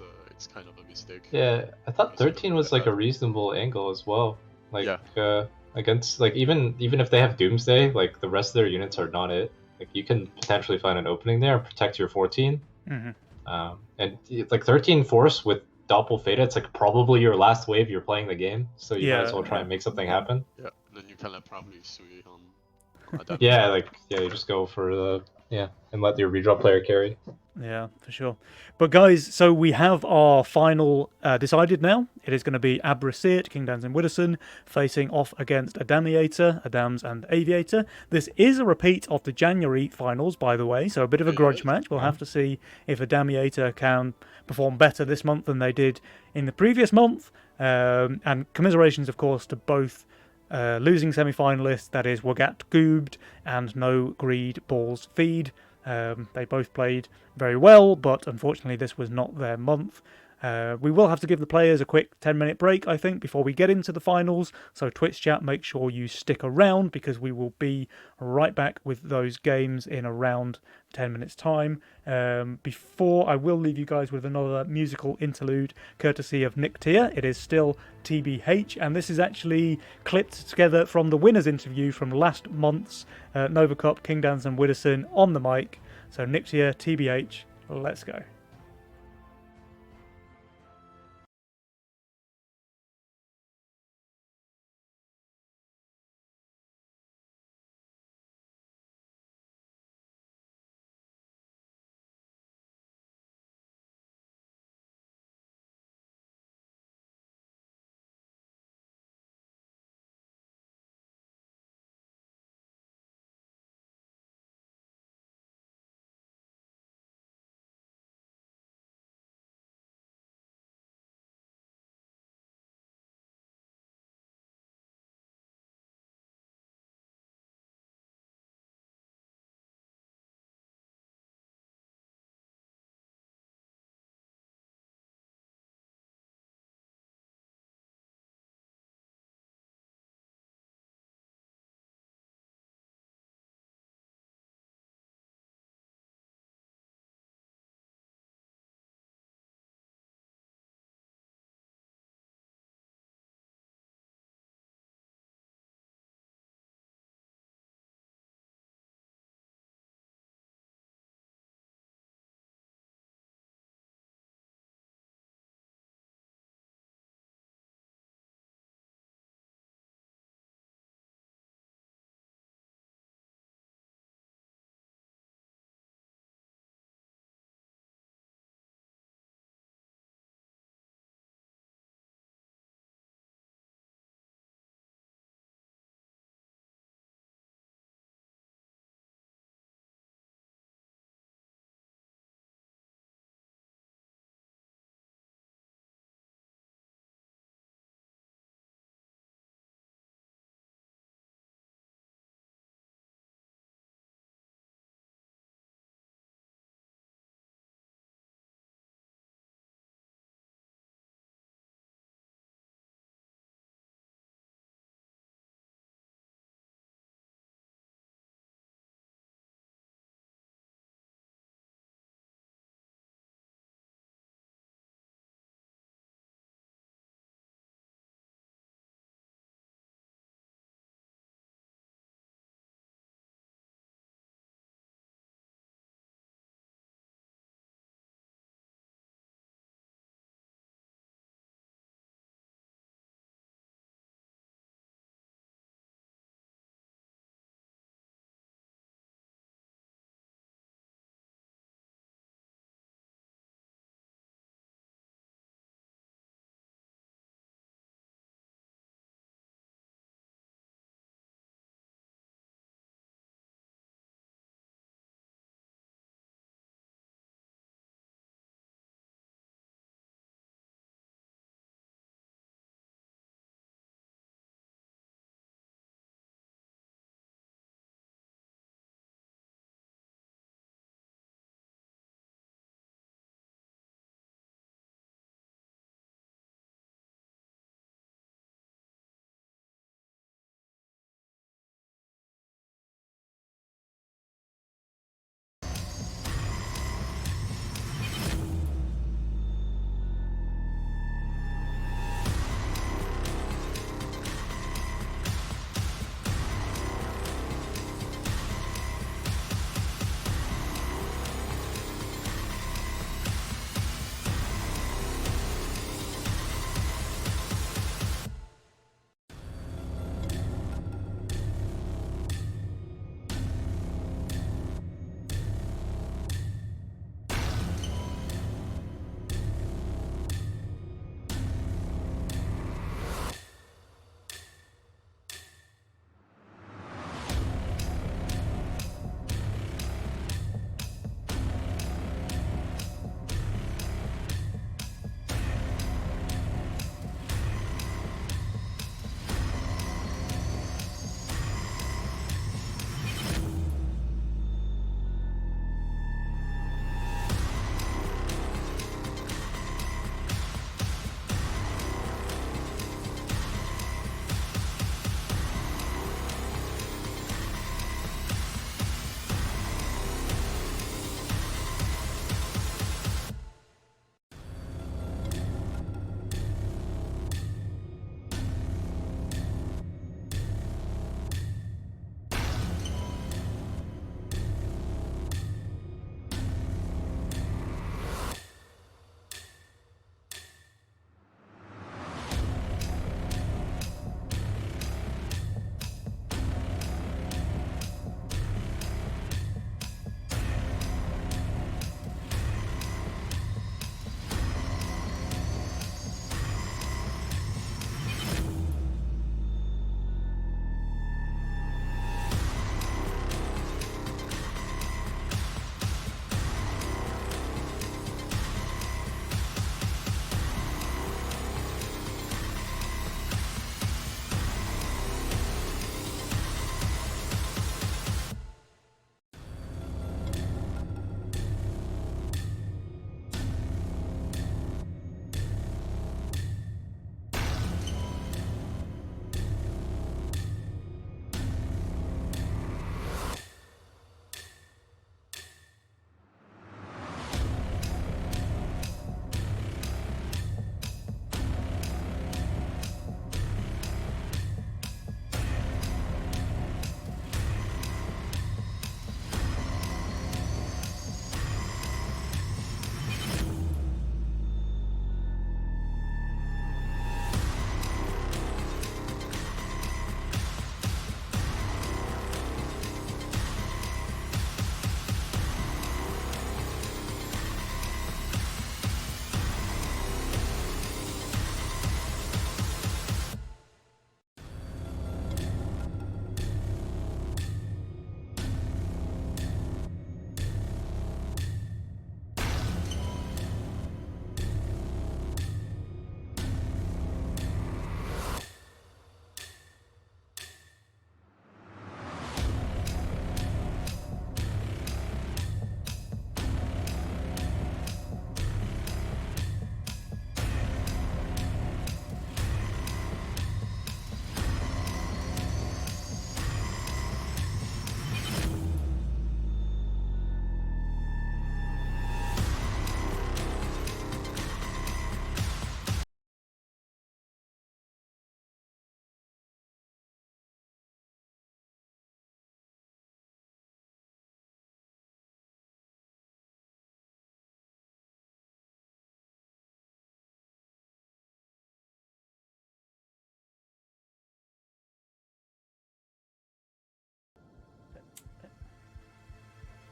kind of a mistake. Yeah, I thought Because 13 was like a reasonable angle as well. Like Yeah. against like even if they have Doomsday, like the rest of their units are not it. Like you can potentially find an opening there and protect your 14. And like 13 Force with Doppel Feta, it's like probably your last wave you're playing the game, so you might as well try and make something happen. Yeah, and then you can probably Sui on Adamus. You just go for the and let your redraw player carry. Yeah, for sure. But guys, so we have our final decided now. It is going to be Abracete, King Dans and Widdowson facing off against Adamiator, Adams and Aviator. This is a repeat of the January finals, by the way, so a bit of a grudge match. We'll have to see if Adamiator can perform better this month than they did in the previous month. And commiserations, of course, to both losing semi-finalists, that is Wagat Goobed and No Greed Balls Feed. They both played very well, but unfortunately this was not their month. We will have to give the players a quick 10-minute break, I think, before we get into the finals. So Twitch chat, make sure you stick around because we will be right back with those games in around 10 minutes time. Before I will leave you guys with another musical interlude courtesy of Nick Tier. It is still TBH, and this is actually clipped together from the winners interview from last month's Nova Cup, King Dans and Widdowson on the mic. So Nick Tier, TBH, let's go.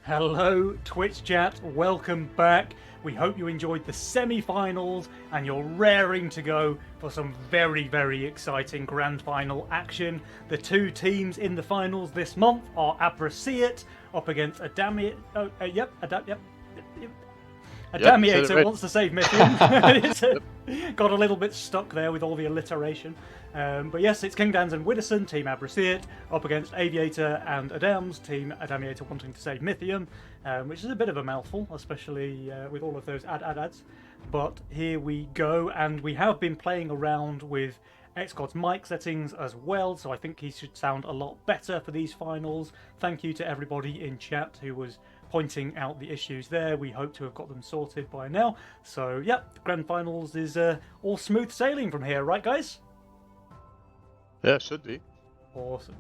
Hello, Twitch chat. Welcome back. We hope you enjoyed the semi-finals and you're raring to go for some very, very exciting grand final action. The two teams in the finals this month are Abrasiat up against Adamiator. Adamiator right. wants to save Mythium. Got a little bit stuck there with all the alliteration. But yes, it's Kingdans and Widdowson, Team Abrasiat, up against Aviator and Adams, Team Adamiator wanting to save Mythium, which is a bit of a mouthful, especially with all of those ads. But here we go, and we have been playing around with XGod's mic settings as well, so I think he should sound a lot better for these finals. Thank you to everybody in chat who was pointing out the issues there. We hope to have got them sorted by now. So yeah, the grand finals is all smooth sailing from here, right guys? Yeah, it should be. Awesome.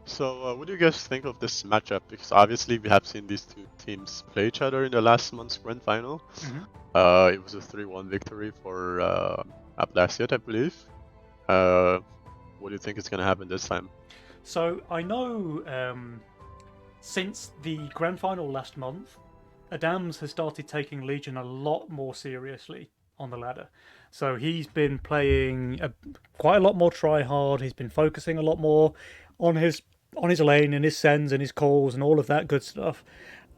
So, what do you guys think of this matchup? Because obviously we have seen these two teams play each other in the last month's grand final. It was a 3-1 victory for Abrasiat, I believe. What do you think is going to happen this time? So I know since the grand final last month, Adams has started taking Legion a lot more seriously on the ladder. So he's been playing quite a lot more try-hard. He's been focusing a lot more on his lane and his sends and his calls and all of that good stuff.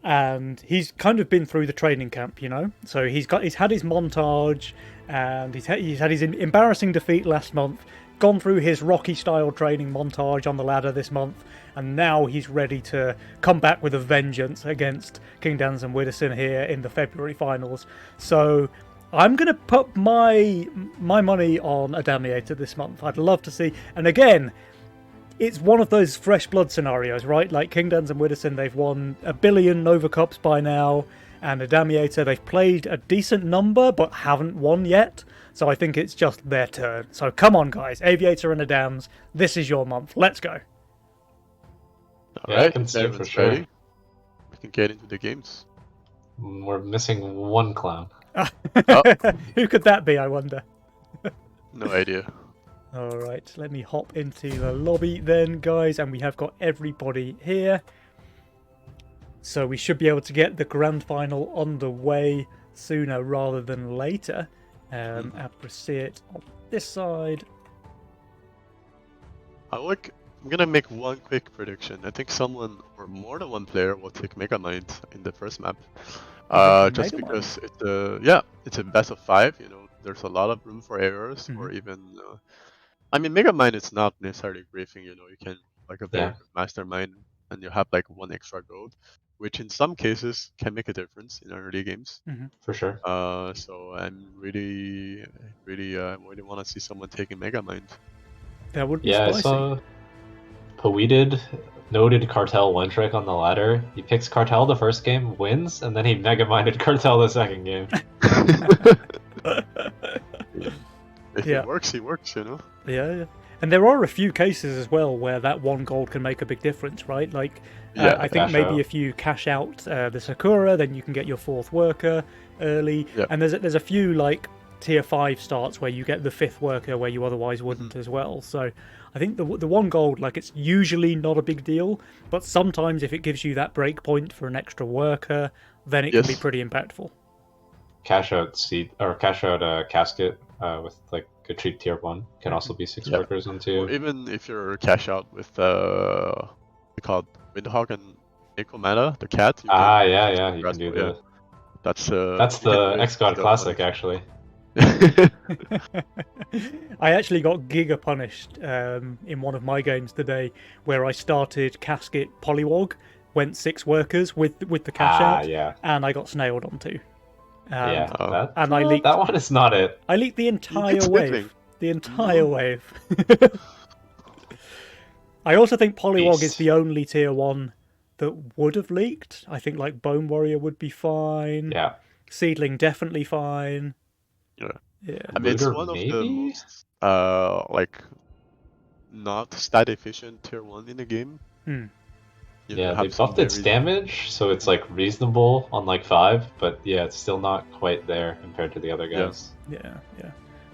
And he's kind of been through the training camp, you know. So he's had his montage, and he's had his embarrassing defeat last month. Gone through his Rocky-style training montage on the ladder this month, and now he's ready to come back with a vengeance against Kingdans and Widdowson here in the February finals. So I'm going to put my money on Adamiator this month. I'd love to see, and again, it's one of those fresh blood scenarios, right? Like Kingdans and Widdowson, they've won 1 billion Nova Cups by now, and Adamiator, they've played a decent number but haven't won yet. So I think it's just their turn. So come on, guys. Aviator and Adams, this is your month. Let's go. Yeah, I can see it for sure. We can get into the games. We're missing one clown. Who could that be, I wonder? No idea. Alright, let me hop into the lobby then, guys. And we have got everybody here. So we should be able to get the grand final underway sooner rather than later. Abrasiat on this side. I'm gonna make one quick prediction. I think someone or more than one player will take Megamind in the first map. Just because it's a best of 5. You know, there's a lot of room for errors, or even. I mean, Megamind is not necessarily griefing. You know, you can like a very good mastermind, and you have like 1 extra gold, which in some cases can make a difference in early games. For sure. So I'm really want to see someone taking Megamind. That would be spicy. I saw Poeted noted Cartel one trick on the ladder. He picks Cartel the first game, wins, and then he Megaminded Cartel the second game. If it works, he works, you know? Yeah. And there are a few cases as well where that 1 gold can make a big difference, right? Like, I think maybe if you cash out the Sakura, then you can get your 4th worker early. Yep. And there's a few, like, tier 5 starts where you get the 5th worker where you otherwise wouldn't as well. So I think the 1 gold, like, it's usually not a big deal, but sometimes if it gives you that break point for an extra worker, then it can be pretty impactful. Cash out casket with like a cheap tier 1 can also be 6 workers on 2. Or even if you're cash out with we call it Windhawk and Ekomana, the cat. You can do that. That's the XGod Classic actually. I actually got Giga punished in one of my games today, where I started Casket Polywog, went 6 workers with the cash out, and I got snailed on 2. And I leaked that one is not it. I leaked the entire wave. The entire wave. I also think Polywog is the only tier 1 that would have leaked. I think like Bone Warrior would be fine. Yeah. Seedling definitely fine. Yeah. I mean, it's one of the most like not stat efficient tier 1 in the game. They buffed its damage, so it's like reasonable on like 5, but it's still not quite there compared to the other guys. Yeah.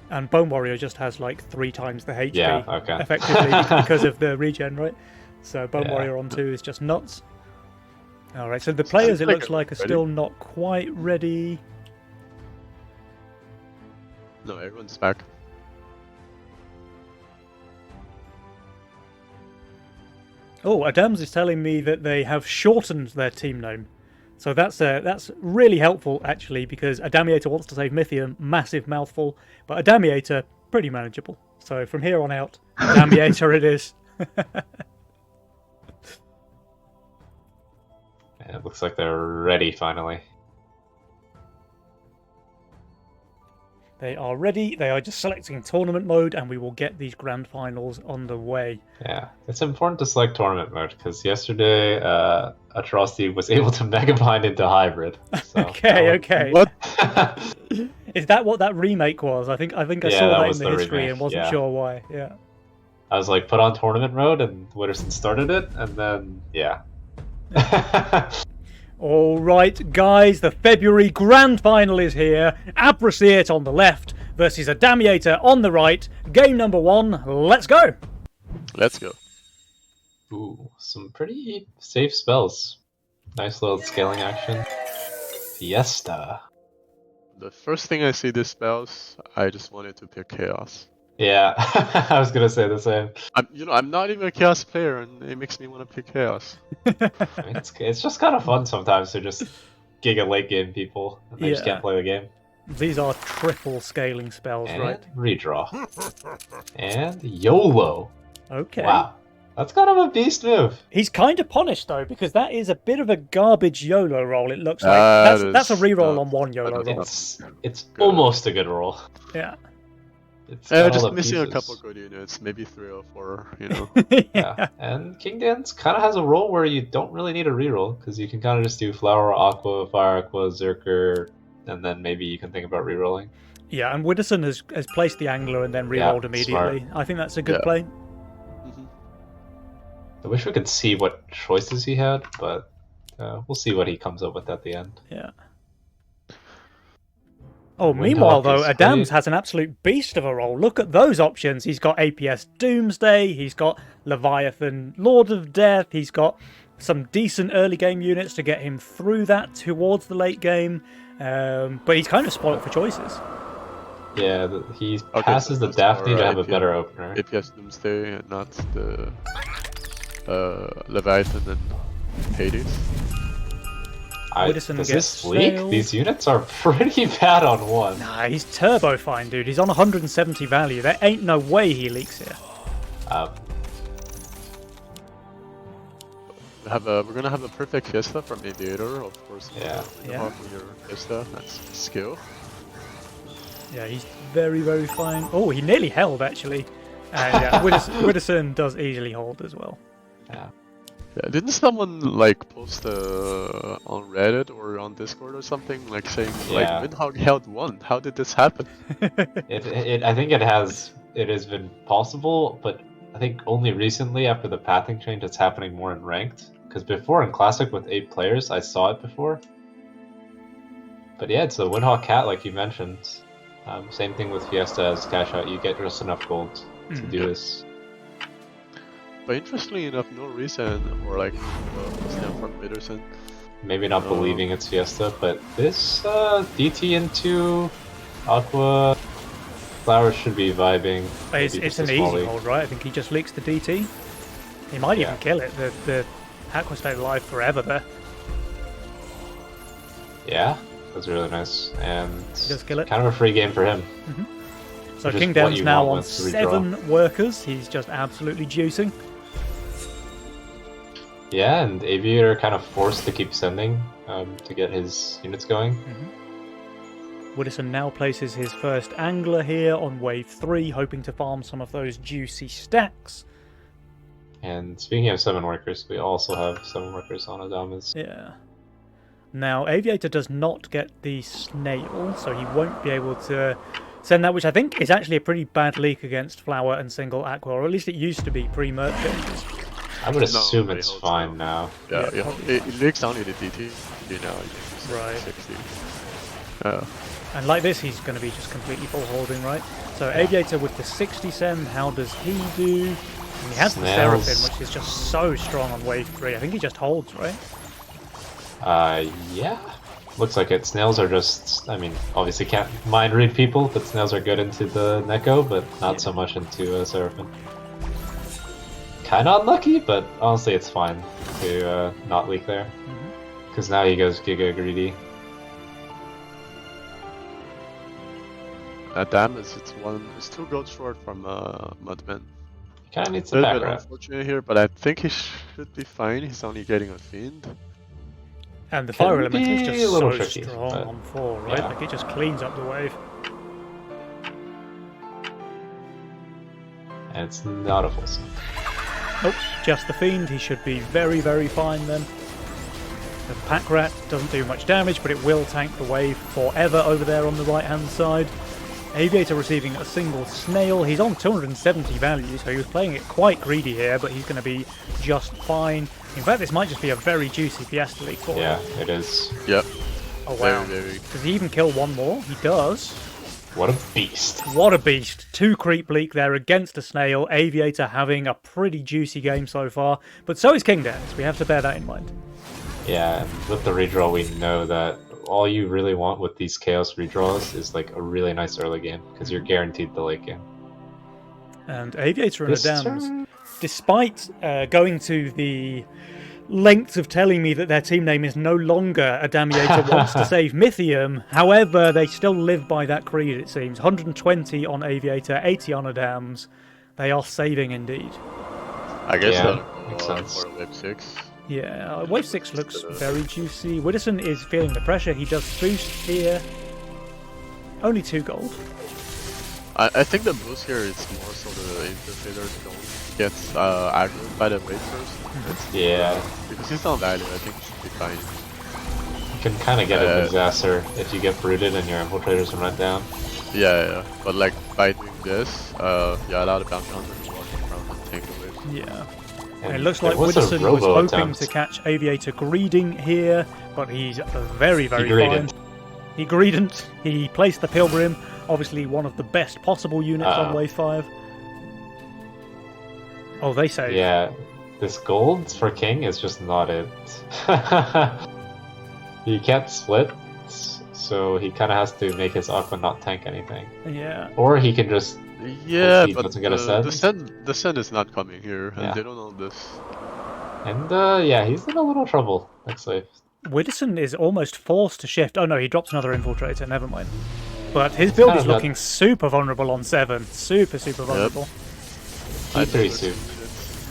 And Bone Warrior just has like 3 times the HP, okay. effectively, because of the regen, right? So Bone Warrior on 2 is just nuts. All right, so the players, it like looks like, are ready. still not quite ready. No, everyone's back. Oh, Adams is telling me that they have shortened their team name. So that's really helpful, actually, because Adamiator wants to save Mythium, massive mouthful, but Adamiator, pretty manageable. So from here on out, Adamiator it is. And it looks like they're ready finally. They are ready. They are just selecting tournament mode, and we will get these grand finals on the way. Yeah, it's important to select tournament mode because yesterday Atrocity was able to Megamind into hybrid. So Okay, okay. What? Is that what that remake was? I think I Yeah, saw that that was in the the history remake, and wasn't yeah. sure why. Yeah. I was like, put on tournament mode, and Witterson started it, and then yeah. All right, guys, the February Grand Final is here. Abrasiate on the left versus Adamiator on the right. Game number 1, let's go! Let's go. Ooh, some pretty safe spells. Nice little scaling action. Fiesta. The first thing I see these spells, I just wanted to pick Chaos. Yeah, I was gonna say the same. I'm not even a Chaos player, and it makes me want to pick Chaos. I mean, it's just kind of fun sometimes to just giga late game people, and they just Yeah. can't play the game. These are triple scaling spells, And right? redraw. And YOLO. Okay. Wow, that's kind of a beast move. He's kind of punished, though, because that is a bit of a garbage YOLO roll, it looks like. That That's a is reroll not- on one YOLO don't know. roll. It's almost a good roll. Yeah. It's got all Just the missing a pieces. couple good units, maybe 3 or 4, Yeah, and King Dance kind of has a role where you don't really need a reroll because you can kind of just do Flower, Aqua, Fire Aqua, Zerker, and then maybe you can think about rerolling. Yeah, and Widdowson has placed the angler and then Yeah, rerolled immediately. I think that's a good Yeah. play. I wish we could see what choices he had, but we'll see what he comes up with at the end. Yeah. Oh, Windhawk meanwhile, though, is Adams great. has an absolute beast of a roll. Look at those options. He's got APS Doomsday, he's got Leviathan Lord of Death, he's got some decent early game units to get him through that towards the late game. But he's kind of spoiled for choices. Yeah, he Okay, passes so the those Daphne are to have a APS better opener. APS Doomsday, and not the Leviathan and Hades. Widdowson Does gets this leak? sailed. These units are pretty bad on one. Nah, he's turbo fine, dude. He's on 170 value. There ain't no way he leaks here. We're gonna have a perfect Fiesta from Aviator, of course. Yeah. Yeah. For your Fiesta, that's skill. Yeah, he's very, very fine. Oh, he nearly held, actually. And yeah, Widdowson does easily hold as well. Yeah. Yeah, didn't someone like post on Reddit or on Discord or something like saying Yeah. like Windhog held 1? How did this happen? I think it has been possible, but I think only recently after the pathing change it's happening more in ranked. Because before in Classic with 8 players, I saw it before. But yeah, it's a Windhawk Cat like you mentioned. Same thing with Fiesta as cash out. You get just enough gold to do this. But interestingly enough, no reason or like stem from Bitterson. Maybe not Oh. believing it's Fiesta, but this DT into Aqua Flower should be vibing. It's, Maybe it's just an a easy small leak. hold, right? I think he just leaks the DT. He might even Yeah. kill it. The Aqua stayed alive forever there. Yeah, that's really nice. And does kill it. kind of a free game for him. So Which is King what Down's you now want on with redraw. 7 workers. He's just absolutely juicing. Yeah, and Aviator kind of forced to keep sending to get his units going. Widdowson now places his first angler here on wave 3, hoping to farm some of those juicy stacks. And speaking of 7 workers, we also have 7 workers on Adamas. Yeah. Now, Aviator does not get the snail, so he won't be able to send that, which I think is actually a pretty bad leak against Flower and Single Aqua, or at least it used to be pre-merc changes. I would assume I it's hope fine so. now. Yeah, Yeah, yeah. It leaks only the DT. You know, Right. 60. And like this, he's going to be just completely full holding, right? So Aviator with the 60 send, how does he do? And he has the Snails. Seraphim, which is just so strong on wave 3. I think he just holds, right? Yeah. Looks like it. Snails are just, I mean, obviously can't mind read people, but snails are good into the Neko, but not so much into Seraphim. Kinda unlucky, but honestly it's fine to not leak there. Because now he goes Giga Greedy. Damage, it's 2 gold short from Mudman. He kinda needs A the little back bit wrap. unfortunate here, but I think he should be fine. He's only getting a Fiend. And the fire Can element is be just a little so tricky, strong but- on 4, right? yeah. Like it just cleans up the wave. And it's not a full sync. Nope, just the Fiend. He should be very, very fine then. The Pack Rat doesn't do much damage, but it will tank the wave forever over there on the right-hand side. Aviator receiving a single Snail. He's on 270 value, so he was playing it quite greedy here, but he's going to be just fine. In fact, this might just be a very juicy Fiesta League for him. Yeah, it is. Yep. Oh wow. Very. Does he even kill one more? He does. What a beast. What a beast. 2 creep leak there against a Snail. Aviator having a pretty juicy game so far, but so is King Dance. We have to bear that in mind. Yeah, and with the redraw, we know that all you really want with these Chaos redraws is like a really nice early game, because you're guaranteed the late game. And Aviator and This Adams, turn- despite going to the lengths of telling me that their team name is no longer Adamiator wants to save Mythium, however, they still live by that creed, it seems. 120 on Aviator, 80 on Adams. They are saving indeed. I guess Yeah, makes for sense. Wave 6. Yeah, Wave 6 looks very juicy. Widdowson is feeling the pressure. He does boost here. Only 2 gold. I think the boost here is more so the interfaders don't get aggroed by the wave first. Yeah, Because he's not value, I think he should be fine. you can kind of get a disaster if you get brooded and your infiltrators run it down. Yeah. But like by doing this, yeah, a lot of bounty hunters will walk around and take the wave. Yeah. And It looks there like was a Widdowson was robo hoping attempt. to catch Aviator greeding here, but he's very, very greeded. fine. He greedent. He placed the Pilgrim, obviously one of the best possible units on Wave 5. Oh, they say. Yeah, this gold for King is just not it. He can't split, so he kind of has to make his Aqua not tank anything. Yeah. Or he can just... Yeah, he but doesn't get a the Sen is not coming here, and Yeah. they don't know this. And yeah, he's in a little trouble next wave. Widdowson is almost forced to shift. Oh no, he dropped another Infiltrator, never mind. But his build kind is of looking super vulnerable on 7. Super vulnerable. E3 soup.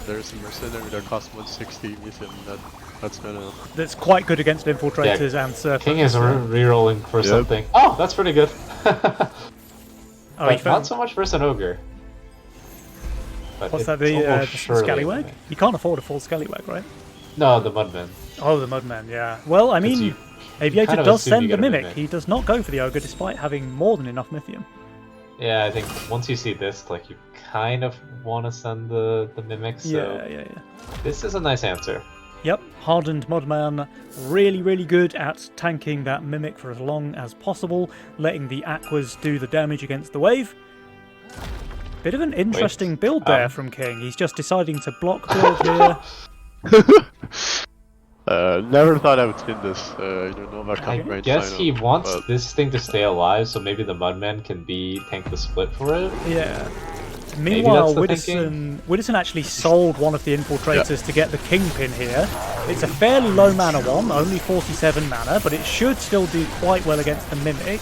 There's a mercenary that costs 160 Mythium, that's gonna... That's quite good against Infiltrators and Serpents. King is re-rolling for Yep. something. Oh, that's pretty good. Oh, he But found... not so much versus an ogre. But What's that, it's the almost surely Scallywag? okay. You can't afford a full Scallywag, right? No, the Mudman. Oh, the Mudman, yeah. Well, I mean, you Aviator kind of does assume you send the get a Mimic. Mimic. He does not go for the Ogre despite having more than enough Mythium. Yeah, I think once you see this, like, you kind of want to send the Mimic, so Yeah. this is a nice answer. Yep, hardened Mudman, really good at tanking that Mimic for as long as possible, letting the Aquas do the damage against the wave. Bit of an interesting build there from King. He's just deciding to block build here. Never thought I would spin this. Nova I can't range guess Dino, he wants but- this thing to stay alive, so maybe the Mudman can be tank the split for it. Yeah. Meanwhile, that's the Widdowson actually sold one of the Infiltrators to get the Kingpin here. It's a fairly low mana one, only 47 mana, but it should still do quite well against the Mimic.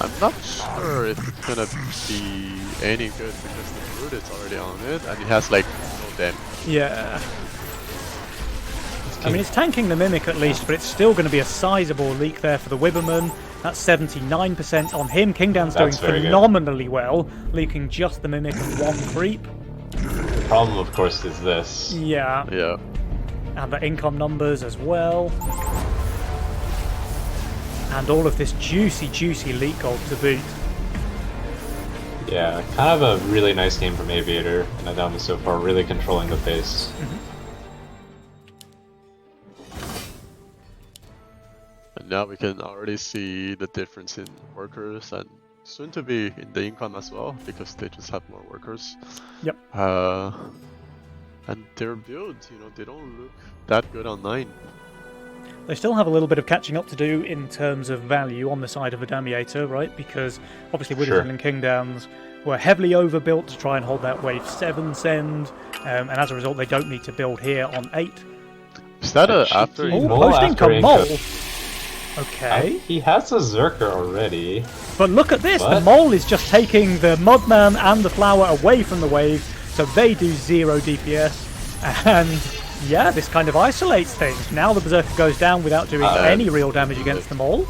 I'm not sure if it's gonna be any good because the Brood is already on it and it has like no damage. Yeah. I mean, it's tanking the Mimic at least, but it's still going to be a sizable leak there for the Wibberman. That's 79% on him. Kingdan's doing That's very good. phenomenally well, leaking just the Mimic and 1 creep. The problem, of course, is this. Yeah, Yeah. and the income numbers as well. And all of this juicy leak gold to boot. Yeah, kind of a really nice game from Aviator and Adami so far, really controlling the pace. And now we can already see the difference in workers and soon to be in the income as well because they just have more workers. Yep. And their builds, they don't look that good on 9. They still have a little bit of catching up to do in terms of value on the side of Adamiator, right? Because obviously Widdowson Sure. and Kingdowns were heavily overbuilt to try and hold that wave 7 send, and as a result they don't need to build here on 8. Is that a cheeky after? Oh, Mole posting after come Mole! Inca. Okay. He has a Zerker already. But look at this, the What? Mole is just taking the Mudman and the Flower away from the wave, so they do 0 DPS, and yeah, this kind of isolates things. Now the Berserker goes down without doing any real damage against the Mole.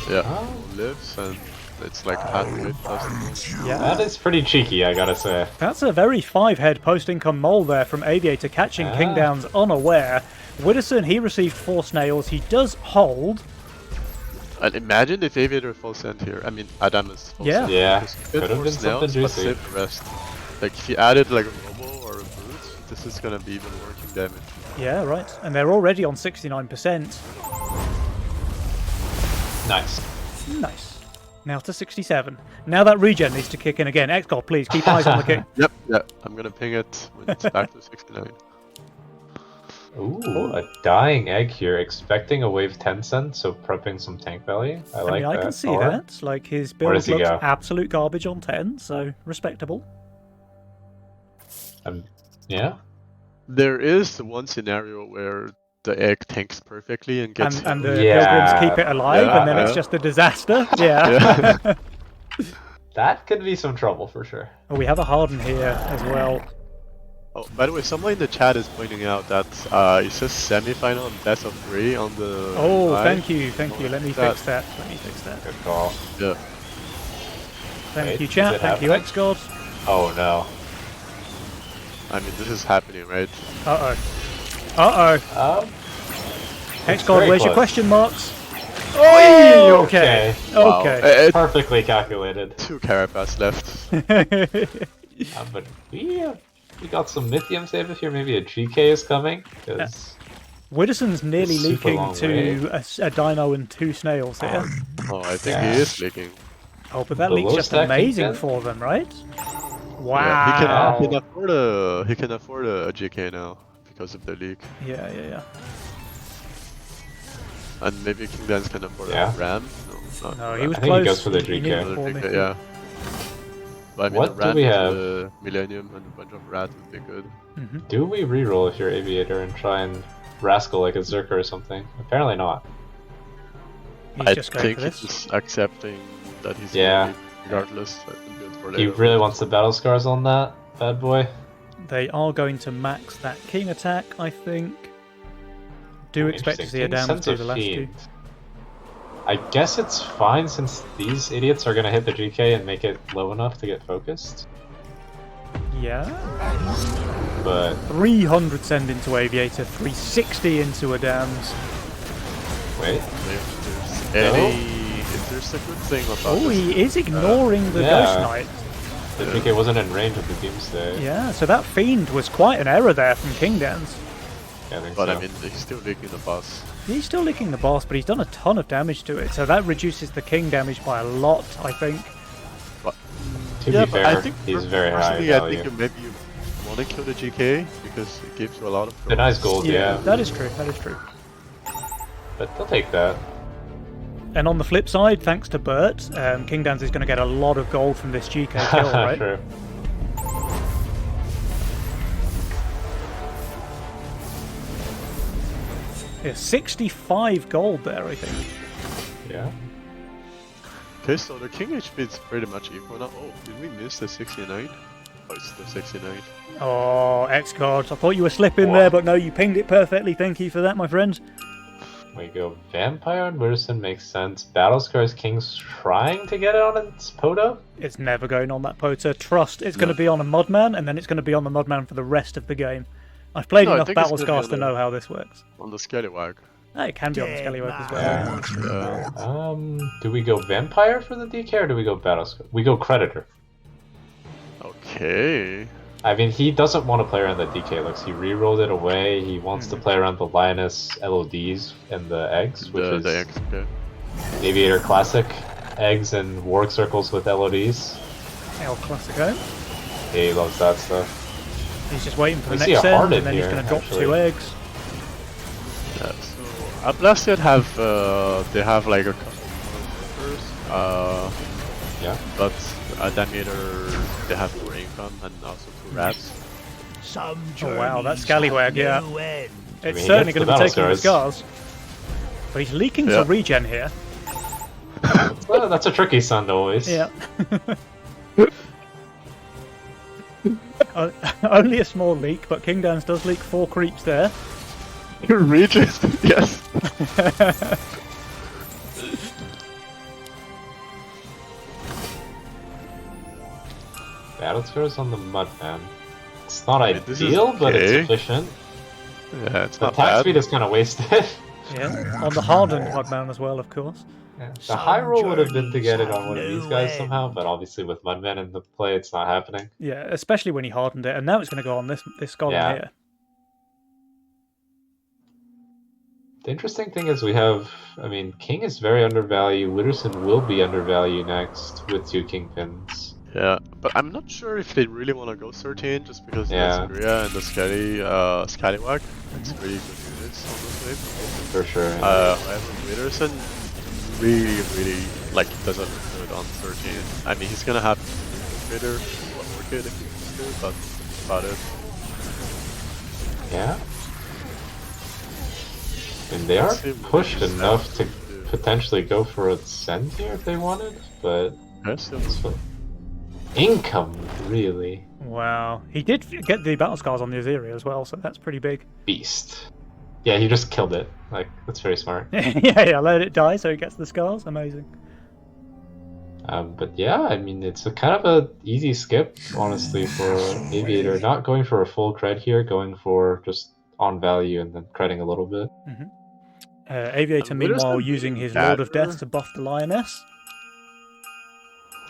Yeah, Oh. lives and it's like half weight plus. Yeah, That is pretty cheeky, I gotta say. that's a very 5-head post-income Mole there from Aviator, catching Ah. Kingdowns unaware. Widdowson, he received 4 snails, he does hold. And imagine if Aviator full send here. I mean, Adamus full Yeah. send. Yeah, Because you could get have 4 been snails, something but juicy. save the rest. Like if you added like a Robo or a Brute, this is gonna be even working damage. Yeah, right, and they're already on 69%. Nice. Nice. Now to 67. Now that regen needs to kick in again. X-God, please, keep eyes on the king. Yep, yeah, I'm gonna ping it when it's back to 69. Ooh, a dying egg here, expecting a wave 10 cent, so prepping some tank value. I I like mean, that. I can see Or- that. Like, his Where build does he looks go? absolute garbage on 10, so respectable. Yeah. There is one scenario where the egg tanks perfectly and gets And hit. the Yeah. pilgrims keep it alive, Yeah, and then it's yeah. just a disaster. Yeah. Yeah. That could be some trouble for sure. Oh, we have a Harden here as well. Oh, by the way, someone in the chat is pointing out that it says semi-final and best of 3 on the. Oh, line. thank you, thank you. Let me That- fix that. Let me fix that. Good call. Yeah. Thank Wait, you, is chat. it Thank you, happening? X-God. Oh no. I mean, this is happening, right? Uh-oh. Uh-oh. X-God, very where's your close. question marks? Oh, okay. Wow. Okay. Perfectly calculated. 2 Carapace left. But we got some Mythium save here. Maybe a GK is coming. Because Widdowson's nearly Super leaking long to a dino and 2 snails here. Oh, I think Yeah. he is leaking. Oh, but that The leak's low just stack amazing Kingpin? for them, right? Yeah, Wow. he can afford a GK now because of the leak. Yeah, yeah, yeah. And maybe King Dance can afford Yeah. a Ram? No, not No, Ram. he was I think he close. goes for the He GK. needed Another four GK, Mythium. yeah. But I mean, What a do Ram we with have? the Millennium and a bunch of Rat would be good. do we reroll if you're Aviator and try and Rascal like a Zerker or something? Apparently not. He's I just going think for he's this. just accepting that he's Yeah. gonna leave regardless. That would be good for He later. really wants the battle scars on that bad boy. They are going to max that king attack, I think. Do expect to see a Interesting. damage Sense to of the last two. Fiend. I guess it's fine since these idiots are gonna hit the GK and make it low enough to get focused. Yeah. But 300 send into Aviator, 360 into Adams. wait, If there's a good thing about Oh, this. he is ignoring the yeah. Ghost Knight. the GK wasn't in range of the Doomsday. Yeah, so that Fiend was quite an error there from King Dance. Yeah, I think But so. I mean, he's still leaking the boss. He's still licking the boss, but he's done a ton of damage to it, so that reduces the King damage by a lot, I think. to Yeah, be but fair, I think he's very high personally, I value. think maybe you want to kill the GK because it gives you a lot of. The nice gold, yeah. That is true, that is true. But they'll take that. And on the flip side, thanks to Bert, King Dance is going to get a lot of gold from this GK kill, right? True. Yeah, 65 gold there, I think. Yeah. Okay, so the King HP is pretty much equal now. Oh, did we miss the 69? Oh, it's the 69. Oh, X-Cards, I thought you were slipping Whoa. there, but no, you pinged it perfectly. Thank you for that, my friend. We go Vampire and Widdowson makes sense. Battle Scars King's trying to get it on its Poto? It's never going on that Pota. Trust, it's going to be on a Mudman, and then it's going to be on the Mudman for the rest of the game. I've played No, I enough think it's Battle gonna be Scars on to the- know how this works. On the Scallywag. It can be on the Scallywag as well. Do we go Vampire for the DK or do we go Battle Scar? We go Creditor. Okay. I mean, he doesn't want to play around the DK looks. He re-rolled it away. He wants to play around the Lioness LODs and the eggs, which is The X, okay. Aviator Classic eggs and Warg Circles with LODs. El Clasico. He loves that stuff. He's just waiting for the We see next a send, Hearted and then he's here, going to drop actually. 2 eggs. Yeah, so Blast have they have like a couple more workers, Yeah. but Damator they have more income and also 2 rats. Some Oh wow, that journeys Scallywag, have yeah. no end. It's he certainly gets going the to be taking the scars. But he's leaking Yeah. some regen here. Well, that's a tricky sun always. Yeah. Only a small leak, but King Dance does leak 4 creeps there. Regis, yes. Battle scores on the Mudman. It's not mean, this is ideal, but it's okay. efficient. Yeah, it's The not attack bad. speed is kind of wasted. Yeah, on the hardened Mudman as well, of course. Yeah. The Some high roll would have been to journeys get it have on one of these no guys end. somehow, but obviously with Mudman in the play, it's not happening. Yeah, especially when he hardened it, and now it's going to go on this golem Yeah. here. The interesting thing is we have, I mean, King is very undervalued. Witterson will be undervalued next with 2 Kingpins. Yeah, but I'm not sure if they really want to go 13 just because Yeah. the Xperia and the Scallywag. It's really good units on this wave. For sure. However, Witterson really like doesn't look good on 13. I mean, he's gonna have Critter or Orchid if he wants to, but that's about it. Yeah. And they are Let's see what pushed this enough to sounds do. potentially go for a Send here if they wanted, but Yes, it's fun. Income, really. Wow. He did get the battle scars on the Azeria as well, so that's pretty big. Beast. Yeah, he just killed it. Like, that's very smart. yeah, let it die so he gets the scars. Amazing. But yeah, I mean, it's a kind of a easy skip, honestly, for Aviator. Not going for a full cred here, going for just on value and then credding a little bit. Aviator, And Witterson meanwhile, using his Lord of Death to buff the Lioness.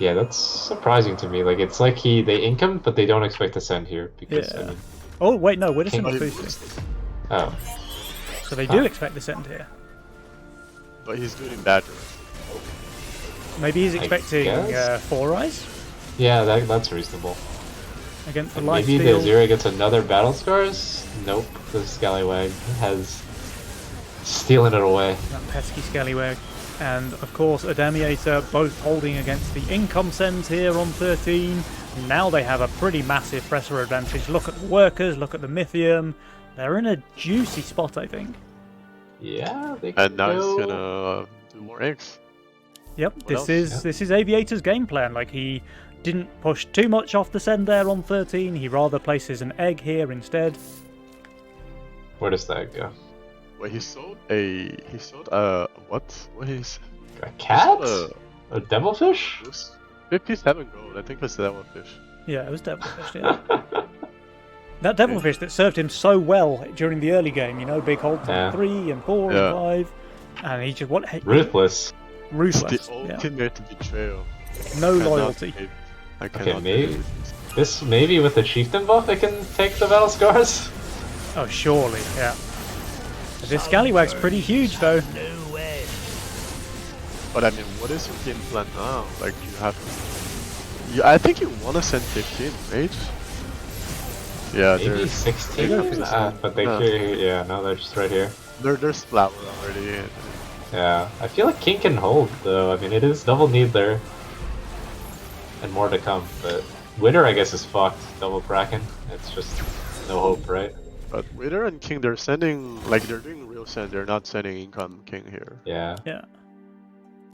Yeah, that's surprising to me. Like, it's like they income, but they don't expect to send here because, I Yeah. mean, Oh, wait, no, Witterson King- was But, boosting. oh. So they do expect the send here. but he's doing Badger. Maybe he's I expecting guess. 4 eyes Yeah, that's reasonable. against the And light maybe the steal. Azura gets another battle scars? Nope, the Scallywag has stealing it away. That pesky Scallywag. And of course, Adamiator both holding against the income sends here on 13. Now they have a pretty massive presser advantage. Look at the workers, look at the Mythium. They're in a juicy spot, I think. Yeah, they And now go... he's gonna do more eggs. Yep, What this else? is Yeah. this is Aviator's game plan. Like, he didn't push too much off the send there on 13. He rather places an egg here instead. Where does that go? Well, he sold what? What is? A cat? Uh, A devilfish? 57 gold. I think it's Devilfish. Yeah, it was Devilfish, yeah. That Devilfish that served him so well during the early game, you know, big holds Yeah. on 3 and 4 Yeah. and 5. And he just, what? Ruthless. Ruthless. It's the Yeah. ultimate betrayal. No Cannot loyalty. be- I cannot. maybe- This maybe with the chieftain buff they can take the battle scars? Oh, surely, yeah. This Scallywag's pretty huge, though. No end. But I mean, what is your game plan now? Like, you have. I think you want to send 15, right? Yeah, Maybe there's 16? Maybe But they No. could, yeah, no, they're just right here. there's flour already. And, Yeah, I feel like King can hold though. I mean, it is double need there, and more to come. But Winter, I guess, is fucked. Double Kraken. It's just no hope, right? but Wither and King, they're sending like they're doing real send. They're not sending income King here. Yeah. Yeah.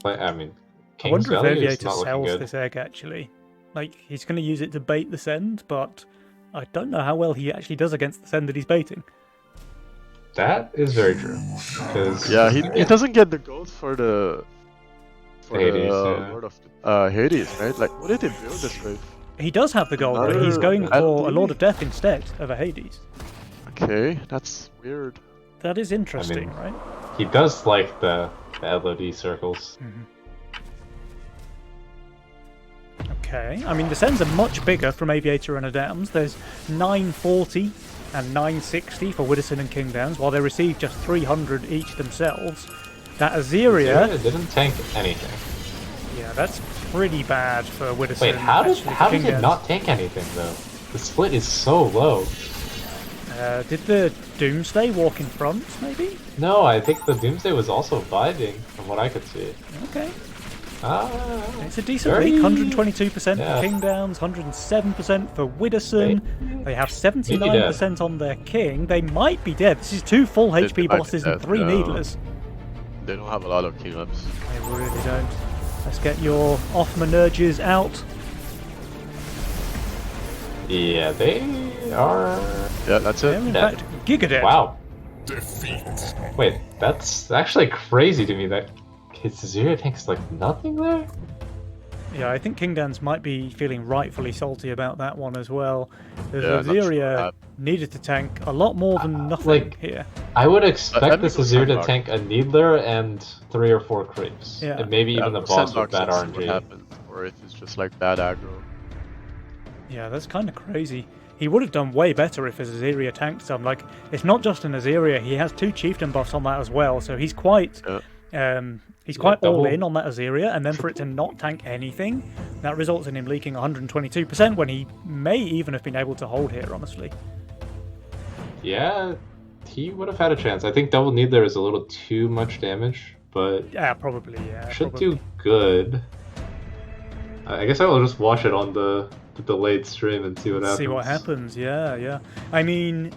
But I mean, I King's wonder if value is Aviator not looking sells good. this egg, actually. Like, he's going to use it to bait the send, but I don't know how well he actually does against the send that he's baiting. That is very true. Because Yeah, he doesn't get the gold for the Hades, yeah. Lord of Hades, right? Like, what did they build this with? He does have the gold, but he's Another going for a Adley? Lord of Death instead of a Hades. Okay, that's weird. That is interesting, mean- right? he does like the LOD circles. Okay, I mean, the sends are much bigger from Aviator and Adams. There's 940 and 960 for Witterson and King Downs, while they receive just 300 each themselves. That Azeria, It didn't tank anything. yeah, that's pretty bad for Witterson. Wait, how did actually, for King it Downs. not tank anything though? The split is so low. Did the Doomsday walk in front, maybe? No, I think the Doomsday was also vibing, from what I could see. Okay. Ah, It's a decent very- lead, 122% Yeah. for King Downs, 107% for Widderson. They have 79% on their King. They might be dead. This is 2 full They HP might be bosses and dead, 3 yeah. Needlers. They don't have a lot of king ups. They really don't. Let's get your off-Manerges out. yeah, they are. Yeah, that's They're it. in Yeah. fact Gigadead. Wow. Defeat. Wait, that's actually crazy to me that his Azuria tank's like nothing there? Yeah, I think King Downs might be feeling rightfully salty about that one as well. The Yeah, not sure Azuria that- needed to tank a lot more than nothing like- here. I would expect That'd be this good Azuria to sandbox. tank a Needler and 3 or 4 creeps. Yeah. And maybe even the boss with Sandbox bad and see what RNG. happened, or if it's just like bad aggro. Yeah, that's kind of crazy. He would have done way better if his Azuria tanked some. Like, it's not just an Azuria; he has 2 chieftain buffs on that as well. So he's quite, he's quite all double. in on that Azuria. And then for it to not tank anything, that results in him leaking 122% when he may even have been able to hold here. Honestly, Yeah, he would have had a chance. I think Double Needler is a little too much damage, but yeah, probably. Yeah, should probably. do good. I guess I will just watch it on the delayed stream and see what happens. See what happens. Yeah, yeah. I mean,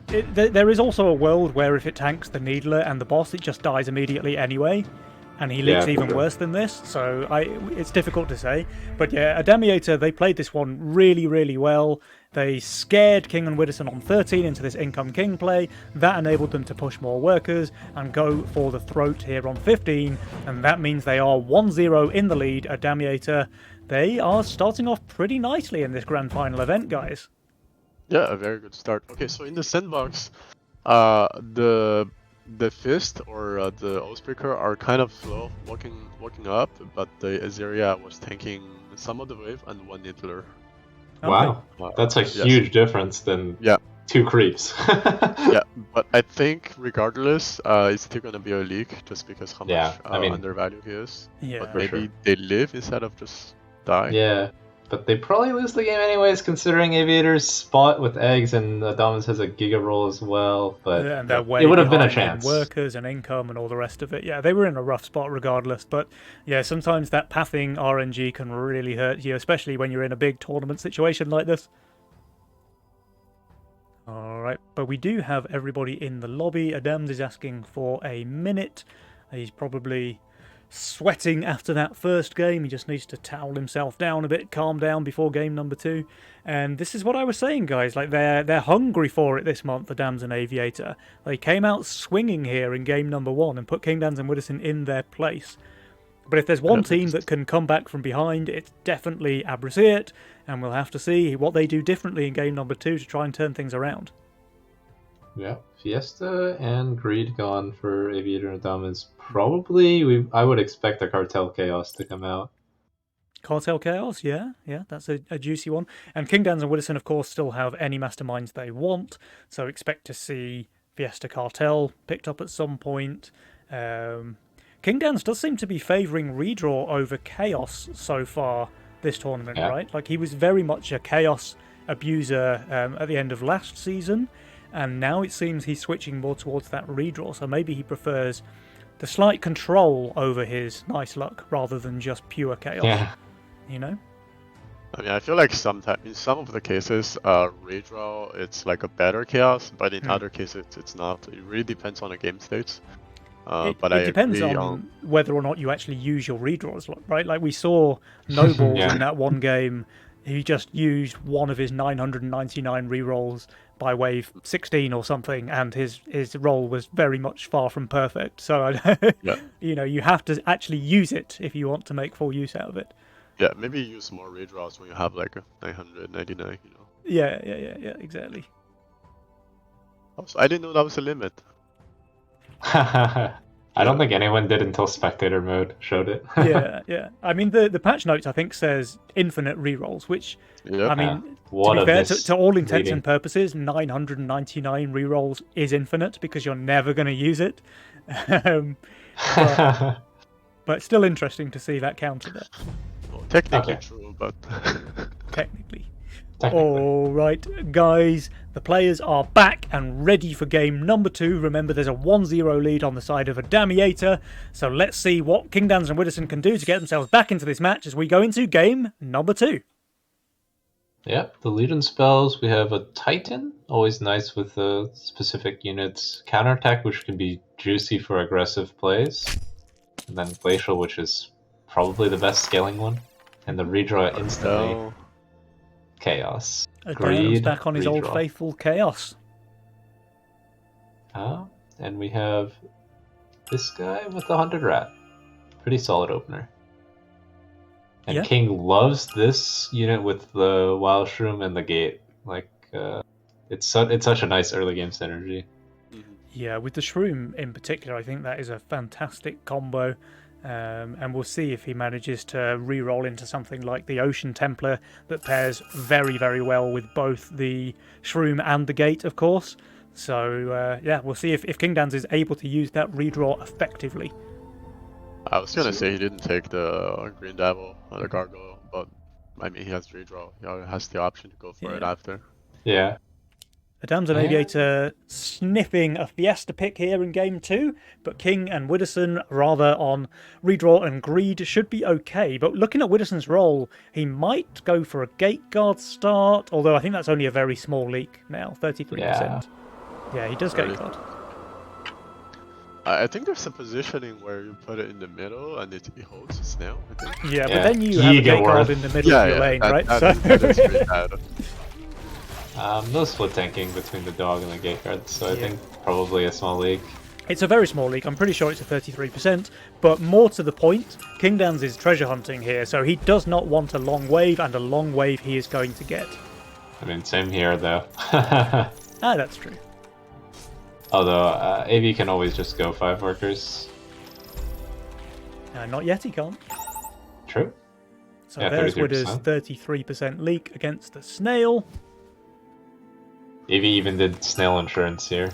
there is also a world where if it tanks the Needler and the boss, it just dies immediately anyway, and he leaks Yeah, even sure. worse than this. So it's difficult to say. But yeah, Adamiator, they played this one really, really well. They scared King and Widderson on 13 into this Income King play. That enabled them to push more workers and go for the throat here on 15. And that means they are 1-0 in the lead. Adamiator, they are starting off pretty nicely in this grand final event, guys. Yeah, a very good start. Okay, so in the sandbox, the fist or the Oathbreaker are kind of slow walking up, but the Azuria was tanking some of the wave and 1 Needler. Wow, that's a Yes. huge difference than Yeah. 2 creeps. Yeah, but I think regardless, it's still gonna be a leak just because how Yeah, much I mean- undervalued he is. Yeah. But For maybe sure. they live instead of just die. Yeah, but they probably lose the game anyways, considering Aviator's spot with eggs and Adamas has a Giga roll as well. But Yeah, and they're way it would have been a behind in chance. workers and income and all the rest of it. Yeah, they were in a rough spot regardless. But yeah, sometimes that pathing RNG can really hurt you, especially when you're in a big tournament situation like this. All right, but we do have everybody in the lobby. Adams is asking for a minute. He's probably sweating after that first game. He just needs to towel himself down a bit, calm down before game number 2. And this is what I was saying, guys. Like they're hungry for it this month. Adams and Aviator. They came out swinging here in game number 1 and put King Downs and Widderson in their place. But if there's one team that can come back from behind, it's definitely Abrasiert, and we'll have to see what they do differently in game number 2 to try and turn things around. Yeah, Fiesta and Greed gone for Aviator and Adamas. Probably, I would expect a Cartel Chaos to come out. Cartel Chaos, yeah, that's a juicy one. And King Downs and Widderson, of course, still have any masterminds they want, so expect to see Fiesta Cartel picked up at some point. King Downs does seem to be favouring Redraw over Chaos so far this tournament, Yeah. right? Like, he was very much a Chaos abuser at the end of last season, and now it seems he's switching more towards that Redraw, so maybe he prefers the slight control over his nice luck rather than just pure Chaos, Yeah, you know? I mean, I feel like sometimes in some of the cases, redraw it's like a better chaos, but in other cases it's not. It really depends on the game states. It But I depends agree on whether or not you actually use your redraws, right? Like we saw Nobles Yeah. in that one game. He just used one of his 999 rerolls by wave 16 or something, and his roll was very much far from perfect. So, Yeah. you know, you have to actually use it if you want to make full use out of it. Yeah, maybe use more redraws when you have like a 999, you know. Yeah, exactly. Also, I didn't know that was a limit. I don't think anyone did until spectator mode showed it. Yeah. I mean, the patch notes, I think, says infinite rerolls, which, Yep. I mean, What to a be fair, to all intents misleading. and purposes, 999 rerolls is infinite because you're never going to use it. Um, but still interesting to see that counter there, Well, technically Okay. true, but technically. Technically. All right, guys, The players are back and ready for game number 2. Remember, there's a 1-0 lead on the side of Adamiator. So let's see what Kingdance and Widdowson can do to get themselves back into this match as we go into game number 2. Yep, the Legion spells, we have a Titan, always nice with the specific units. Counterattack, which can be juicy for aggressive plays. And then Glacial, which is probably the best scaling one. And the redraw instantly. No. Chaos. Adam's Greed, back on his old redraw. faithful Chaos. And we have this guy with the Hunted Rat. Pretty solid opener. And Yeah. King loves this unit with the Wild Shroom and the Gate. Like, it's such a nice early game synergy. Yeah, with the Shroom in particular, I think that is a fantastic combo. And we'll see if he manages to re-roll into something like the Ocean Templar that pairs very, very well with both the Shroom and the Gate, of course. So, yeah, we'll see if Kingdance is able to use that redraw effectively. I was gonna say he didn't take the Green Devil or the Gargoyle, but I mean he has redraw. He has the option to go for it Yeah. after. Yeah. Adam's and Aviator sniffing a Fiesta pick here in game 2, but King and Widdowson, rather on redraw and greed, should be okay. But looking at Widdowson's role, he might go for a Gate Guard start, although I think that's only a very small leak now, 33%. Yeah, he does Gate Really? Guard. I think there's a positioning where you put it in the middle and it holds its nail. I think. Yeah, but Yeah. then you have a Giga Gate Guard worth. in the middle of your lane, right? That So is pretty bad. No split tanking between the dog and the Gate Guard, so I Yeah. think probably a small league. it's a very small leak. I'm pretty sure it's a 33%, but more to the point, Kingdance is treasure hunting here, so he does not want a long wave, and a long wave he is going to get. I mean, same here though. Ah, that's true. Although, AV can always just go 5 workers. Not yet, he can't. True. So Yeah, there's Widow's 33%. 33% leak against the Snail. AV even did Snail Insurance here.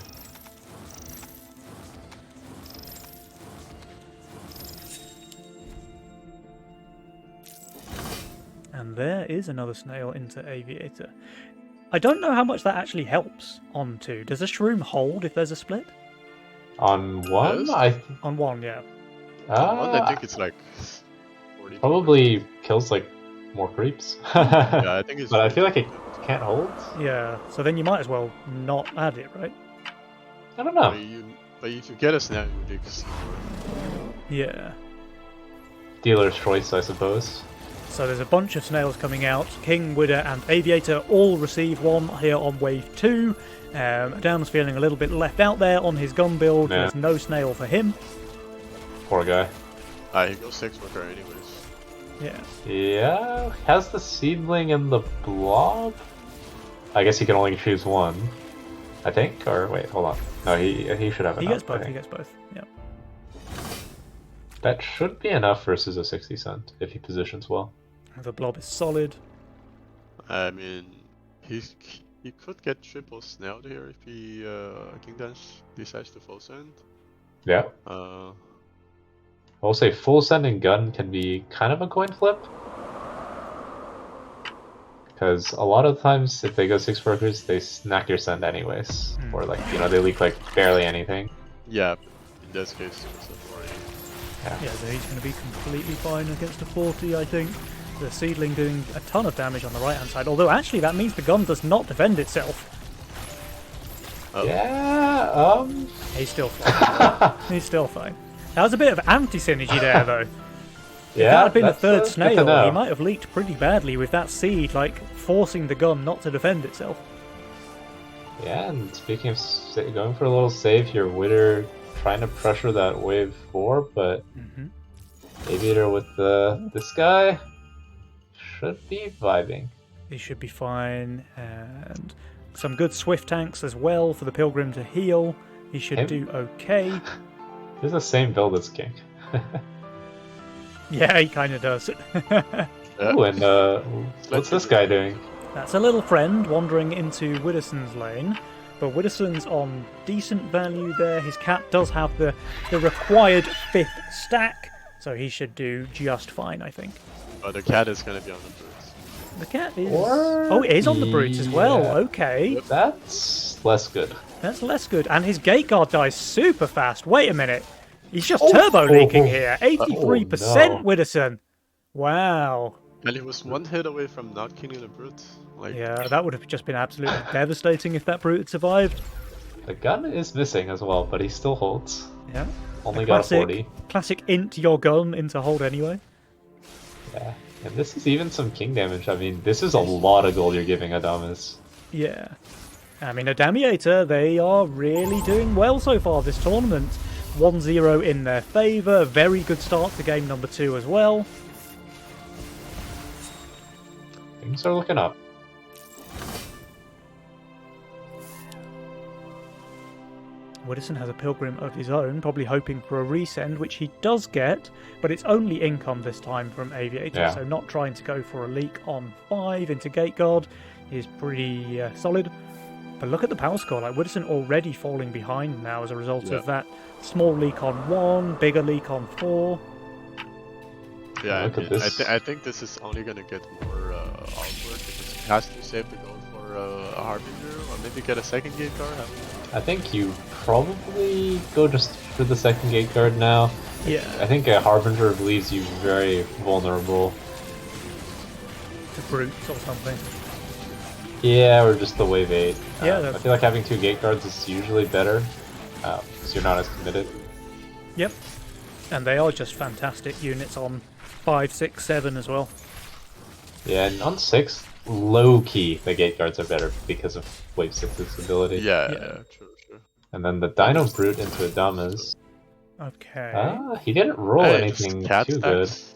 And there is another Snail into Aviator. I don't know how much that actually helps on 2. Does a Shroom hold if there's a split? On 1, Yes. I On 1, yeah. I think it's like 40. probably kills like more creeps. Yeah, I think it's. But I feel like it can't hold. Yeah, so then you might as well not add it, right? I don't know. But if you get a snap, you dig. Yeah. Dealer's choice, I suppose. So there's a bunch of Snails coming out. King, Widder and Aviator all receive one here on wave 2. Adam's feeling a little bit left out there on his gun build. Yeah. There's no Snail for him. Poor guy. He goes 6 worker anyways. Yeah. Yeah, has the seedling and the blob? I guess he can only choose one. I think, or wait, hold on. No, he should have enough. He gets I both, he think. gets both. Yeah. That should be enough versus a 60 cent if he positions well. The blob is solid. I mean, he could get triple snailed here if he Kingdance decides to full send. Yeah. I'll say full send and gun can be kind of a coin flip. Because a lot of times if they go 6 workers, they snack your send anyways. Or like, they leak like barely anything. Yeah, in this case it's a 40. Yeah, so he's going to be completely fine against a 40, I think. The Seedling doing a ton of damage on the right-hand side, although actually that means the gun does not defend itself. Oh. Yeah, He's still fine. He's still fine. That was a bit of anti-synergy there, though. If yeah. that had been a that's, third good to Snail, know. he might have leaked pretty badly with that seed, like, forcing the gun not to defend itself. Yeah, and speaking of going for a little save here, Widder trying to pressure that wave 4, but Aviator with this guy should be vibing. He should be fine, and some good Swift tanks as well for the Pilgrim to heal. He should Him? do okay. He's the same build as King. Yeah, he kind of does. Ooh, and what's this guy doing? That's a little friend wandering into Widdowson's lane, but Widdowson's on decent value there. His cat does have the required 5th stack, so he should do just fine, I think. But the cat is gonna be on the boots. The cat is... Or- Oh, it is on the brutes as well. Yeah. Okay. That's less good. That's less good. And his gate guard dies super fast. Wait a minute. He's just turbo leaking here. 83% Widdowson. Wow. And he was one hit away from not killing the brute. Like, Yeah, that would have just been absolutely devastating if that brute had survived. The gun is missing as well, but he still holds. Yeah. Only A got a 40. Classic int your gun into hold anyway. Yeah. And this is even some king damage. I mean, this is a lot of gold you're giving Adamas. Yeah. I mean, Adamiator, they are really doing well so far this tournament. 1-0 in their favour. Very good start to game number 2 as well. Things are looking up. Widdowson has a Pilgrim of his own, probably hoping for a resend, which he does get, but it's only income this time from Aviator, Yeah. so not trying to go for a leak on 5 into Gateguard is pretty solid. But look at the power score, like Widdowson already falling behind now as a result of that small leak on 1, bigger leak on 4. yeah, Look I, at mean, this. I think this is only gonna get more awkward because he has to save the gold for a Harbinger or maybe get a second gate card. I think you probably go just for the second gate card now. Yeah, I think a Harbinger leaves you very vulnerable. to brutes or something. Yeah, or just the wave 8. Yeah, I that's- feel like having 2 gate guards is usually better, because you're not as committed. Yep. And they are just fantastic units on 5, 6, 7 as well. Yeah, and on 6, low key, the gate guards are better because of wave 6's ability. Yeah, Yeah. true. And then the Dino Brute into Adamas. Okay. He didn't roll Hey, just anything cat too good. stacks.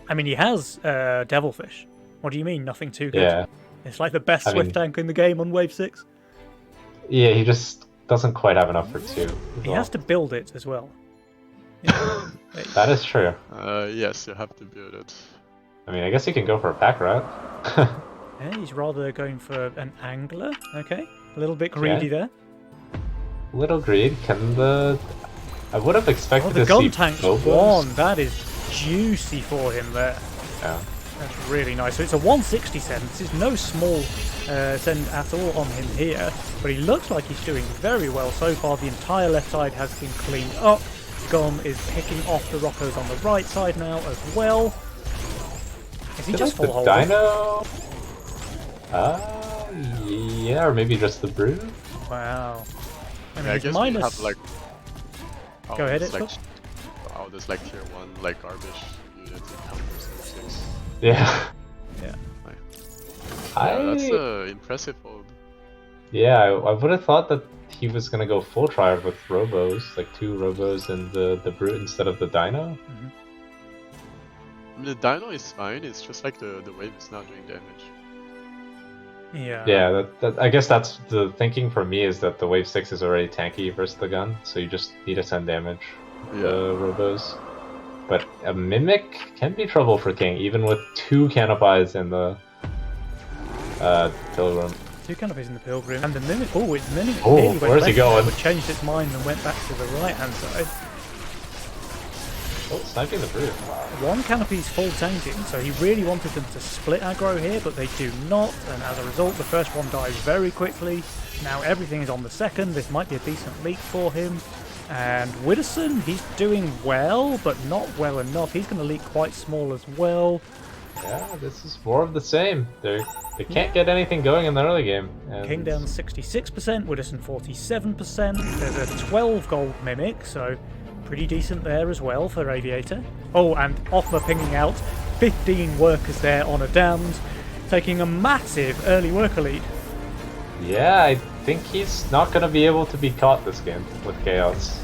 I mean, he has Devilfish. What do you mean, nothing too good? Yeah. It's like the best I Swift mean- tank in the game on Wave 6. Yeah, he just doesn't quite have enough for 2. He has to build it as well. Yeah. That is true. Yes, you have to build it. I mean, I guess he can go for a pack rat. Yeah, he's rather going for an angler. Okay. A little bit greedy there. Little greed. Can the... I would have expected Oh, the to gun see tank's Phobos. 1. That is juicy for him there. Yeah. That's really nice. So it's a 160 send. This is no small send at all on him here, but he looks like he's doing very well so far. The entire left side has been cleaned up. Gom is picking off the Rockos on the right side now as well. Is he Did just like full the hold? Dino? Yeah, or maybe just the Brood? Wow. I mean, Yeah, I he's guess minus... we have like. Go ahead, there's like, Xbox. there's like tier 1 like garbage units and counters and 6. Yeah. Yeah. Yeah, that's impressive hold. Yeah, I would have thought that he was gonna go full try with Robos, like 2 Robos and the Brute instead of the Dino. I mean, the Dino is fine, it's just like the wave is not doing damage. Yeah. Yeah, I guess that's the thinking for me, is that the Wave 6 is already tanky versus the gun, so you just need to send damage Yeah. the Robos. But a Mimic can be trouble for King, even with 2 Canopies in the Pilgrim. 2 canopies in the Pilgrim. And the Mimic... Oh, it's Mimic Oh, nearly went where's he left there, going? but changed its mind and went back to the right-hand side. Oh, sniping the Brute. 1 canopy's full tanking, so he really wanted them to split aggro here, but they do not, and as a result the first one dies very quickly. Now everything is on the second. This might be a decent leak for him. And Widdowson, he's doing well, but not well enough. He's going to leak quite small as well. Yeah, this is more of the same. They can't get anything going in the early game. And King down 66%, Widdowson 47%. There's a 12 gold Mimic, so pretty decent there as well for Aviator. Oh, and Offmer pinging out 15 workers there on a damned, taking a massive early worker lead. Yeah, I think he's not going to be able to be caught this game with Chaos.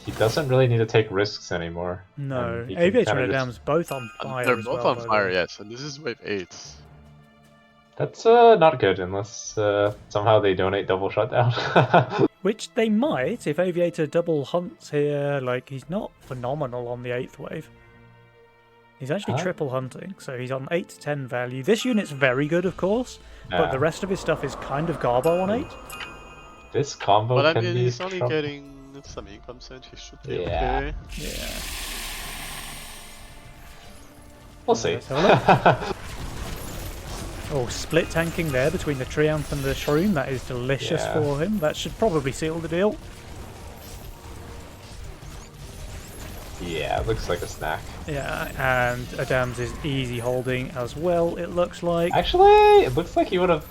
He doesn't really need to take risks anymore. No, and he can Aviator kinda and just- Adam's both on fire. They're as both well, on by the fire, way. yes, and this is wave 8. That's not good unless somehow they donate double shutdown. Which they might if Aviator double hunts here. Like, he's not phenomenal on the 8th wave. He's actually Huh? triple hunting, so he's on 8 to 10 value. This unit's very good, of course, but Yeah. the rest of his stuff is kind of garbo on 8. This combo But I can mean, be he's only trouble. getting some income sent, he should be Yeah. okay. Yeah. We'll see. Let's have a look. Oh, split tanking there between the Triumph and the Shroom. That is delicious Yeah. for him. That should probably seal the deal. Yeah, it looks like a snack. Yeah, and Adams is easy holding as well, it looks like. Actually, it looks like he would have.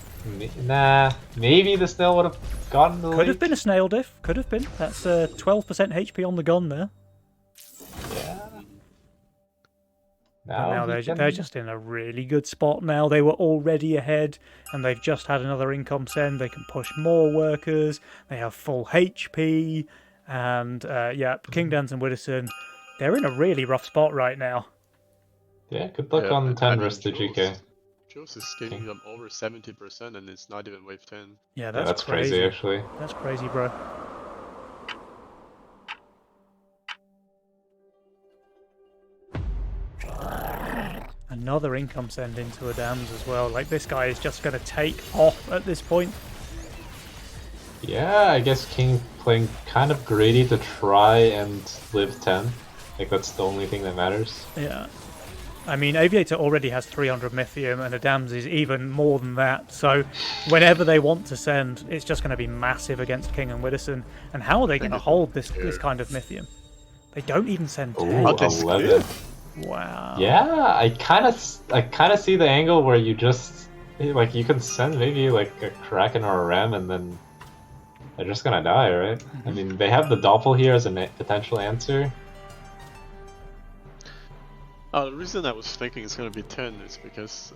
Nah, maybe the snail would have gotten the Could have lead. been a snail diff. Could have been. That's 12% HP on the gun there. Yeah. And now he they're just in a really good spot now. They were already ahead, and they've just had another income send. They can push more workers. They have full HP, and yeah, King Dance and Widdowson, they're in a really rough spot right now. Yeah, good luck Yeah, on and 10 versus the GK. Jules is getting them over 70% and it's not even wave 10. Yeah, Yeah, that's, that's crazy actually. That's crazy, bro. Another income send into Adams as well. Like, this guy is just going to take off at this point. Yeah, I guess King playing kind of greedy to try and live 10. Like, that's the only thing that matters. Yeah. I mean, Aviator already has 300 Mythium, and Adams is even more than that. So, whenever they want to send, it's just going to be massive against King and Widdowson. And how are they going to hold this kind of Mythium? They don't even send 10. Ooh, that's 11. Wow. Yeah, I kind of see the angle where you just like you can send maybe like a Kraken or a Ram and then they're just gonna die, right? I mean, they have the Doppel here as a potential answer. The reason I was thinking it's gonna be 10 is because,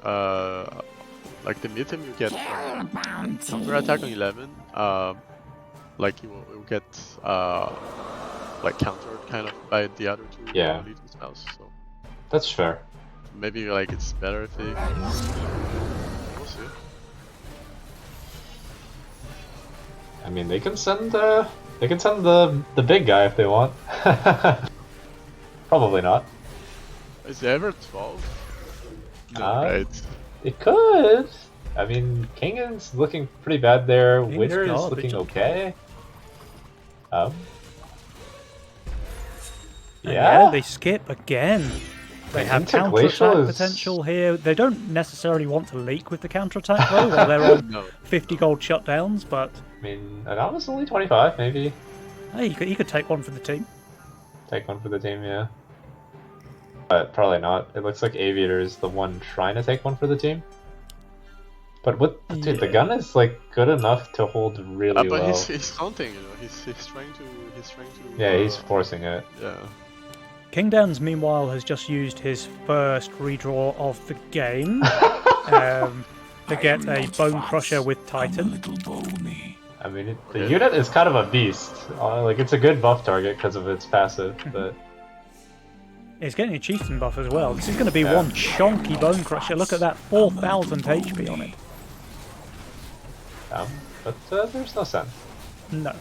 like the Mythium you get from counter attack on 11, like you will get, like countered kind of by the other two Yeah. leading spells. So That's fair. maybe like it's better if they. We'll see. I mean, they can send the big guy if they want. Probably not. Is it ever 12? No, Uh, right. It could. I mean, King is looking pretty bad there. King's Winter is garbage. looking okay. And Yeah. they skip again. They And have Interglacial counter-attack is- potential here. They don't necessarily want to leak with the counter-attack, though, while they're on No. 50 gold shutdowns, but I mean, Adama's only 25, maybe. hey, he could take one for the team. Take one for the team, yeah. But probably not. It looks like Aviator is the one trying to take one for the team. But dude, the Yeah. gun is like good enough to hold really But well. he's hunting, you know. He's trying to. Yeah, he's forcing it. Yeah. King Dans, meanwhile, has just used his first redraw of the game to get a Bone Crusher with Titan. I mean, the Okay. unit is kind of a beast. Like, it's a good buff target because of its passive, but It's getting a Chieftain buff as well. This is going to be Yeah. one chonky Bone Crusher. Look at that, 4,000 HP on it. there's no sense. No.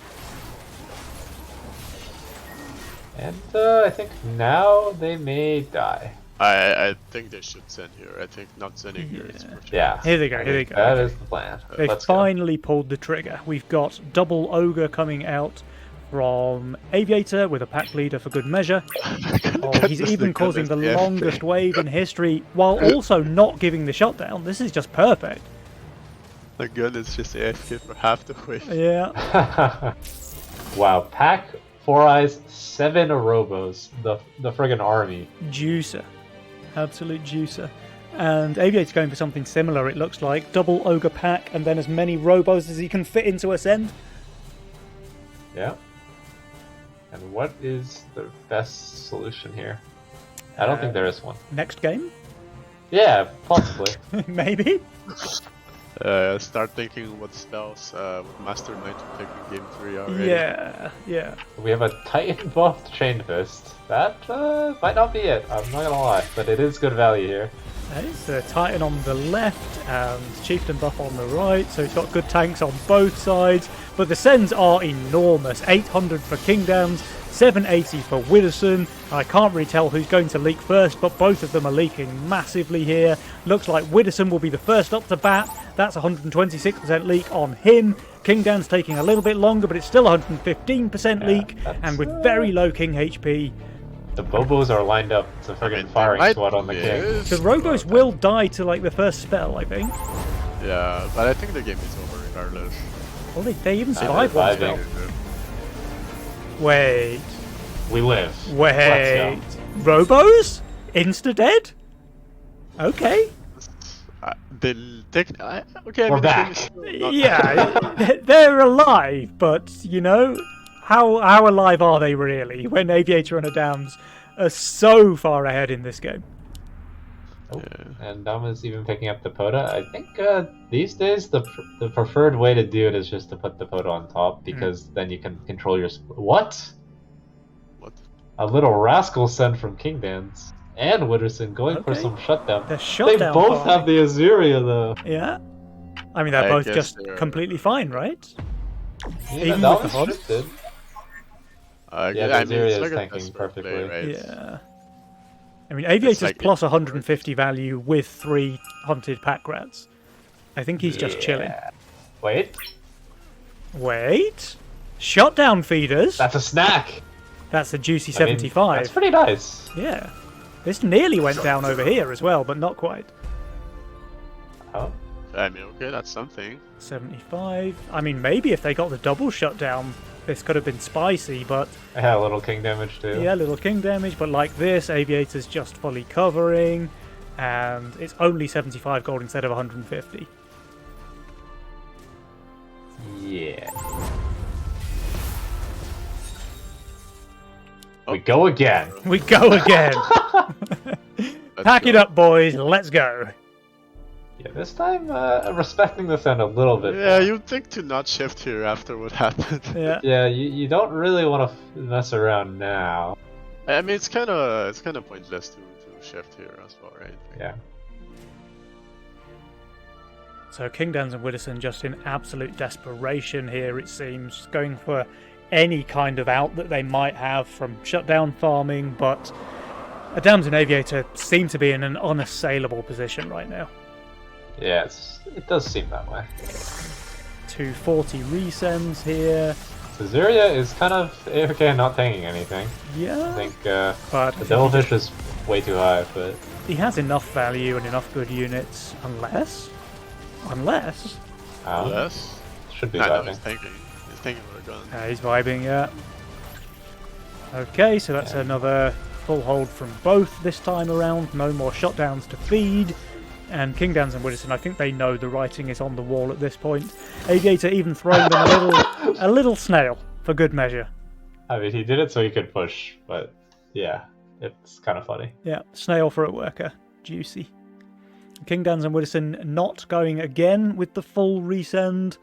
And I think now they may die. I think they should send here. I think not sending here is for sure. Yeah. Here they go, I here they think go. That is the plan. They Let's go. finally pulled the trigger. We've got double Ogre coming out from Aviator with a pack leader for good measure. Oh, he's even causing the longest wave in history while also not giving the shutdown. This is just perfect. The gun is just AFK for half the wave. Yeah. Wow, pack 4 eyes, 7 Orobos, the friggin' army. Juicer. Absolute juicer. And Aviator's going for something similar, it looks like. Double Ogre pack and then as many Robos as he can fit into Ascend. Yeah. And what is the best solution here? I don't think there is one. Next game? Yeah, possibly. Maybe? Start thinking what spells would Mastermind to pick in game 3 already. Yeah. We have a Titan buffed Chain Fist. That might not be it, I'm not gonna lie, but it is good value here. It's a Titan on the left and Chieftain buff on the right, so he's got good tanks on both sides. But the sends are enormous. 800 for Kingdoms, 780 for Widdowson. I can't really tell who's going to leak first, but both of them are leaking massively here. Looks like Widdowson will be the first up to bat. That's 126% leak on him. Kingdoms taking a little bit longer, but it's still 115% leak. And with very low King HP, The Bobos are lined up to friggin' they firing might squad on the king. miss, The Robos but- will die to like the first spell, I think. Yeah, but I think the game is over regardless. Well, they even I'm survived one reviving. spell. Wait. We live. Wait. Let's Robos? Insta-dead? Okay. They'll take. Okay, I We're mean, the game back. is still not- Yeah, they're alive, but, you know, how alive are they really when Aviator and Adams are so far ahead in this game? go. And Dama's even picking up the Poda. I think these days the preferred way to do it is just to put the Poda on top because then you can control your. What? What? A little rascal sent from King Dance and Witterson going for Okay. some shutdown. They're They shutdown. both farming. have the Azuria though. Yeah. I mean, they're I both guess just they're- completely fine, right? Yeah, Even that with the one's HUD? shifted. Yeah, the I mean, it's Azuria like is a tanking desperate play, perfectly. right? Yeah. I mean, Aviator's like- plus 150 value with 3 hunted pack rats. I think he's just chilling. Wait, Wait. Shutdown feeders? that's a snack. That's a juicy I mean, 75. that's pretty nice. Yeah. This nearly went down over here as well, but not quite. Oh, I mean, okay, that's something. 75. I mean, maybe if they got the double shutdown, this could have been spicy, but yeah, a little king damage too. yeah, little king damage. But like this, Aviator's just fully covering, and it's only 75 gold instead of 150. Yeah. Oh. We go again. We go again. Let's Pack go. it up, boys. Let's go. Yeah, this time respecting the Sen a little bit. Yeah, more. you'd think to not shift here after what happened. Yeah. Yeah, you don't really want to mess around now. I mean, it's kind of pointless to shift here as well, right? Yeah. So King Dans and Witterson just in absolute desperation here, it seems, going for any kind of out that they might have from shutdown farming, but Adams and Aviator seem to be in an unassailable position right now. Yeah, it does seem that way. 240 resends here. Azuria is kind of AFK not tanking anything. I Yeah, think but the Devilfish is way too high, but he has enough value and enough good units, unless... Unless. should be No, vibing. he's tanking. He's tanking with a gun. He's vibing, yeah. Okay, so that's another full hold from both this time around. No more shutdowns to feed. And King Dans and Witterson, I think they know the writing is on the wall at this point. Aviator even throwing them a little snail for good measure. I mean, he did it so he could push, but yeah, it's kind of funny. Yeah, snail for a worker. Juicy. King Dans and Witterson not going again with the full resend.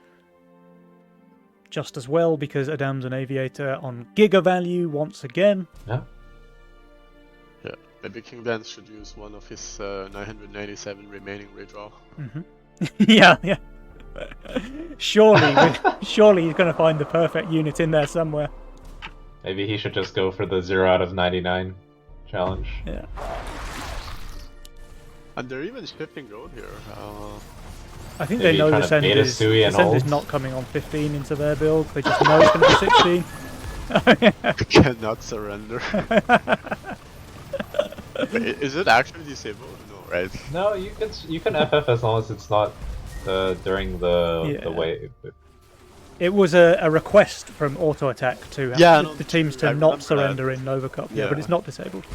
Just as well because Adams and Aviator on Giga value once again. Yeah. Yeah, maybe King Dance should use one of his 997 remaining redraw. Yeah. Surely he's going to find the perfect unit in there somewhere. Maybe he should just go for the 0 out of 99 challenge. Yeah. And they're even shifting gold here. I think Maybe they know trying the to send bait a is, Sui and is ult. not coming on 15 into their build. They just know it's going to be 16. I cannot surrender. Wait, is it actually disabled? No, right? No, you can FF as long as it's not during the Yeah. wave. It was a request from Auto Attack to have Yeah, the no, teams I to remember not surrender in Nova Cup. Yeah, but Yeah. it's not disabled.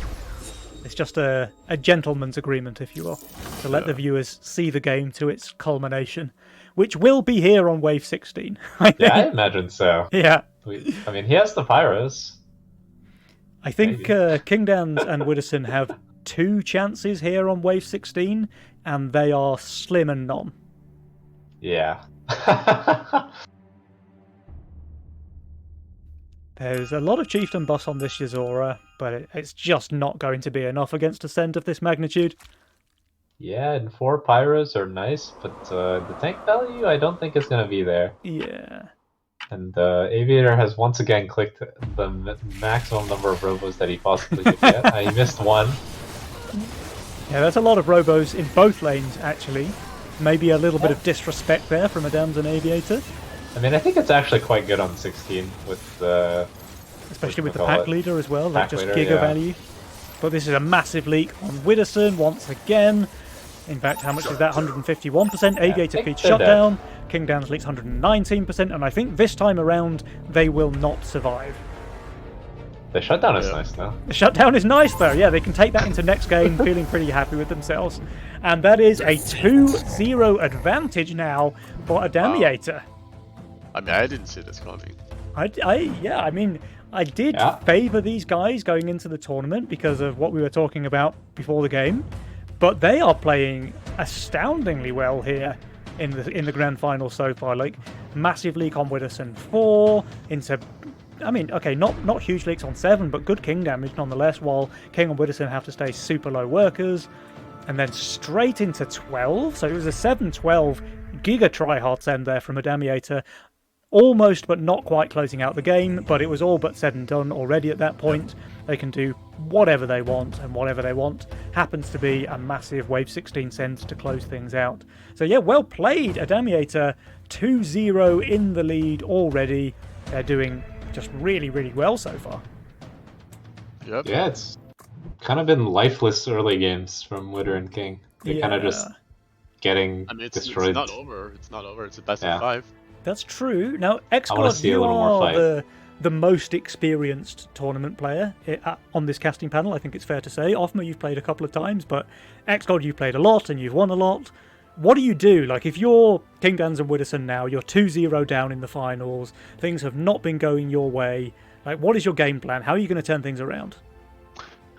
It's just a gentleman's agreement, if you will, to let the Yeah. viewers see the game to its culmination, which will be here on Wave 16. I think. Yeah, I imagine so. Yeah. I mean, he has the Pyros. I think King Dans and Witterson have 2 chances here on Wave 16, and they are slim and none. Yeah. There's a lot of chieftain buffs on this Yuzora, but it's just not going to be enough against a Send of this magnitude. Yeah, and 4 Pyros are nice, but the tank value I don't think is going to be there. Yeah. And Aviator has once again clicked the maximum number of robos that he possibly could get. He missed 1. Yeah, that's a lot of robos in both lanes, actually. Maybe a little bit of disrespect there from Adams and Aviator. I mean, I think it's actually quite good on 16 with especially with the Whatchamacallit? pack leader as well, like Pack just leader, giga yeah. value. But this is a massive leak on Widdowson once again. In fact, how much is that? 151%. Aviator think feeds they're dead. shutdown. King Dan's leaks 119%, and I think this time around they will not survive. The shutdown is Yeah. nice though. The shutdown is nice though, yeah, they can take that into next game feeling pretty happy with themselves. And that is a 2-0 advantage now for Adamiator. I mean, I didn't see this coming. I did Yeah. favour these guys going into the tournament because of what we were talking about before the game, but they are playing astoundingly well here in the grand final so far. Like massive leak on Widdowson 4 into, I mean, okay, not huge leaks on 7, but good king damage nonetheless. While King and Widdowson have to stay super low workers, and then straight into 12. So it was a 7-12 giga tryhard send there from Adamiator. Almost but not quite closing out the game, but it was all but said and done already at that point. They can do whatever they want, and whatever they want happens to be a massive Wave 16 send to close things out. So yeah, well played, Adamiator. 2-0 in the lead already. They're doing just really, really well so far. Yep. Yeah, it's kind of been lifeless early games from Widder and King. They kind of just getting I mean, it's destroyed. not over. It's not over. It's a best Yeah. of 5. That's true. Now, wanna Xcod, see a you little more are fight. the most experienced tournament player on this casting panel, I think it's fair to say. Offma, you've played a couple of times, but Xcod, you've played a lot and you've won a lot. What do you do? Like, if you're King Dans and Widdowson now, you're 2-0 down in the finals, things have not been going your way. Like, what is your game plan? How are you going to turn things around?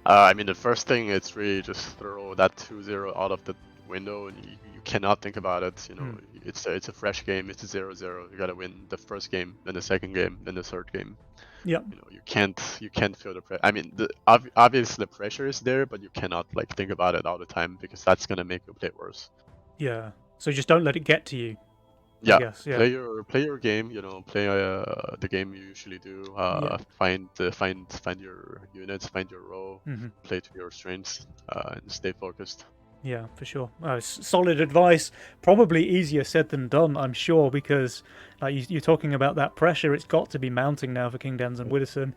I mean, the first thing is really just throw that 2-0 out of the window, and you cannot think about it. You know, it's a fresh game. It's a 0-0. You gotta win the first game, then the second game, then the third game. Yep. You know, you can't feel the pressure. I mean, obviously the pressure is there, but you cannot like think about it all the time because that's gonna make you play worse. Yeah. So just don't let it get to you. Yeah, I guess, yeah. play your game. You know, play the game you usually do. Find your units, find your role, play to your strengths, and stay focused. Yeah, for sure. Solid advice. Probably easier said than done, I'm sure, because like you're talking about that pressure. It's got to be mounting now for King Dans and Widdowson.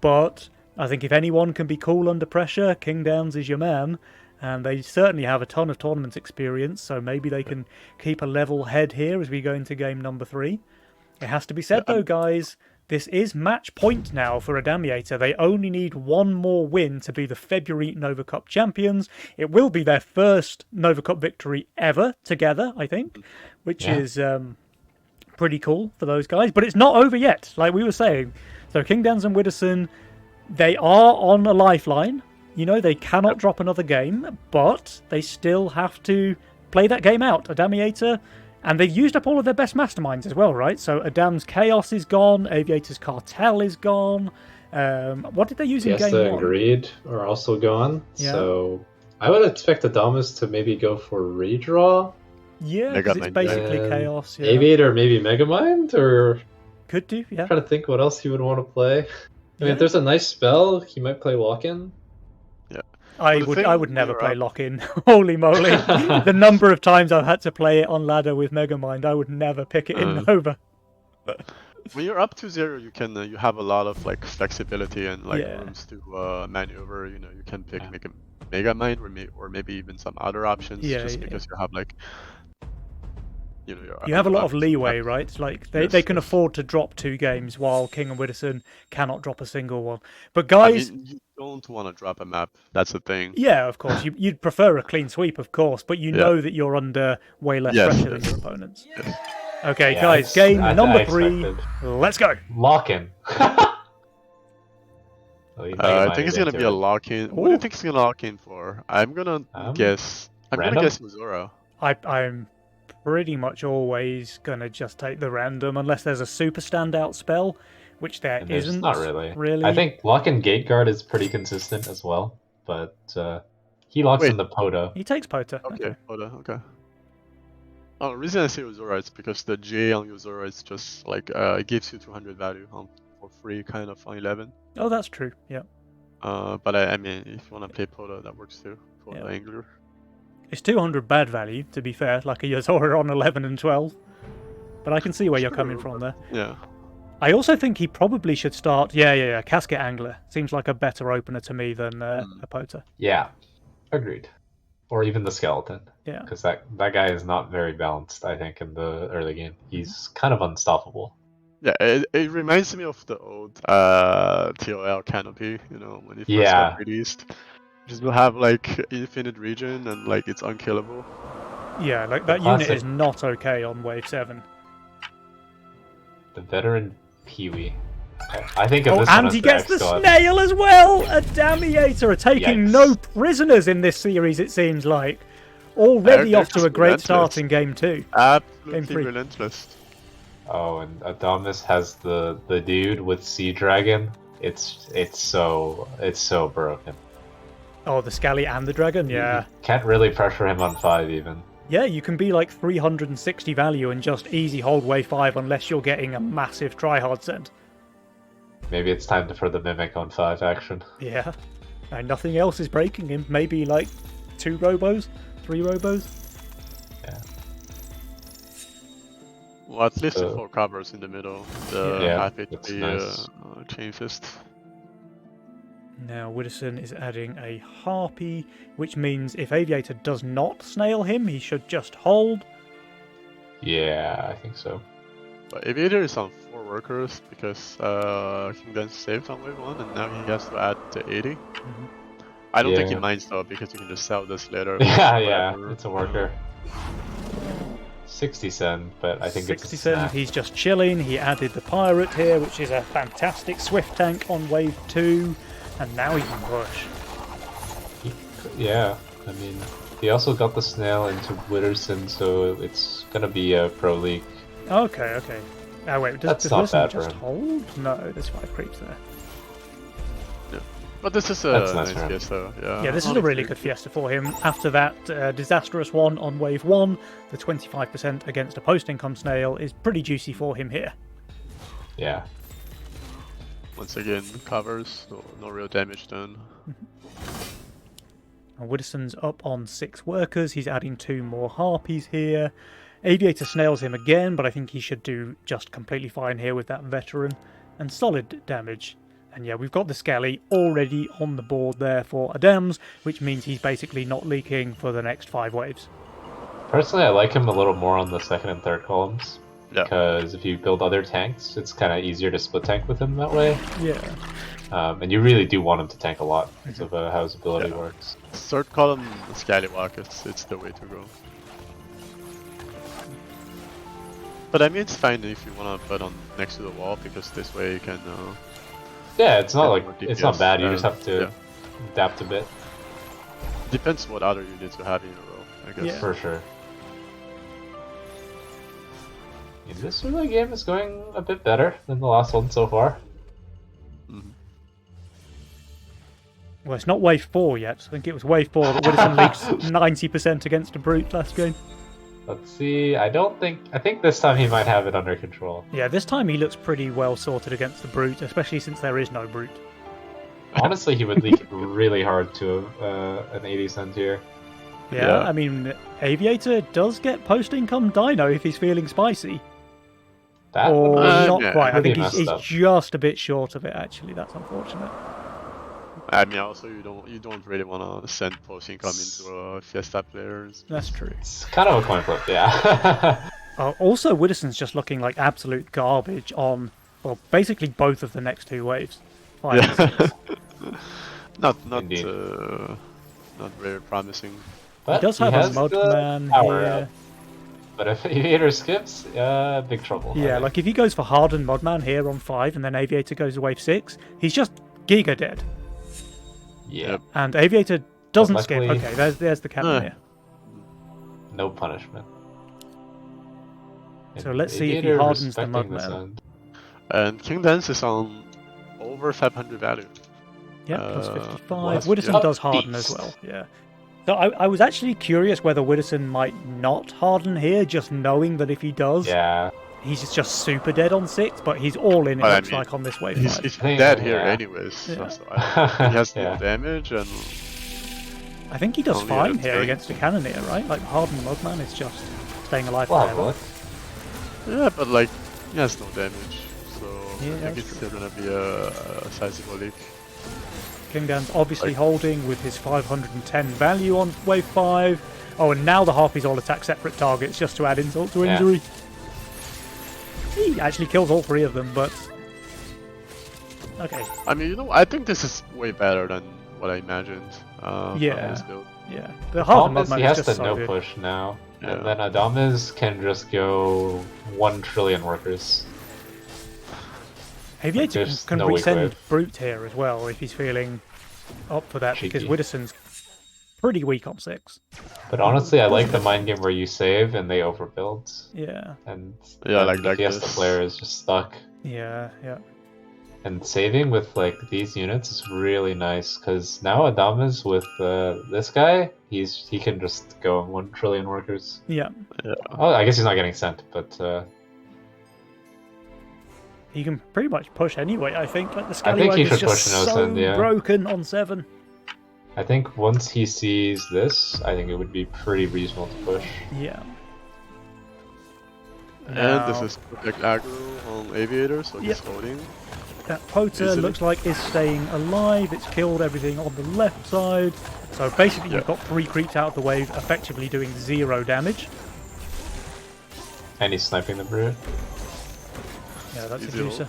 But I think if anyone can be cool under pressure, King Dans is your man. And they certainly have a ton of tournament experience, so maybe they can keep a level head here as we go into game number 3. It has to be said, though, guys, this is match point now for Adamiator. They only need one more win to be the February Nova Cup champions. It will be their first Nova Cup victory ever together, I think, which is pretty cool for those guys. But it's not over yet, like we were saying. So King Dans and Widdowson, they are on a lifeline. You know, they cannot drop another game, but they still have to play that game out. Adamiator, and they've used up all of their best masterminds as well, right? So Adam's Chaos is gone, Aviator's Cartel is gone. What did they use in game Fiesta 1? and Greed are also gone. Yeah. So I would expect Adamas to maybe go for redraw. Yeah, because it's Megamind, basically And Chaos. Yeah. Aviator, maybe Megamind, or Could do, yeah. trying to think what else he would want to play. I mean, Yeah. if there's a nice spell, he might play Lock-In. I Well, the would thing I would when never you're play up- Lock-In. Holy moly. The number of times I've had to play it on ladder with Megamind, I would never pick it in Nova. When you're up 2-0, you can you have a lot of like flexibility and like Yeah. rooms to maneuver. You know, you can pick Mega Mind or maybe even some other options. Yeah, just yeah. because you have like You have a lot of up- leeway, up- right? Like they Yes, can yes. afford to drop 2 games while King and Widdowson cannot drop a single one. But I guys, mean, you don't want to drop a map. That's the thing. yeah, of course, you'd prefer a clean sweep, of course, but you Yeah. know that you're under way less Yes, pressure than yes. your opponents. Okay, Yeah, guys, it's- game I number expected. 3. Let's go. Lock-In. I think it's gonna be a lock-in. What do you think it's gonna lock in for? I'm gonna guess. I'm random? gonna guess Misora. I'm pretty much always gonna just take the random unless there's a super standout spell, which there There's isn't. not really. Really. I think Lock-In Gate Guard is pretty consistent as well, but he locks Wait. in the Poda. he takes Pota. Okay, hold on. Okay. Oh, the reason I say Uzora is because the J on Uzora is just like it gives you 200 value for free, kind of on 11. Oh, that's true. Yeah. But I mean, if you wanna play Poda, that works too. Poda Yeah. Angler. It's 200 bad value, to be fair, like a Yozora on 11 and 12. But I can see where you're coming True, from there. Yeah. I also think he probably should start. Yeah. Casket Angler seems like a better opener to me than Apota. Yeah, agreed. Or even the Skeleton. Yeah. Because that guy is not very balanced, I think, in the early game. He's kind of unstoppable. Yeah, it reminds me of the old TOL Canopy, you know, when it first got released. Just will have like infinite region and like it's unkillable. Yeah, like that unit is not okay on Wave 7. The veteran Peewee. I think of this and one he as gets the X-God. snail as well! A Damiator are taking Yikes. no prisoners in this series, it seems like. Already They're off to a just great start relentless. in Game 2. Absolutely three. relentless. Oh, and Adonis has the dude with Sea Dragon. It's so broken. Oh, the Scally and the Dragon? Yeah. You can't really pressure him on 5 even. Yeah, you can be like 360 value and just easy hold Wave 5 unless you're getting a massive tryhard send. Maybe it's time for the Mimic on 5 action. Yeah. And nothing else is breaking him. Maybe like 2 robos? 3 robos? Yeah. Well, at least the 4 covers in the middle. The Yeah, happy to that's be nice. Chain Fist. Now Widdowson is adding a Harpy, which means if Aviator does not snail him, he should just hold. Yeah, I think so. But Aviator is on 4 workers because King Dance saved on wave 1 and now he has to add the 80. I don't think he Yeah. minds though because you can just sell this later. Yeah, whatever. it's a worker. 60 cent, but I think 60 it's a cent, snack. he's just chilling. He added the Pirate here, which is a fantastic Swift tank on Wave 2. And now he can push. Yeah, I mean, he also got the snail into Witterson, so it's gonna be a pro league. Okay. Oh wait, That's does not Widdowson bad for just him. hold? No, there's 5 creeps there. But this is That's a nice nice for him. fiesta. Yeah, Yeah, this is a really good fiesta for him. After that disastrous one on Wave 1, the 25% against a post-income snail is pretty juicy for him here. Yeah. Once again, covers, no real damage done. And Widdowson's up on 6 workers. He's adding 2 more Harpies here. Aviator snails him again, but I think he should do just completely fine here with that veteran. And solid damage. And yeah, we've got the Skelly already on the board there for Adams, which means he's basically not leaking for the next 5 waves. Personally, I like him a little more on the second and third columns. Yeah. Because if you build other tanks, it's kind of easier to split tank with him that way. Yeah. And you really do want him to tank a lot because of how his ability Yeah. works. Third column, Scallywag, it's the way to go. But I mean, it's fine if you want to put on next to the wall because this way you can. Yeah, it's not Yeah, like more it's not DPS, bad. You just have to yeah. adapt a bit Depends what other units you have in a row, I guess. Yeah. for sure. Yeah, this early game is going a bit better than the last one so far. Well, it's not Wave 4 yet. I think it was Wave 4 that Widdowson leaked 90% against a Brute last game. Let's see. I think this time he might have it under control. Yeah, this time he looks pretty well sorted against the Brute, especially since there is no Brute. Honestly, he would leak really hard to an 80 cent here. Yeah, Yeah. I mean, Aviator does get post-income Dino if he's feeling spicy. That Or would be not yeah, quite. I really think he's messed up. just a bit short of it, actually. That's unfortunate. I mean, also you don't really want to send post income into Fiesta players. That's true. It's kind of a coin flip, yeah. Also, Widdowson's just looking like absolute garbage on, well, basically both of the next 2 waves. 5 and 6. not Indeed. not very promising. But He does have a has the Mudman power here. up. But if Aviator skips, big trouble. I Yeah, think. like if he goes for Hardened Mudman here on 5 and then Aviator goes to wave 6, he's just Giga dead. Yeah, Yep. And Aviator doesn't But skip. luckily- Okay, there's the captain here. no punishment. So And let's see if he Aviator hardens the respecting Mudman. sun. And King Dance is on over 500 value. Yeah, plus Uh, 55. what? Widdowson Yeah. does harden as well, yeah. So I was actually curious whether Widdowson might not harden here, just knowing that if he does, Yeah, he's just super dead on 6, but he's all in, it Well, I looks mean, like, on this wave He's 5. think- dead here yeah. anyways. Yeah. So he has no Yeah. damage and I think he does only fine a here tank. against a Cannoneer, right? Like, hardened Mudman is just staying alive we'll have a forever. look. yeah, but like he has no damage. So Yeah, I think that's it's true. still gonna be a sizable leak. King Dan's obviously Like- holding with his 510 value on wave 5. Oh, and now the Harpies all attack separate targets just to add insult to Yeah. injury. He actually kills all 3 of them, but... Okay, I mean, I think this is way better than what I imagined. From Yeah. this build. yeah. The Harvard Problem is Mudman he is has just to so no good. push now, Yeah. and then Adames can just go 1 trillion workers. Aviator There's can no weak resend wave. Brute here as well if he's feeling up for that, because Cheeky. Widdowson's pretty weak on 6. But honestly, I like the mind game where you save and they overbuild, Yeah, and Yeah, then like the Fiesta this. player is just stuck. yeah. And saving with like these units is really nice because now Adames with this guy, he can just go 1 trillion workers. Yeah, Oh, I guess he's not getting sent, but he can pretty much push anyway, I think. Like the I think Scallywag he is should just push no so send, yeah. broken on 7. I think once he sees this, I think it would be pretty reasonable to push. Yeah. And this Now- is protect aggro on Aviator, so he's Yep. holding. That Pota Easily. looks like is staying alive. It's killed everything on the left side. So basically, Yeah. you've got 3 creeps out of the wave, effectively doing 0 damage. And he's sniping the brute. Yeah, that's a Easy juicer. hold.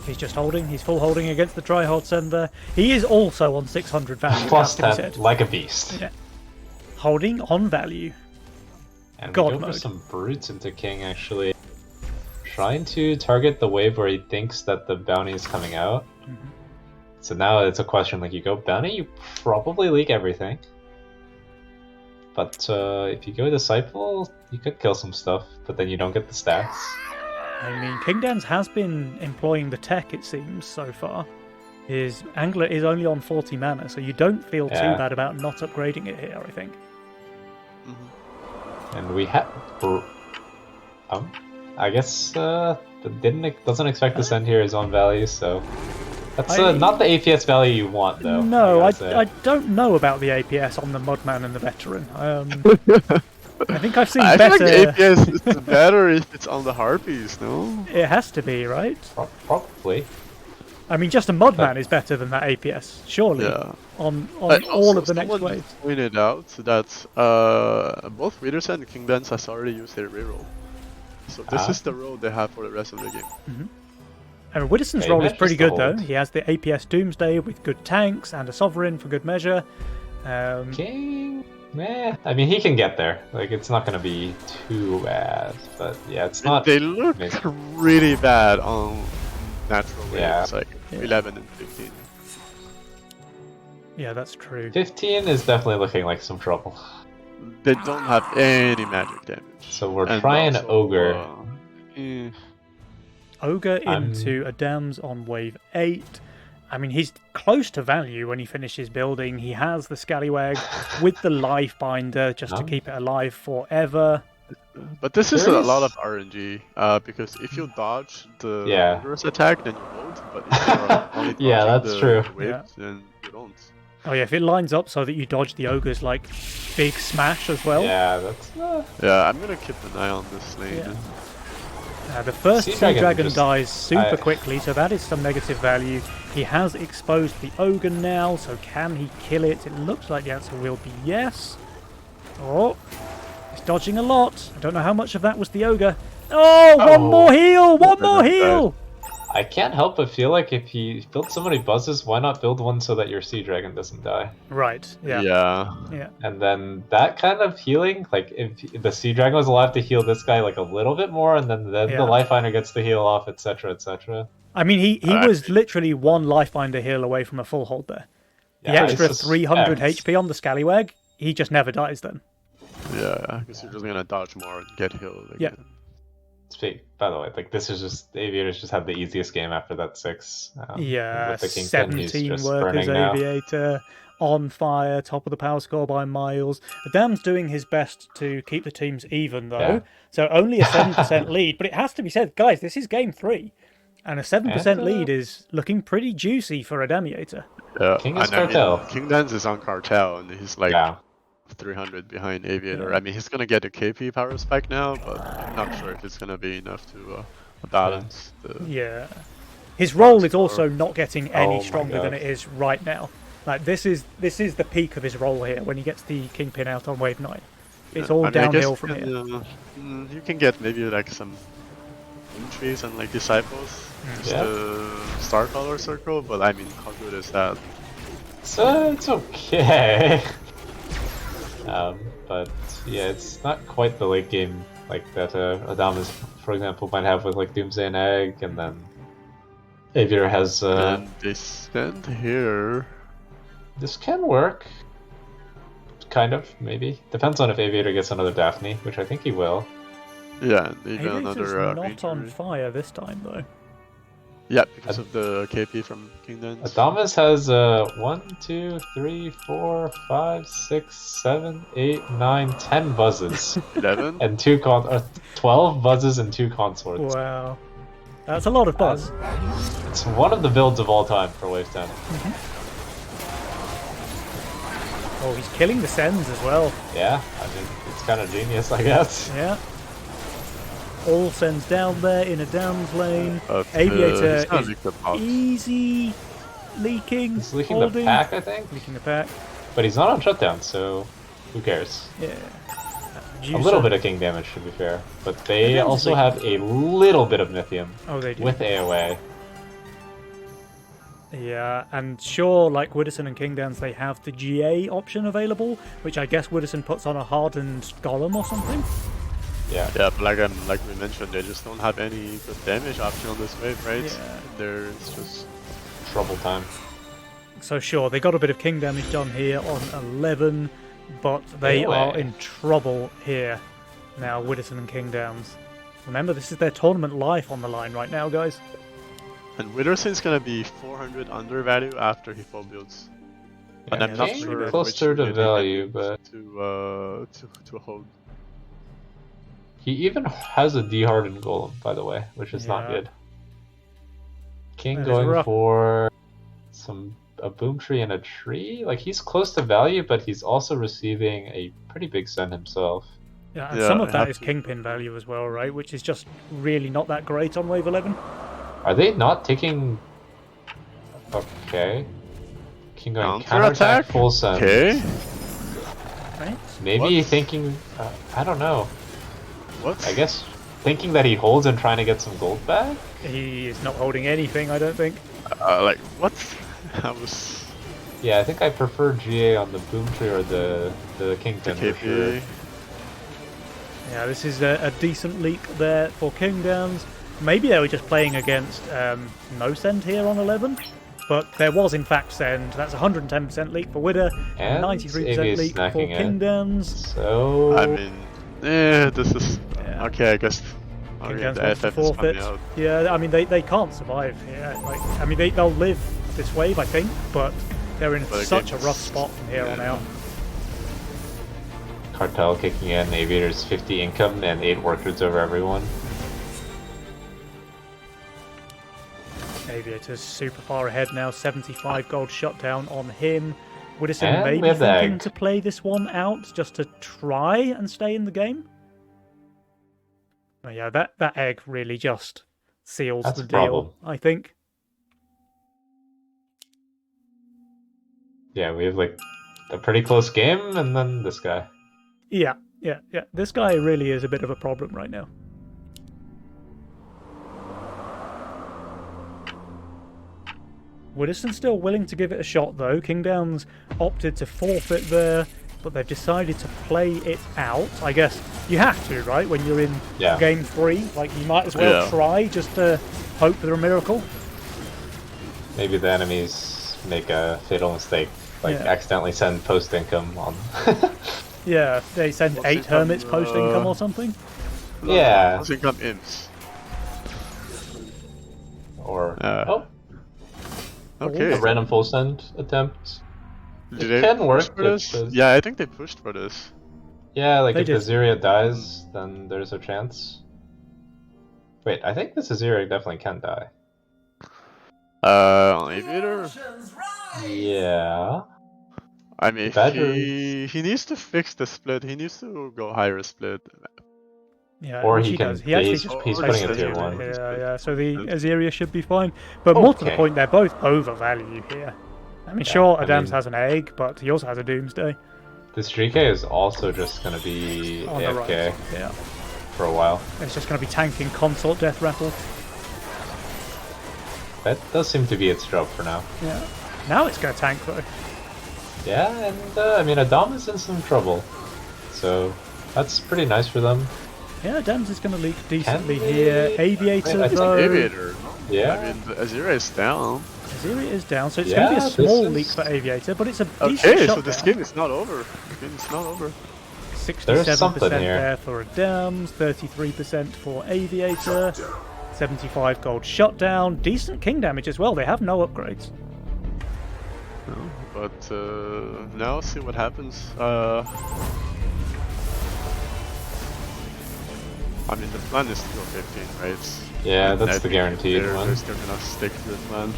He's just holding. He's full holding against the tryhard sender. He is also on 600 value. Plus has to be 10, said. like a beast. Yeah. Holding on value. And God we go for mode. some brutes into King actually. Trying to target the wave where he thinks that the bounty is coming out. Mhm. So now it's a question like you go bounty, you probably leak everything. But if you go disciple, you could kill some stuff, but then you don't get the stats. I mean, King Dan's has been employing the tech, it seems, so far. His Angler is only on 40 mana, so you don't feel Yeah. too bad about not upgrading it here, I think. And we have, I guess doesn't expect to send here his own value, so that's not the APS value you want though. No, I gotta say. don't know about the APS on the Mudman and the Veteran. I think I've seen I better. feel like APS is better if it's on the Harpies, no? It has to be, right? Probably. I mean, just a Mudman is better than that APS, surely. Yeah. On But all also of the next someone waves. pointed out that both Widersen and King Dance has already used their reroll. So this Ah. is the roll they have for the rest of the game. I mean, Widdowson's Yeah, role he is pretty manages good, to though. hold. He has the APS Doomsday with good tanks and a Sovereign for good measure. King, meh. I mean, he can get there. Like, it's not gonna be too bad, but yeah, it's not. They look amazing. really bad on natural waves, Yeah. like Yeah. 11 and 15. Yeah, that's true. 15 is definitely looking like some trouble. They don't have any magic damage. So we're And trying also, ogre. eh, Ogre I'm- into Adams on wave 8. I mean, he's close to value when he finishes building. He has the Scallywag with the Life Binder just to Oh. keep it alive forever. But this is There a is- lot of RNG, because if you dodge the Yeah. Ogre's attack, then you won't. But if you're only dodging Yeah, that's the true. waves, then you don't. Oh yeah, if it lines up so that you dodge the Ogre's like big smash as well. Yeah, that's. Yeah, I'm gonna keep an eye on this lane. Yeah. The first Sea Sea Dragon Dragon just- dies super I- quickly, so that is some negative value. He has exposed the Ogre now, so can he kill it? It looks like the answer will be yes. Oh, he's dodging a lot. I don't know how much of that was the Ogre. Oh, one Oh. more heal! One more Ogre heal! I can't help but feel like if you build so many buzzes, why not build one so that your Sea Dragon doesn't die? Right, yeah. Yeah. And then that kind of healing, like if the Sea Dragon was alive to heal this guy like a little bit more, and then Yeah. the Life Finder gets to heal off, etc., etc. I mean, he Alright. was literally one Lifebinder heal away from a full hold there. The Yeah, extra it's just 300 X. HP on the Scallywag, he just never dies then. Yeah, because you're just gonna dodge more and get healed Yeah. again. By the way, like this is just Aviators just had the easiest game after that 6. Yeah, with the Kingston, he's 17 just workers burning now. Aviator, on fire, top of the power score by miles. Adam's doing his best to keep the teams even, though. Yeah. So only a 7% lead, but it has to be said, guys, this is game 3. And a 7% And, lead is looking pretty juicy for a Damiator. Yeah. King is and I mean, Cartel. King Dance is on Cartel, and he's like Yeah. 300 behind Aviator. Yeah. I mean, he's gonna get a KP power spike now, but I'm not sure if it's gonna be enough to balance. Yeah. His role is also not getting Oh any my stronger than God. it is right now. Like this is the peak of his role here when he gets the Kingpin out on wave 9. It's all I mean, I guess downhill from here. you can get maybe like some boom trees and like disciples, just Yeah. the star color circle. But I mean, how good is that? So it's okay. But yeah, it's not quite the late game like that Adamas, for example, might have with like Doomsday and Egg, and then Aviator has. And they stand here. This can work. Kind of, maybe. Depends on if Aviator gets another Daphne, which I think he will. Yeah, and even Aviator's another. not on green fire this time though. Yeah, because of the KP from Kingdoms. Adamas has 1, 2, 3, 4, 5, 6, 7, 8, 9, 10 buzzes. 11. And 12 buzzes and 2 consorts. Wow. That's a lot of buzz. It's one of the builds of all time for Wave 10. Oh, he's killing the Sens as well. Yeah, I mean, it's kind of genius, I guess. Yeah. All Sens down there in a downs lane. But, Aviator he's gonna is leak the pops. easy leaking, He's leaking holding. the pack, I think. Leaking the pack. But he's not on shutdown, so who cares? Yeah. A little bit of king damage, to be fair. But they Maybe I'm also leaking. have a little bit of Mythium Oh, they do. with AoA. Yeah, and sure, like Widdowson and Kingdowns, they have the GA option available, which I guess Widdowson puts on a hardened golem or something. Yeah. Yeah, but like we mentioned, they just don't have any good damage option on this wave, right? Yeah. There's just Trouble time. So sure, they got a bit of king damage done here on 11, but they Anyway. are in trouble here now, Widdowson and Kingdowns. Remember, this is their tournament life on the line right now, guys. and Witherson's gonna be 400 under value after he full builds. And Yeah, I'm not King sure which closer to unit he value, can but to hold. he even has a dehardened golem, by the way, which is not Yeah. good. King That is going rough. for a boom tree and a tree. Like he's close to value, but he's also receiving a pretty big send himself. Yeah, and Yeah, some of I that have is to- Kingpin value as well, right? Which is just really not that great on Wave 11. Are they not taking? Okay. King going Counterattack? counterattack full send. Okay. Right? Maybe What? thinking. I don't know. What? I guess thinking that he holds and trying to get some gold back. He is not holding anything, I don't think. Like what? I was Yeah, I think I prefer GA on the boom tree or the the kingpin for sure. KP. Yeah, this is a decent leak there for Kingdowns. Maybe they were just playing against no send here on 11, but there was in fact send. That's 110% leak for Widder, And 93% AV is leak for snacking it. Kingdowns. So I mean, this is Yeah. okay. I guess. Okay, Kingdowns the wants to FF is coming forfeit. out. Yeah, I mean they can't survive here. Like, I mean they'll live this wave, I think, but they're in But again, such a rough spot from here on yeah. out. cartel kicking in, Aviator's 50 income and 8 workers over everyone. Aviator's super far ahead now, 75 gold shutdown on him. Widdowson And we maybe have the thinking egg. to play this one out just to try and stay in the game. But yeah, that egg really just seals That's the a deal, problem. I think. Yeah, we have like a pretty close game, and then this guy. Yeah. This guy really is a bit of a problem right now. Widdowson's still willing to give it a shot though. Kingdowns opted to forfeit there, but they've decided to play it out. I guess you have to, right? When you're in Yeah. game 3, like you might as well Yeah. try just to hope for a miracle. Maybe the enemies make a fatal mistake, like Yeah. accidentally send post income on. Yeah, they send What's 8 income, hermits post income or something. Yeah. I think I'm imps. Or Okay. a random full send attempt. Did It they can push work, for but this? the- Yeah, I think they pushed for this. Yeah, like They if did. Aziria dies, then there's a chance. Wait, I think this Aziria definitely can die. Aviator? Yeah. I mean, Badger- he needs to fix the split. He needs to go higher split. Yeah, Or which he he can. does. He actually He's, just he's or putting just it tier Azeria. one. Yeah. So the Azeria should be fine. But more to the Okay. point, they're both overvalue here. I mean, Yeah, sure, I Adams mean- has an egg, but he also has a Doomsday This GK is also just gonna be on the AFK right. Yeah, for a while. it's just going to be tanking consort death rattle. That does seem to be its job for now. Yeah. Now it's going to tank though. Yeah, and I mean, Adam is in some trouble. So that's pretty nice for them. Yeah, Adams is going to leak decently they- here. Aviator I think though. Aviator. Yeah. I mean, the Azira is down. Azeria is down, so it's going to be Yeah, a this small is- leak for Aviator, but it's a decent Okay, shot so this game is not over. The game is not over. 67% something here. there for Adams, 33% for Aviator, 75 gold shutdown, decent king damage as well. They have no upgrades. But now see what happens. I mean, the plan is to go 15, right? Yeah, And that's I the think guaranteed one. They're still gonna stick to the plan.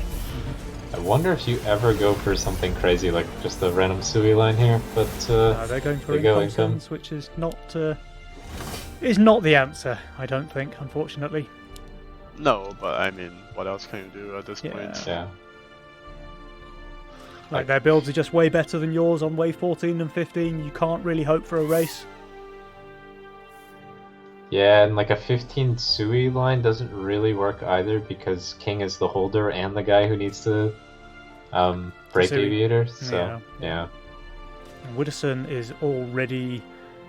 I wonder if you ever go for something crazy like just a random Sui line here, but They're going for they go income income. sends, which is not the answer, I don't think, unfortunately. No, but I mean, what else can you do at this Yeah. point? yeah. Like, their builds are just way better than yours on wave 14 and 15. You can't really hope for a race. Yeah, and like a 15 Sui line doesn't really work either because King is the holder and the guy who needs to break Sui. Aviator. So Yeah. yeah. And Widdowson is already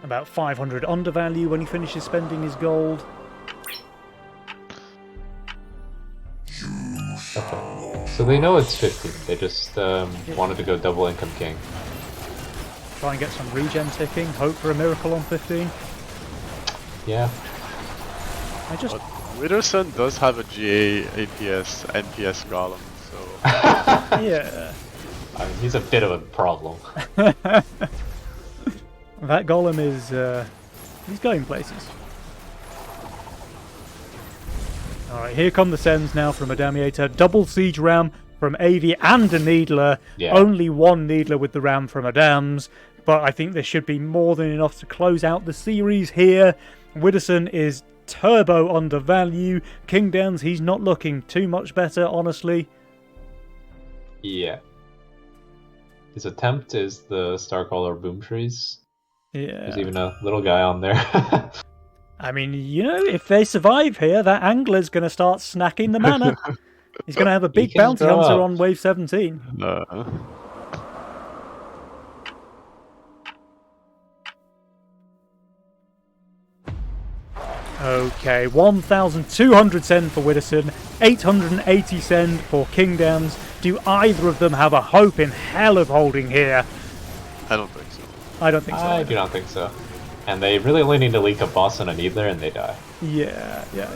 about 500 undervalue when he finishes spending his gold. Okay. So they know it's 15. They just wanted to go double income King. Try and get some regen ticking. Hope for a miracle on 15. Yeah. I just But Widerson does have a GA, APS, NPS golem, so yeah. I mean, he's a bit of a problem. That golem is he's going places. Alright, here come the sends now from Adamiator. Double siege ram from Avi and a Needler. Yeah. Only one Needler with the ram from Adams. But I think there should be more than enough to close out the series here. Widdowson is turbo undervalue. King Downs, he's not looking too much better, honestly. Yeah. His attempt is the Starcaller Boom Trees. Yeah. There's even a little guy on there. I mean, you know, if they survive here, that angler's going to start snacking the mana. He's going to have a big can bounty grow hunter up. on wave 17. Okay, 1,200 send for Widdowson, 880 send for King Downs. Do either of them have a hope in hell of holding here? I don't think so. I don't think so. I do not think so. And they really only need to leak a boss and a Needler and they die. Yeah. Yeah,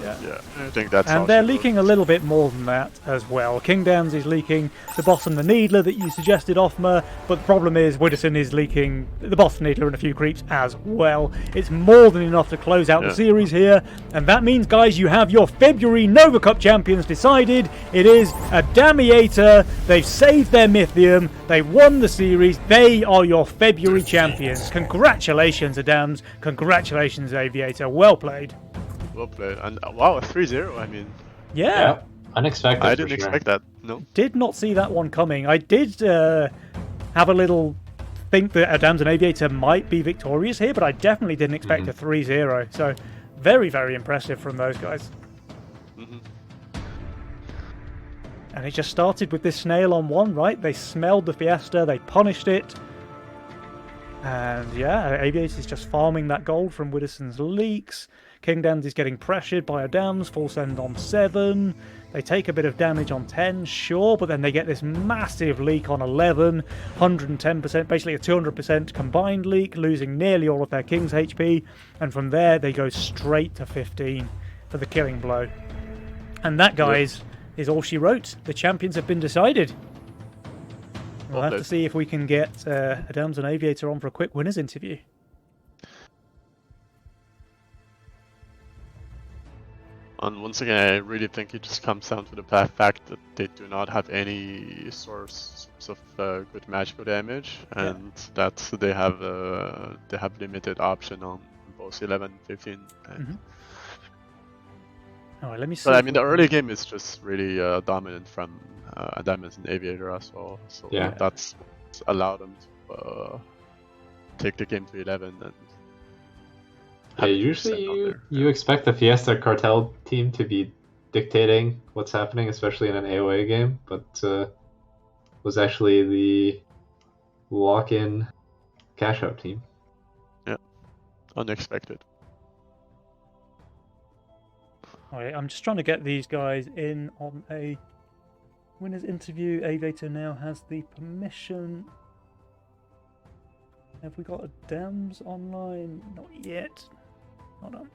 I think that's how And they're she leaking a little bit more than that as well. King Downs is leaking the boss and the Needler that you suggested, Offmer, but the problem is Widdowson is leaking the boss, Needler, and a few creeps as well. It's more than enough to close out the Yeah. series here, and that means, guys, you have your February Nova Cup champions decided. It is Adamiator. They've saved their Mythium. They won the series. They are your February champions. Congratulations, Adams. Congratulations, Aviator. Well played. Well played. And wow, a 3-0. I mean, Yeah. Unexpected. I for didn't sure. expect that. No. Did not see that one coming. I did have a little think that Adams and Aviator might be victorious here, but I definitely didn't expect a 3-0. So very, very impressive from those guys. Mhm. And it just started with this snail on one, right? They smelled the Fiesta, they punished it. And yeah, Aviator is just farming that gold from Widdowson's leaks. King Downs is getting pressured by Adams, full send on 7. They take a bit of damage on 10, sure, but then they get this massive leak on 11, 110%, basically a 200% combined leak, losing nearly all of their King's HP. And from there, they go straight to 15 for the killing blow. And that, guys, is all she wrote. The champions have been decided. We'll Well have to played. see if we can get Adams and Aviator on for a quick winners interview. And once again, I really think it just comes down to the fact that they do not have any source of good magical damage, and that they have limited option on both mostly 11, 15. Mhm. All right, let me see. But I if mean, we the can- early game is just really dominant from Adamas and Aviator as well. So Yeah. that's what's allowed them to take the game to 11 and. Yeah, have it usually sent out you, there. you expect the Fiesta Cartel team to be dictating what's happening, especially in an AoA game, but was actually the lock-in cash-out team. Unexpected. All right, I'm just trying to get these guys in on a winner's interview. Aviator now has the permission. Have we got a Dams online? Not yet. Hold on.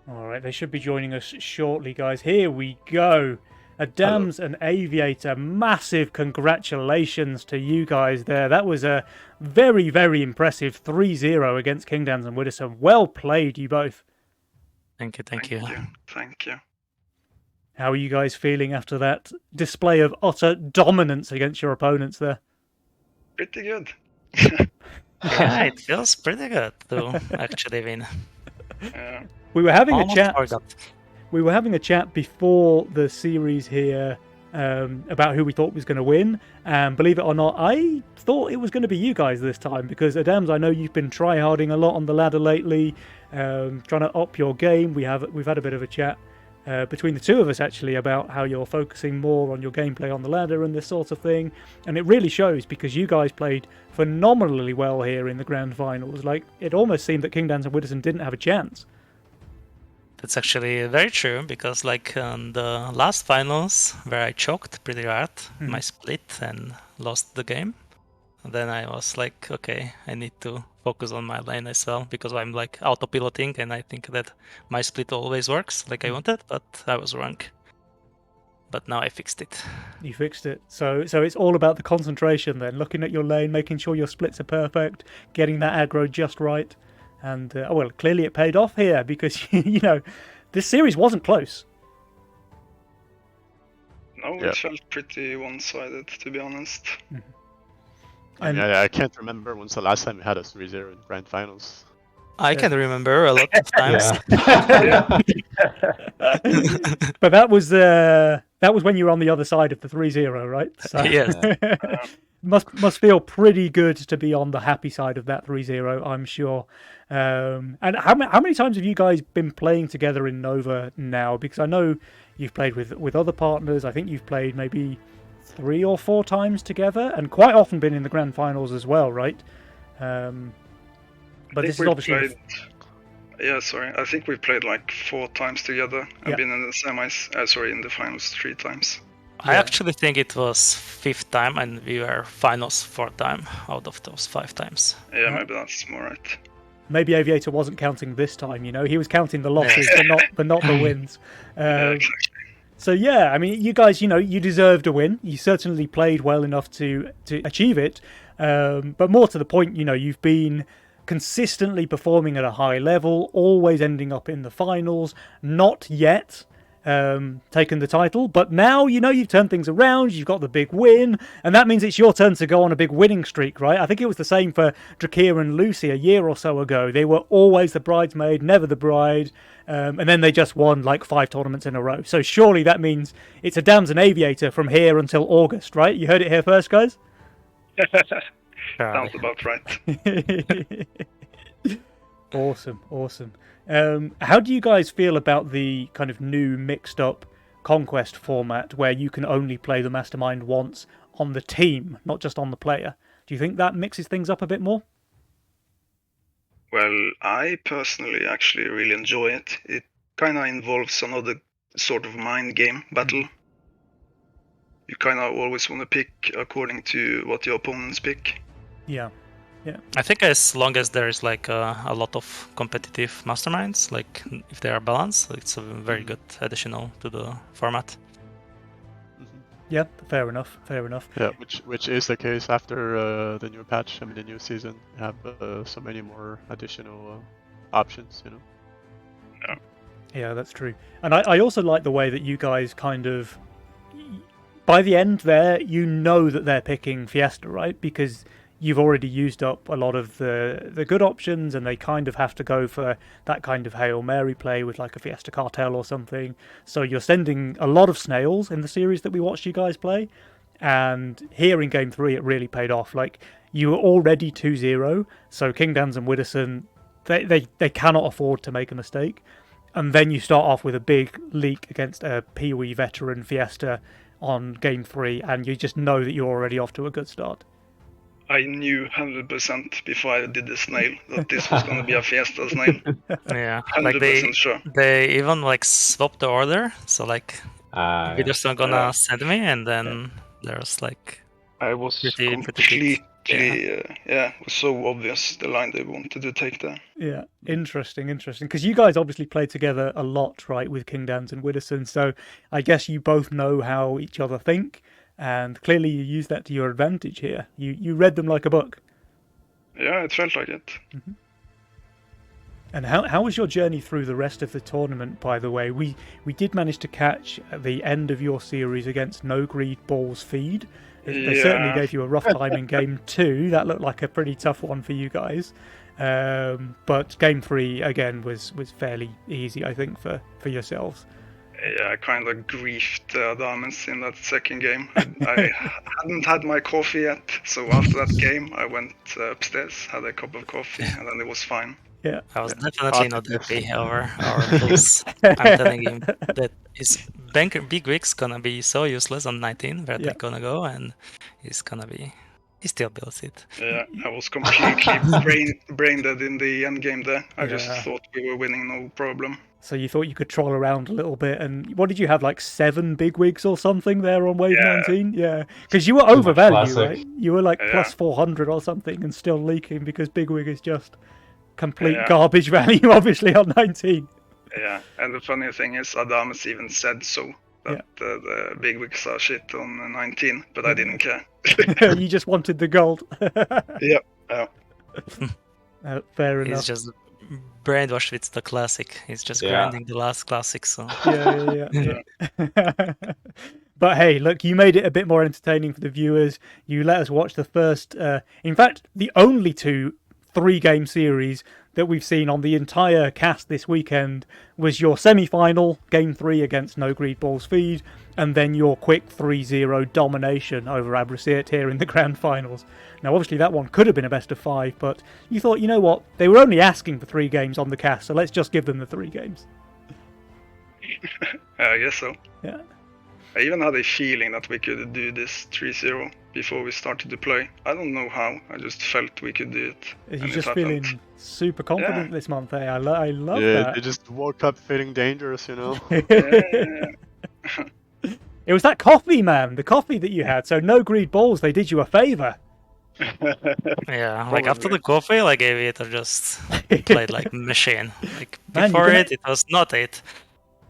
All right, they should be joining us shortly, guys. Here we go. Adams and Aviator, massive congratulations to you guys there. That was a very, very impressive 3-0 against Kingdams and Widdowson. Well played, you both. Thank you. Thank you. How are you guys feeling after that display of utter dominance against your opponents there? Pretty good. Yeah, it feels pretty good to actually win. We were having Almost a chat. forgot. We were having a chat before the series here about who we thought was going to win, and believe it or not, I thought it was going to be you guys this time because Adams, I know you've been tryharding a lot on the ladder lately, trying to up your game. We've had a bit of a chat between the two of us actually about how you're focusing more on your gameplay on the ladder and this sort of thing, and it really shows because you guys played phenomenally well here in the grand finals. Like, it almost seemed that Kingdams and Widdowson didn't have a chance. That's actually very true because, like, on the last finals where I choked pretty hard my split and lost the game, then I was like, okay, I need to focus on my lane as well because I'm like auto-piloting and I think that my split always works like I wanted, but I was wrong. But now I fixed it. You fixed it. So it's all about the concentration then, looking at your lane, making sure your splits are perfect, getting that aggro just right. And, well, clearly it paid off here because, you know, this series wasn't close. No, Yeah. it felt pretty one-sided, to be honest. I mean, I can't remember when's the last time we had a 3-0 in grand finals. I can remember a lot of times. But that was when you were on the other side of the 3-0, right? So, Yes. must feel pretty good to be on the happy side of that 3-0, I'm sure. And how many times have you guys been playing together in Nova now? Because I know you've played with other partners. I think you've played maybe 3 or 4 times together, and quite often been in the grand finals as well, right? But this is obviously. I think we played like 4 times together and Yeah. been in the semis. In the finals 3 times. I actually think it was 5th time and we were finals 4th time out of those 5 times. Yeah, maybe that's more right. Maybe Aviator wasn't counting this time, you know. He was counting the losses, but not the wins. Yeah, exactly. So yeah, I mean, you guys, you know, you deserved a win. You certainly played well enough to achieve it. But more to the point, you know, you've been consistently performing at a high level, always ending up in the finals. Not yet taken the title, but now, you know, you've turned things around. You've got the big win, and that means it's your turn to go on a big winning streak, right? I think it was the same for Drakir and Lucy a year or so ago. They were always the bridesmaid, never the bride. And then they just won like 5 tournaments in a row. So surely that means it's Adams and Aviator from here until August, right? You heard it here first, guys? Sounds about right. Awesome. How do you guys feel about the kind of new mixed up Conquest format where you can only play the Mastermind once on the team, not just on the player? Do you think that mixes things up a bit more? Well, I personally actually really enjoy it. It kind of involves another sort of mind game battle. You kind of always want to pick according to what your opponents pick. Yeah. I think as long as there is like a lot of competitive masterminds, like if they are balanced, it's a very good additional to the format. Yeah, fair enough. Yeah, which is the case after the new patch. I mean, the new season. You have so many more additional options, you know. Yeah, that's true. And I also like the way that you guys kind of, by the end there, you know that they're picking Fiesta, right? Because you've already used up a lot of the good options, and they kind of have to go for that kind of Hail Mary play with like a Fiesta Cartel or something. So you're sending a lot of snails in the series that we watched you guys play. And here in Game 3, it really paid off. Like, you were already 2-0, so Kingdans and Widdowson, they cannot afford to make a mistake. And then you start off with a big leak against a Pee-wee veteran Fiesta on Game 3, and you just know that you're already off to a good start. I knew 100% before I did the snail that this was going to be a Fiesta snail. Yeah, 100% like sure. they even like swapped the order. So like Yeah. Widdowson gonna Yeah. send me, and then there's like I was Pretty completely, big. it was so obvious the line they wanted to take there. Yeah, interesting. Because you guys obviously played together a lot, right, with Kingdans and Widdowson, so I guess you both know how each other think, and clearly you use that to your advantage here. You read them like a book. Yeah, it felt like it. And how was your journey through the rest of the tournament, by the way? We did manage to catch at the end of your series against No Greed Balls Feed. They certainly Yeah. gave you a rough time in Game 2. That looked like a pretty tough one for you guys. But Game 3, again, was fairly easy, I think, for yourselves. Yeah, I kind of griefed Adames in that second game. I hadn't had my coffee yet, so after that game, I went upstairs, had a cup of coffee, and then it was fine. Yeah. I was definitely not happy over our pulls. I'm telling him that his Big Wig's gonna be so useless on 19, where Yeah. they're gonna go, and he still builds it. Yeah, I was completely brain dead in the end game there. I just Yeah. thought we were winning, no problem. So you thought you could troll around a little bit, and what did you have, like 7 bigwigs or something there on wave Yeah. 19? Yeah, because you were overvalue, classic. right? You were like Yeah. plus 400 or something, and still leaking because bigwig is just complete Yeah. garbage value, obviously on 19. Yeah, and the funny thing is, Adames even said so, that the big wigs are shit on 19, but I didn't care. You just wanted the gold. Yep. Yeah. Fair He's enough. just brainwashed with the classic. He's just Yeah. grinding the last classic, so Yeah. But hey, look, you made it a bit more entertaining for the viewers. You let us watch the first, in fact, the only 2 3-game series that we've seen on the entire cast this weekend was your semi-final, Game 3 against No Greed Balls Feed, and then your quick 3-0 domination over Abrasiert here in the grand finals. Now, obviously, that one could have been a best of 5, but you thought, you know what, they were only asking for 3 games on the cast, so let's just give them the 3 games. I guess so. Yeah. I even had a feeling that we could do this 3-0 before we started to play. I don't know how, I just felt we could do it. You're and it just happened. feeling super confident Yeah. this month, eh? I love Yeah, that. they just woke up feeling dangerous, you know. Yeah. It was that coffee, man. The coffee that you had. So No Greed Balls, they did you a favour. yeah. Like after Probably. the coffee, like Aviator just played like machine. Like Man, before you're it was not it.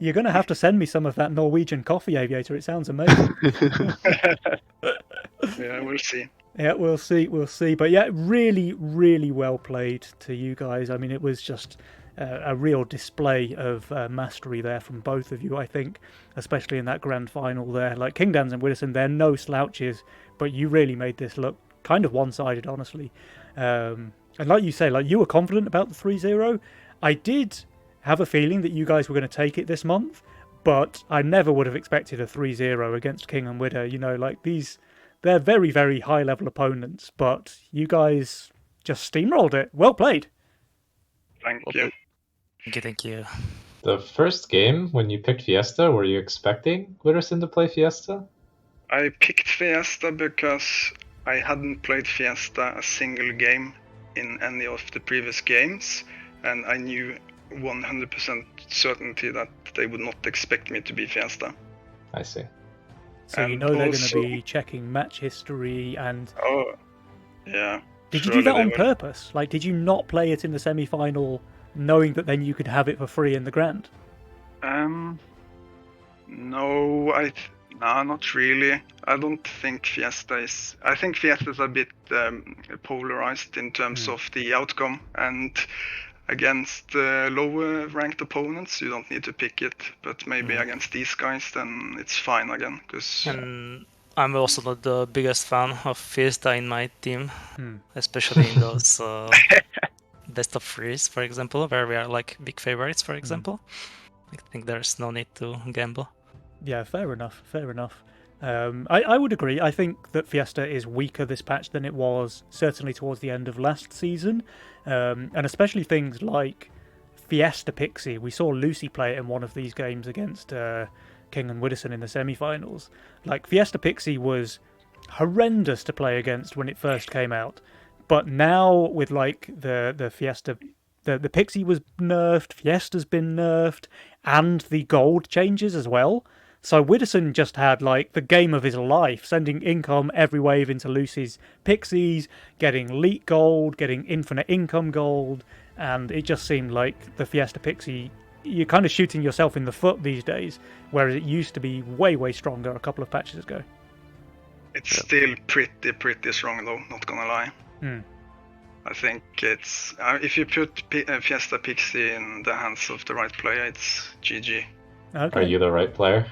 You're going to have to send me some of that Norwegian coffee, Aviator. It sounds amazing. Yeah, we'll see. Yeah, we'll see. But yeah, really, really well played to you guys. I mean, it was just a real display of mastery there from both of you, I think, especially in that grand final there. Like Kingdans and Widdowson, they're no slouches, but you really made this look kind of one-sided, honestly. And like you say, like you were confident about the 3-0. I did have a feeling that you guys were going to take it this month, but I never would have expected a 3-0 against King and Widow. You know, like they're very, very high-level opponents, but you guys just steamrolled it. Well played. Thank Well you. Thank you. The first game, when you picked Fiesta, were you expecting Widdowson to play Fiesta? I picked Fiesta because I hadn't played Fiesta a single game in any of the previous games, and I knew 100% certainty that they would not expect me to be Fiesta. I see. So you And know they're going also- to be checking match history and... Oh, yeah. Did you surely do that they on will. purpose? Like, did you not play it in the semi-final knowing that then you could have it for free in the grand? No, not really. I don't think Fiesta is. I think Fiesta is a bit polarized in terms of the outcome, and Against lower ranked opponents, you don't need to pick it, but maybe against these guys, then it's fine again. Because And I'm also not the biggest fan of Fiesta in my team, especially in those best of threes, for example, where we are like big favorites, for example. I think there's no need to gamble. Yeah, fair enough. Fair enough. I would agree. I think that Fiesta is weaker this patch than it was certainly towards the end of last season, and especially things like Fiesta Pixie. We saw Lucy play it in one of these games against King and Widdowson in the semi-finals. Like, Fiesta Pixie was horrendous to play against when it first came out, but now with like the Fiesta, the Pixie was nerfed, Fiesta's been nerfed, and the gold changes as well. So Widdowson just had like the game of his life, sending income every wave into Lucy's Pixies, getting Leak Gold, getting Infinite Income Gold, and it just seemed like the Fiesta Pixie, you're kind of shooting yourself in the foot these days, whereas it used to be way, way stronger a couple of patches ago. it's still pretty strong though, not gonna lie. I think it's if you put Fiesta Pixie in the hands of the right player, it's GG. Okay. Are you the right player?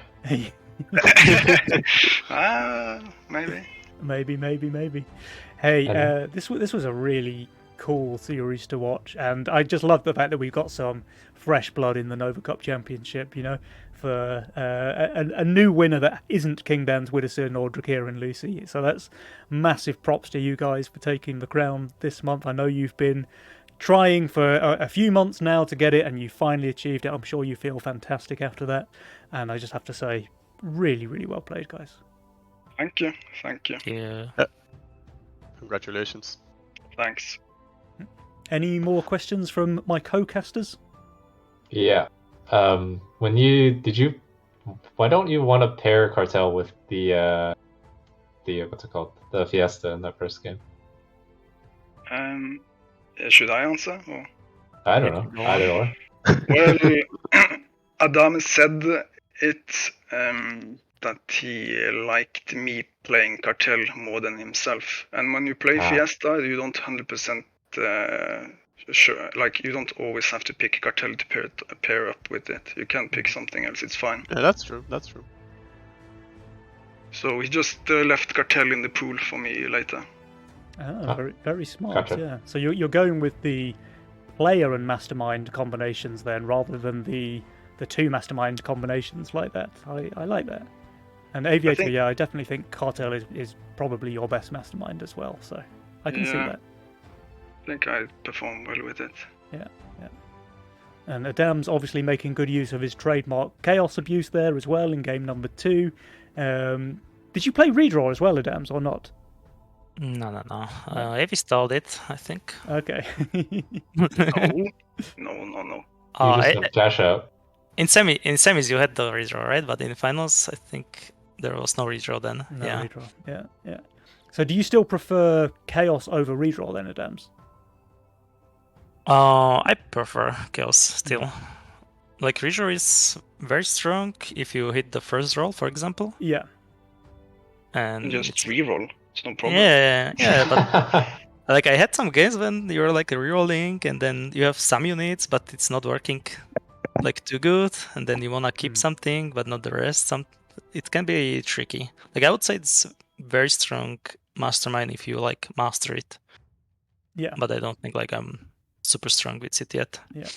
Maybe. Maybe. Hey, this was a really cool series to watch, and I just love the fact that we've got some fresh blood in the Nova Cup Championship, you know, for a new winner that isn't King Dan's Widdowson or Drakir and Lucy. So that's massive props to you guys for taking the crown this month. I know you've been trying for a few months now to get it, and you finally achieved it. I'm sure you feel fantastic after that, and I just have to say, really, really well played, guys. Thank you. Yeah. Congratulations. Thanks. Any more questions from my co-casters? Yeah. Why don't you want to pair Cartel with the what's it called? The Fiesta in that first game? Should I answer? Or? I don't know. Either or. Well, Adam said it that he liked me playing Cartel more than himself. And when you play Fiesta, you don't 100% sure. Like, you don't always have to pick Cartel to pair up with it. You can pick something else. It's fine. Yeah, that's true. So he just left Cartel in the pool for me later. Very, very smart. Gotcha. Yeah. So you're going with the player and mastermind combinations then, rather than the two mastermind combinations like that. I like that. And Aviator, I definitely think Cartel is probably your best mastermind as well. So I can see that. I think I perform well with it. Yeah. And Adam's obviously making good use of his trademark Chaos Abuse there as well in game number 2. Did you play redraw as well, Adams, or not? No. Avi stalled it, I think. Okay. No. You just can flash out. In semis you had the redraw, right? But in finals, I think there was no redraw then. No redraw. Yeah. So do you still prefer Chaos over redraw then, Adams? I prefer Chaos still. Like, redraw is very strong if you hit the first roll, for example. Yeah. And just reroll. It's no problem. Yeah, but like, I had some games when you're like rerolling and then you have some units, but it's not working like too good, and then you wanna keep something but not the rest. It can be tricky. Like, I would say it's very strong mastermind if you like master it. Yeah. But I don't think like I'm super strong with it yet. Yeah.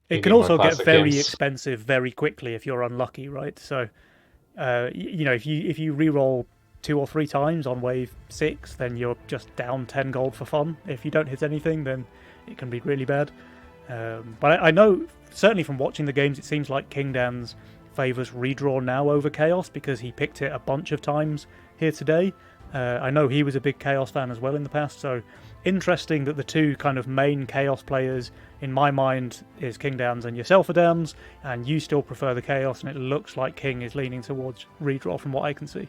It can also get very expensive very quickly if you're unlucky, right? So, if you reroll 2 or 3 times on wave 6, then you're just down 10 gold for fun. If you don't hit anything, then it can be really bad. But I know, certainly from watching the games, it seems like King Dan's favours redraw now over Chaos because he picked it a bunch of times here today. I know he was a big Chaos fan as well in the past, so interesting that the two kind of main Chaos players in my mind is King Dan's and yourself, Adams, and you still prefer the Chaos, and it looks like King is leaning towards redraw from what I can see.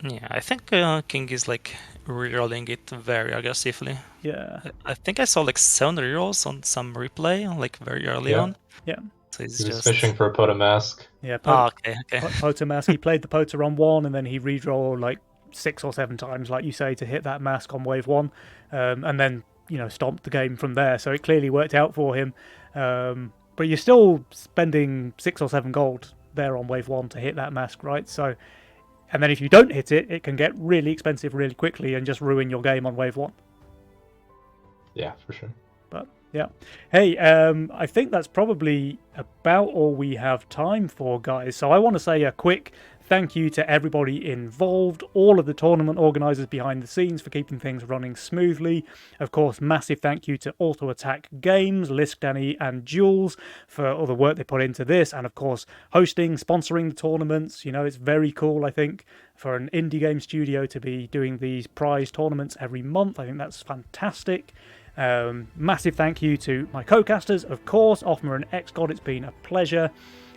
Yeah, I think King is like rerolling it very aggressively. Yeah. I think I saw like 7 rerolls on some replay, like very early on. Yeah. So he's just just fishing for a Potamask. Yeah. Okay. Potamask. He played the Pota on 1, and then he redraw like 6 or 7 times, like you say, to hit that mask on wave 1. And then stomped the game from there. So it clearly worked out for him. But you're still spending 6 or 7 gold there on wave 1 to hit that mask, right? So, and then if you don't hit it, it can get really expensive really quickly and just ruin your game on wave 1. Yeah, for sure. But yeah, hey, I think that's probably about all we have time for, guys. So I want to say a quick thank you to everybody involved, all of the tournament organisers behind the scenes for keeping things running smoothly. Of course, massive thank you to Auto Attack Games, Lisk, Danny and Jules for all the work they put into this, and of course hosting, sponsoring the tournaments. It's very cool, I think, for an indie game studio to be doing these prize tournaments every month. I think that's fantastic. Massive thank you to my co-casters, of course, Offmer and XGod. It's been a pleasure.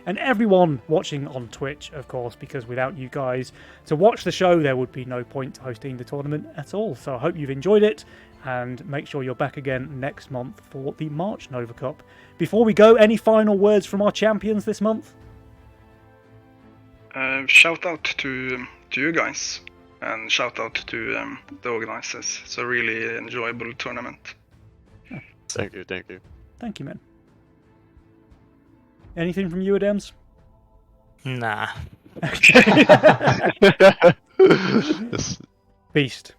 And everyone watching on Twitch, of course, because without you guys to watch the show, there would be no point hosting the tournament at all. So I hope you've enjoyed it, and make sure you're back again next month for the March Nova Cup. Before we go, any final words from our champions this month? Shout out to you guys, and shout out to the organizers. It's a really enjoyable tournament. Thank you. Thank you, man. Anything from you, Adams? Nah. Yes. Beast.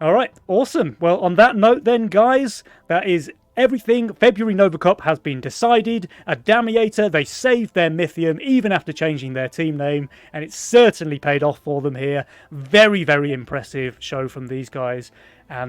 All right, awesome. Well, on that note then, guys, that is everything. February Nova Cup has been decided. Adamiator, they saved their Mythium even after changing their team name, and it's certainly paid off for them here. Very, very impressive show from these guys. And